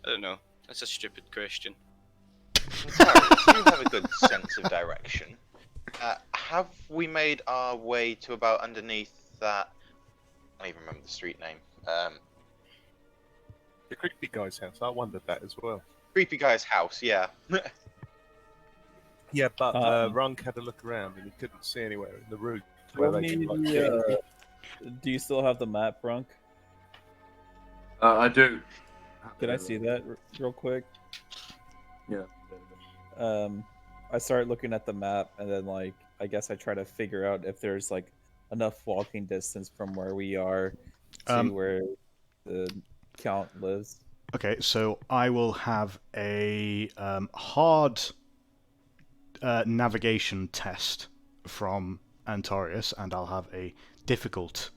I don't know. That's a stupid question. Antarius, you have a good sense of direction. Have we made our way to about underneath that... I don't even remember the street name. The creepy guy's house. I wondered that as well. Creepy guy's house, yeah. Yeah, but Runk had a look around and he couldn't see anywhere in the room. Where they could, like, do you still have the map, Brunk? I do. Can I see that real quick? Yeah. I started looking at the map, and then, like, I guess I try to figure out if there's, like, enough walking distance from where we are to where the Count lives. Okay, so I will have a hard navigation test from Antarius, and I'll have a difficult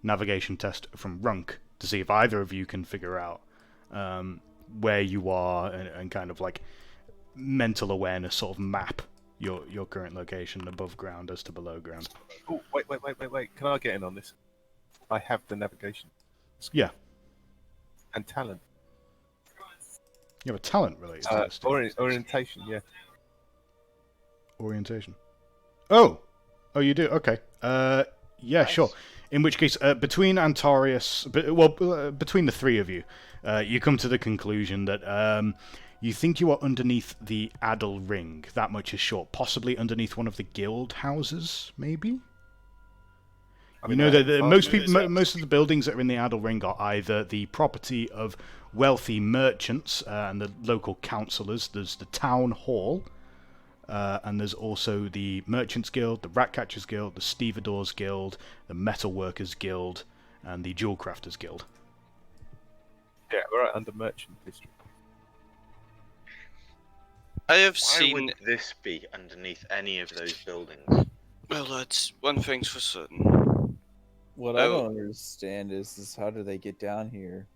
navigation test from Runk to see if either of you can figure out where you are and kind of like mental awareness sort of map your current location above ground as to below ground. Oh, wait. Can I get in on this? I have the navigation. Yeah. And talent. You have a talent related to this. Orientation, yeah. Orientation. Oh, you do? Okay. Yeah, nice. Sure. In which case, between Antarius, between the three of you, you come to the conclusion that you think you are underneath the Adel Ring. That much is sure. Possibly underneath one of the guild houses, maybe? You know that most of the buildings that are in the Adel Ring are either the property of wealthy merchants and the local councillors. There's the town hall, and there's also the Merchants Guild, the Ratcatchers Guild, the Stevedores Guild, the Metalworkers Guild, and the Jewel Crafters Guild. Yeah, we're right under Merchant District. I have Why seen... would this be underneath any of those buildings? Well, lads, one thing's for certain. What I don't understand is how do they get down here?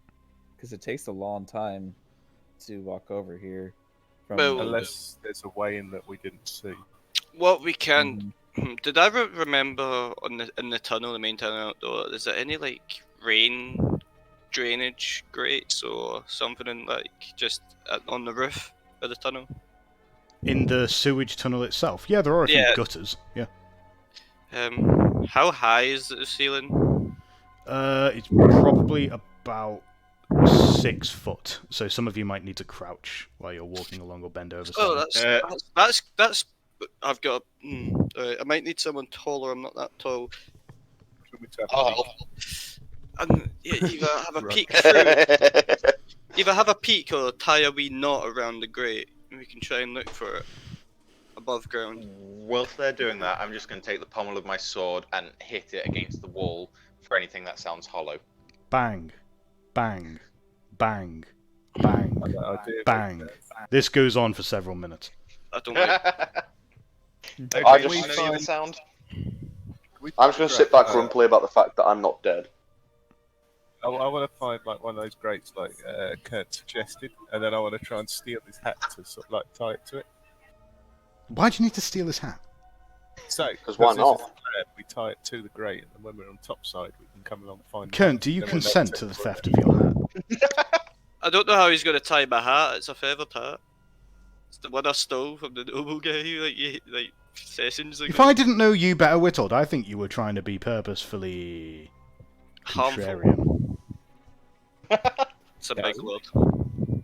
Because it takes a long time to walk over here. Well, unless there's a way in that we didn't see. What we can. Did I remember in the tunnel, the main tunnel outdoor? Is there any like rain drainage grates or something just on the roof of the tunnel? In the sewage tunnel itself, yeah, there are a few Yeah. gutters. Yeah. How high is the ceiling? It's probably about 6 foot. So some of you might need to crouch while you're walking along or bend over. Oh, slightly. that's. I've got. I might need someone taller. I'm not that tall. Oh, And yeah, either have a Right. peek through. Either have a peek or tie a wee knot around the grate, and we can try and look for it above ground. whilst they're doing that, I'm just going to take the pommel of my sword and hit it against the wall for anything that sounds hollow. Bang, bang, bang, bang, I do bang. This goes on for several minutes. I don't like. Okay, I do just- you see the sound? I'm just going to sit back grumpily about the fact that I'm not dead. I want to find like one of those grates like Kurt suggested, and then I want to try and steal his hat to sort of like tie it to it. Why do you need to steal his hat? So, 'Cause why this is not? the plan, we tie it to the grate, and then when we're on top side, we can come along and find. Kern, do you Then we'll consent take to the it. theft of your hat? I don't know how he's gonna tie my hat. It's a feathered hat. It's the one I stole from the noble guy, like sessions ago. If I didn't know you better, Whittled, I think you were trying to be purposefully Harmful. contrarian. It's a big Yeah. word.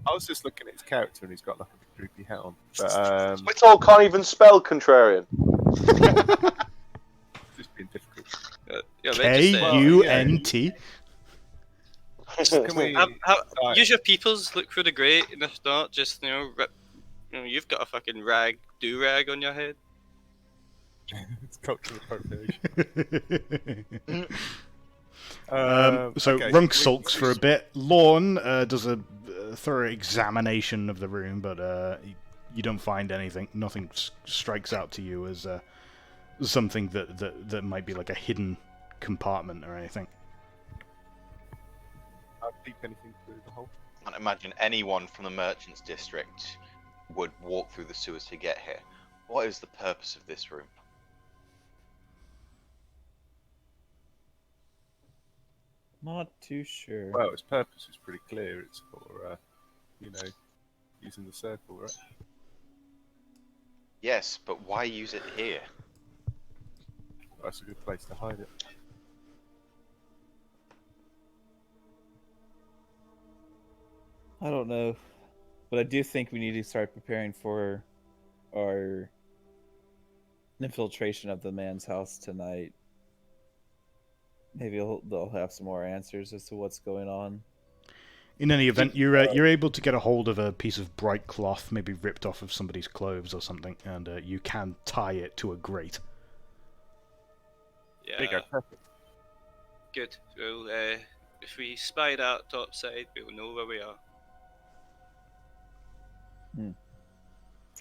I was just looking at his character, and he's got like a big droopy hat on. But Whittle can't even spell contrarian. just being difficult. Yeah, they just, K-U-N-T. Can we? Right. use your peoples, look through the grate, and if not, just rip. You've got a fucking do rag on your head. It's cultural appropriation. So okay, Runk sulks for a bit. Lorne does a thorough examination of the room, but you don't find anything. Nothing strikes out to you as something that might be like a hidden compartment or anything. I'll peep anything through the hole. I can't imagine anyone from the Merchants District would walk through the sewers to get here. What is the purpose of this room? Not too sure. Well, its purpose is pretty clear. It's for, using the circle, right? Yes, but why use it here? That's a good place to hide it. I don't know, but I do think we need to start preparing for our infiltration of the man's house tonight. Maybe they'll have some more answers as to what's going on. In any event, you're able to get a hold of a piece of bright cloth, maybe ripped off of somebody's clothes or something, and you can tie it to a grate. Yeah. There you go. Perfect. Good. Well, if we spied out topside, we'll know where we are.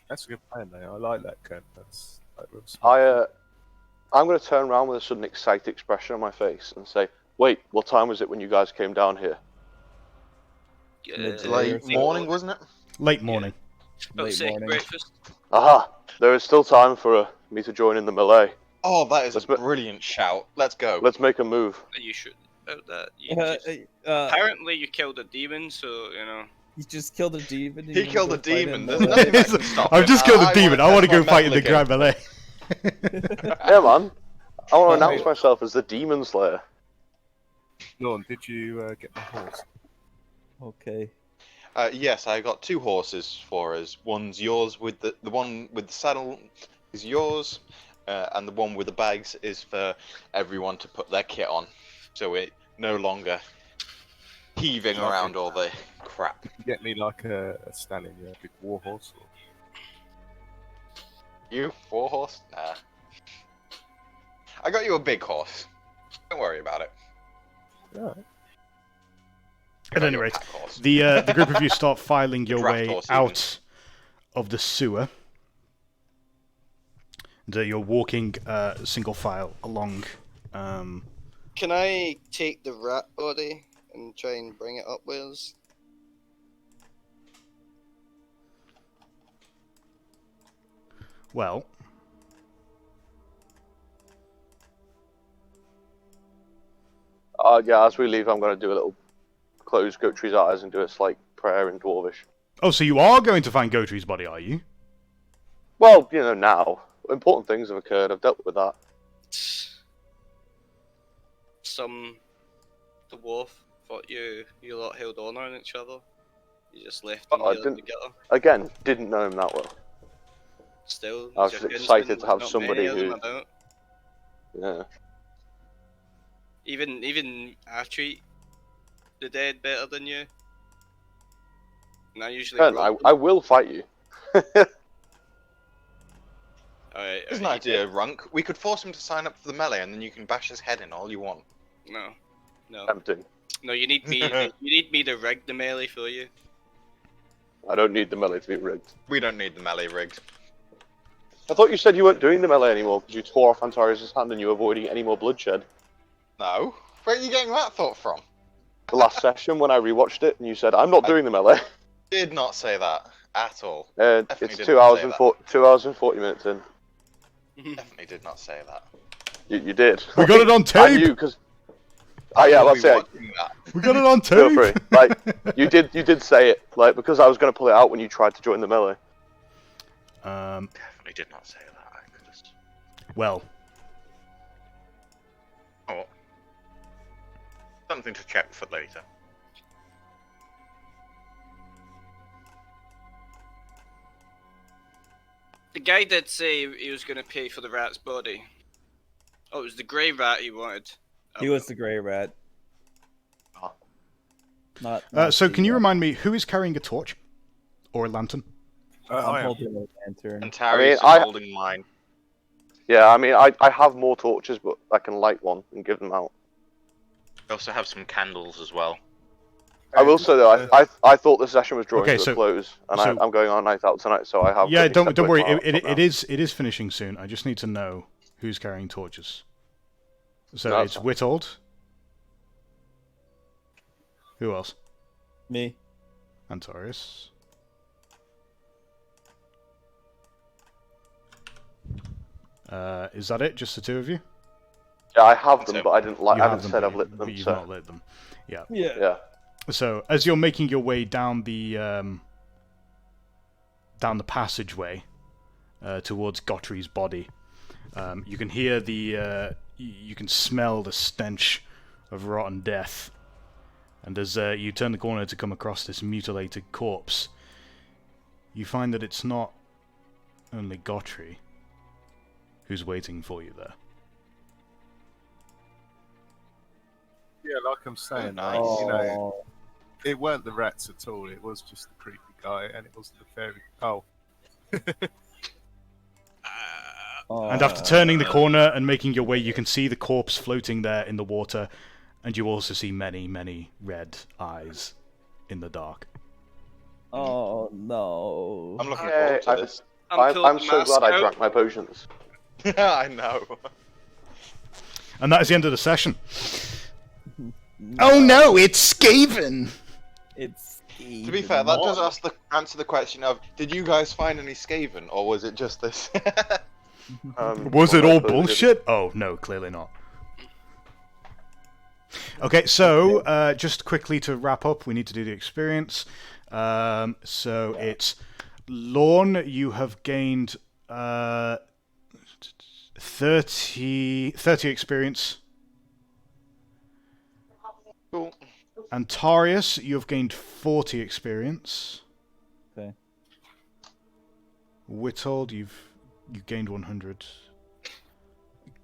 That's a good plan, though. I like that, Ken. That's like real smart. I'm going to turn around with a sudden excited expression on my face and say, "Wait, what time was it when you guys came down here?" It's Late morning, wasn't it? Late morning. Late second morning. breakfast. Aha! There is still time for me to join in the melee. Oh, that is Let's a brilliant shout. Let's go. Let's make a move. You should about that. Apparently, you killed a demon, so He just killed a demon. He You killed wanna a go fight demon. him? There's nothing that can stop I've him. just killed a demon. I want to wanna go fight in the test my Grand Melee. Yeah, man. I want to Oh, announce wait. myself as the Demon Slayer. Lorne, did you get the horse? Okay. Yes, I got 2 horses for us. One's yours with the one with the saddle is yours, and the one with the bags is for everyone to put their kit on, so it no longer heaving Lovely. around all the crap. Did you get me like a stallion, a big war horse? Or... You 4 horse? Nah. I got you a big horse. Don't worry about it. Yeah. At any rate, the group of you start filing your Draft way horse, even. out of the sewer. And, you're walking single file along. Can I take the rat body and try and bring it up with us? Well, Yeah, as we leave, I'm going to do a little close Gotree's eyes and do a slight prayer in Dwarvish. Oh, so you are going to find Gotree's body, are you? Well, now. Important things have occurred. I've dealt with that. Some dwarf thought you lot held honour on each other. You just left them I here didn't- together. Again, didn't know him that well. Still, I was he's just your excited kinsman, to have there's not somebody many of them who- about. Yeah. Even I treat the dead better than you. And I usually. Ken, I will fight you. Alright. Here's an idea, Runk. We could force him to sign up for the melee, and then you can bash his head in all you want. No. Tempting. No, you need me. You need me to rig the melee for you. I don't need the melee to be rigged. We don't need the melee rigged. I thought you said you weren't doing the melee anymore because you tore off Antarius' hand and you were avoiding any more bloodshed. No? Where are you getting that thought from? The last session when I rewatched it and you said, I'm not doing the melee. Did not say that at all. It's Definitely 2 didn't hours say and that. 2 hours and 40 minutes in. Definitely did not say that. You did. We got it on I tape! knew because. Yeah, We'll that's be it. watching that. We got it on Feel tape! free. Like you did say it. Like because I was going to pull it out when you tried to join the melee. Definitely did not say that. I could just... Well, Oh. Something to check for later. The guy did say he was going to pay for the rat's body. Oh, it was the grey rat he wanted. He was the grey rat. Oh. Not so the, can you remind me, who is carrying a torch? Or a lantern? I'm I am. holding a lantern. And Terry's I- holding mine. Yeah, I mean I have more torches, but I can light one and give them out. We also have some candles as well. I will say though, I thought the session was drawing Okay, to so- a close, and so- I'm going on night out tonight, so I have. Yeah, a don't separate worry. file It now. it is finishing soon. I just need to know who's carrying torches. So No, it's it's fine. Witold. Who else? Me. Antarius. Is that it? Just the two of you? Yeah, I have them, So- but I didn't like. You I have haven't them, said but I've lit but them. you've So not lit them. Yeah. yeah. So as you're making your way down the passageway towards Gottery's body, you can hear you can smell the stench of rotten death. And as you turn the corner to come across this mutilated corpse, you find that it's not only Gottry who's waiting for you there. Yeah, like I'm saying, nice. you know, Oh, it weren't the rats at all. It was just the creepy guy, and it was the fairy. Oh, And after turning the corner and making your way, you can see the corpse floating there in the water, and you also see many, many red eyes in the dark. oh no. I'm looking Hey, forward to this. I'm so glad I drank my potions. I know. And that is the end of the session. Oh no, it's Skaven! It's To be fair, that does answer the question of, did you guys find any Skaven, or was it just this? Was it all clearly bullshit? Oh, no, clearly not. Okay, so just quickly to wrap up, we need to do the experience. So it's Lorne, you have gained 30 experience. Cool. Antarius, you have gained 40 experience. Okay. Witold, you gained 100.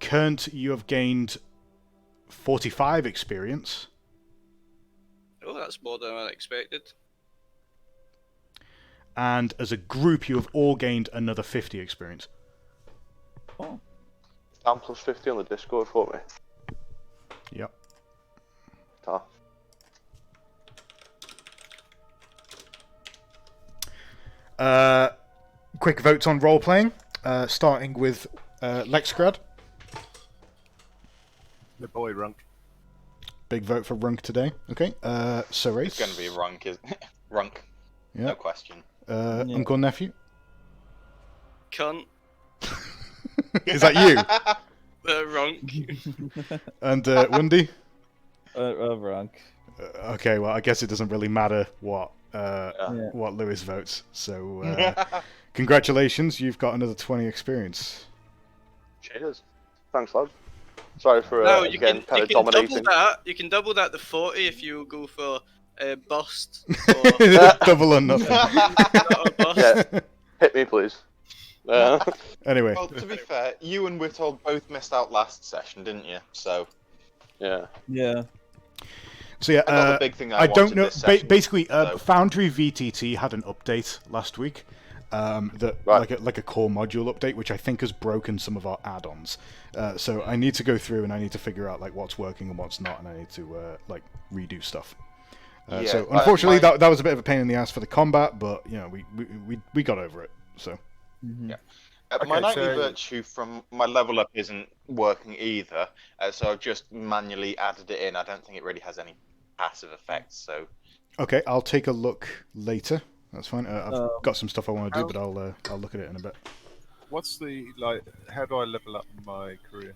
Kernt, you have gained 45 experience. Oh, that's more than I expected. And as a group, you have all gained another 50 experience. Oh. Down plus 50 on the Discord for me. Yep. Ta. Quick votes on role playing, starting with Lexgrad. the boy Runk. Big vote for Runk today. Okay. Serace. It's going to be Runk, isn't it? Runk. Yeah. No question. Uncle Nephew. Cunt. Is that you? Runk. And Wendy. Wrong. Okay, well, I guess it doesn't really matter what Lewis votes. So, congratulations, you've got another 20 experience. Cheers. Thanks, lad. Sorry for No, again kind of double dominating. that. You can double that to 40 if you go for a bust. Double or nothing. Not a bust. Yeah, hit me, please. Anyway. Well, to be fair, you and Whittle both missed out last session, didn't you? So. Yeah. Yeah. So yeah, I got the big thing I don't wanted know. this session, Basically, so. Foundry VTT had an update last week, like a core module update, which I think has broken some of our add-ons. So I need to go through and I need to figure out like what's working and what's not, and I need to like redo stuff. So unfortunately, that was a bit of a pain in the ass for the combat, but you know we got over it. So. Mm-hmm. Yeah. My Knightly Virtue from my level up isn't working either, so I've just manually added it in. I don't think it really has any passive effects, so... Okay, I'll take a look later. That's fine. I've got some stuff I want to do, but I'll look at it in a bit. What's the, like, how do I level up my career?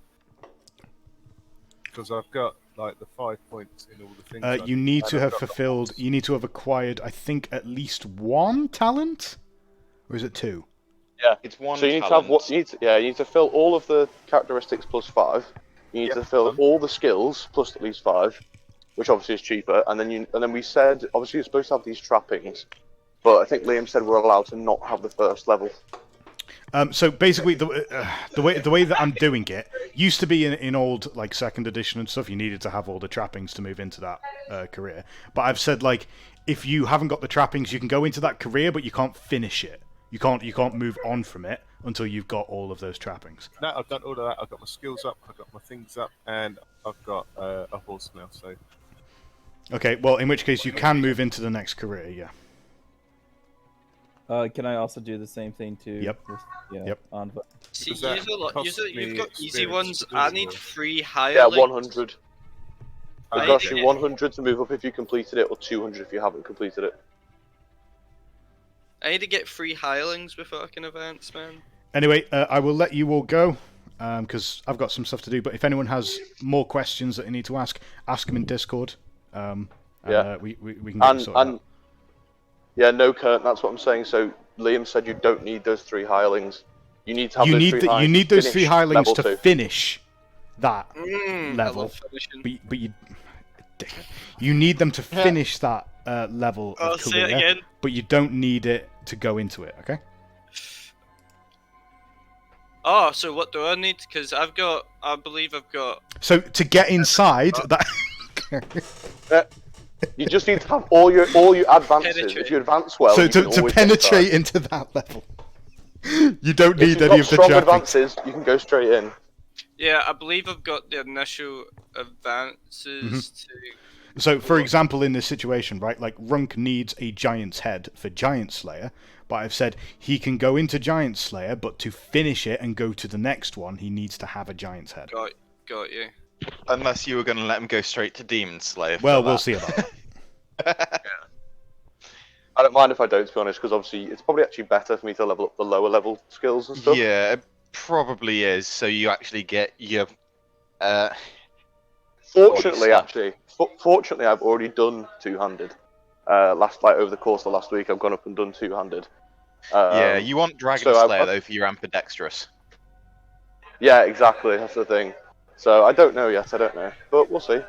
Because I've got, like, the 5 points in all the things. You need to have fulfilled, you need to have acquired, I think, at least one talent? Or is it 2? Yeah, it's one. So you need to have what? You need to fill all of the characteristics plus 5. You need to fill all the skills plus at least 5, which obviously is cheaper. And then we said obviously you're supposed to have these trappings, but I think Liam said we're allowed to not have the first level. So basically, the way that I'm doing it used to be in old like 2nd edition and stuff. You needed to have all the trappings to move into that career. But I've said like if you haven't got the trappings, you can go into that career, but you can't finish it. You can't move on from it until you've got all of those trappings. No, I've done all of that. I've got my skills up, I've got my things up, and I've got a horse now. So. Okay, well, in which case you can move into the next career, yeah. Can I also do the same thing too? Yep. Yep. On. See, you've got easy ones. I need 3 higher. Yeah, 100. It I costs need you 100 to move up if you completed it, or 200 if you haven't completed it. I need to get 3 hirelings before I can advance, man. Anyway, I will let you all go, because I've got some stuff to do, but if anyone has more questions that they need to ask them in Discord. We can get it sorted out. Yeah, no, Kurt, that's what I'm saying. So Liam said you don't need those 3 hirelings. You need to have you need those 3 hirelings to finish that level. But you need them to finish that level of career, say it again. But you don't need it to go into it, okay? Oh, so what do I need? Because I believe I've got... So to get inside that... You just need to have all your advances. If you advance well, so you can to always penetrate into that level, you don't need any of the strong trappings. advances. You can go straight in. Yeah, I believe I've got the initial advances to... So, for example, in this situation, right, like Runk needs a Giant's Head for Giant Slayer, but I've said he can go into Giant Slayer, but to finish it and go to the next one, he needs to have a Giant's Head. Got you. Unless you were going to let him go straight to Demon Slayer. Well, we'll see about that. I don't mind if I don't, to be honest, because obviously it's probably actually better for me to level up the lower level skills and stuff. Yeah, it probably is. So you actually get your... Fortunately, I've already done 2-handed. Over the course of the last week, I've gone up and done 2-handed. Yeah, you want Dragon Slayer though for your ambidextrous. Yeah, exactly. That's the thing. So I don't know yet. I don't know, but we'll see.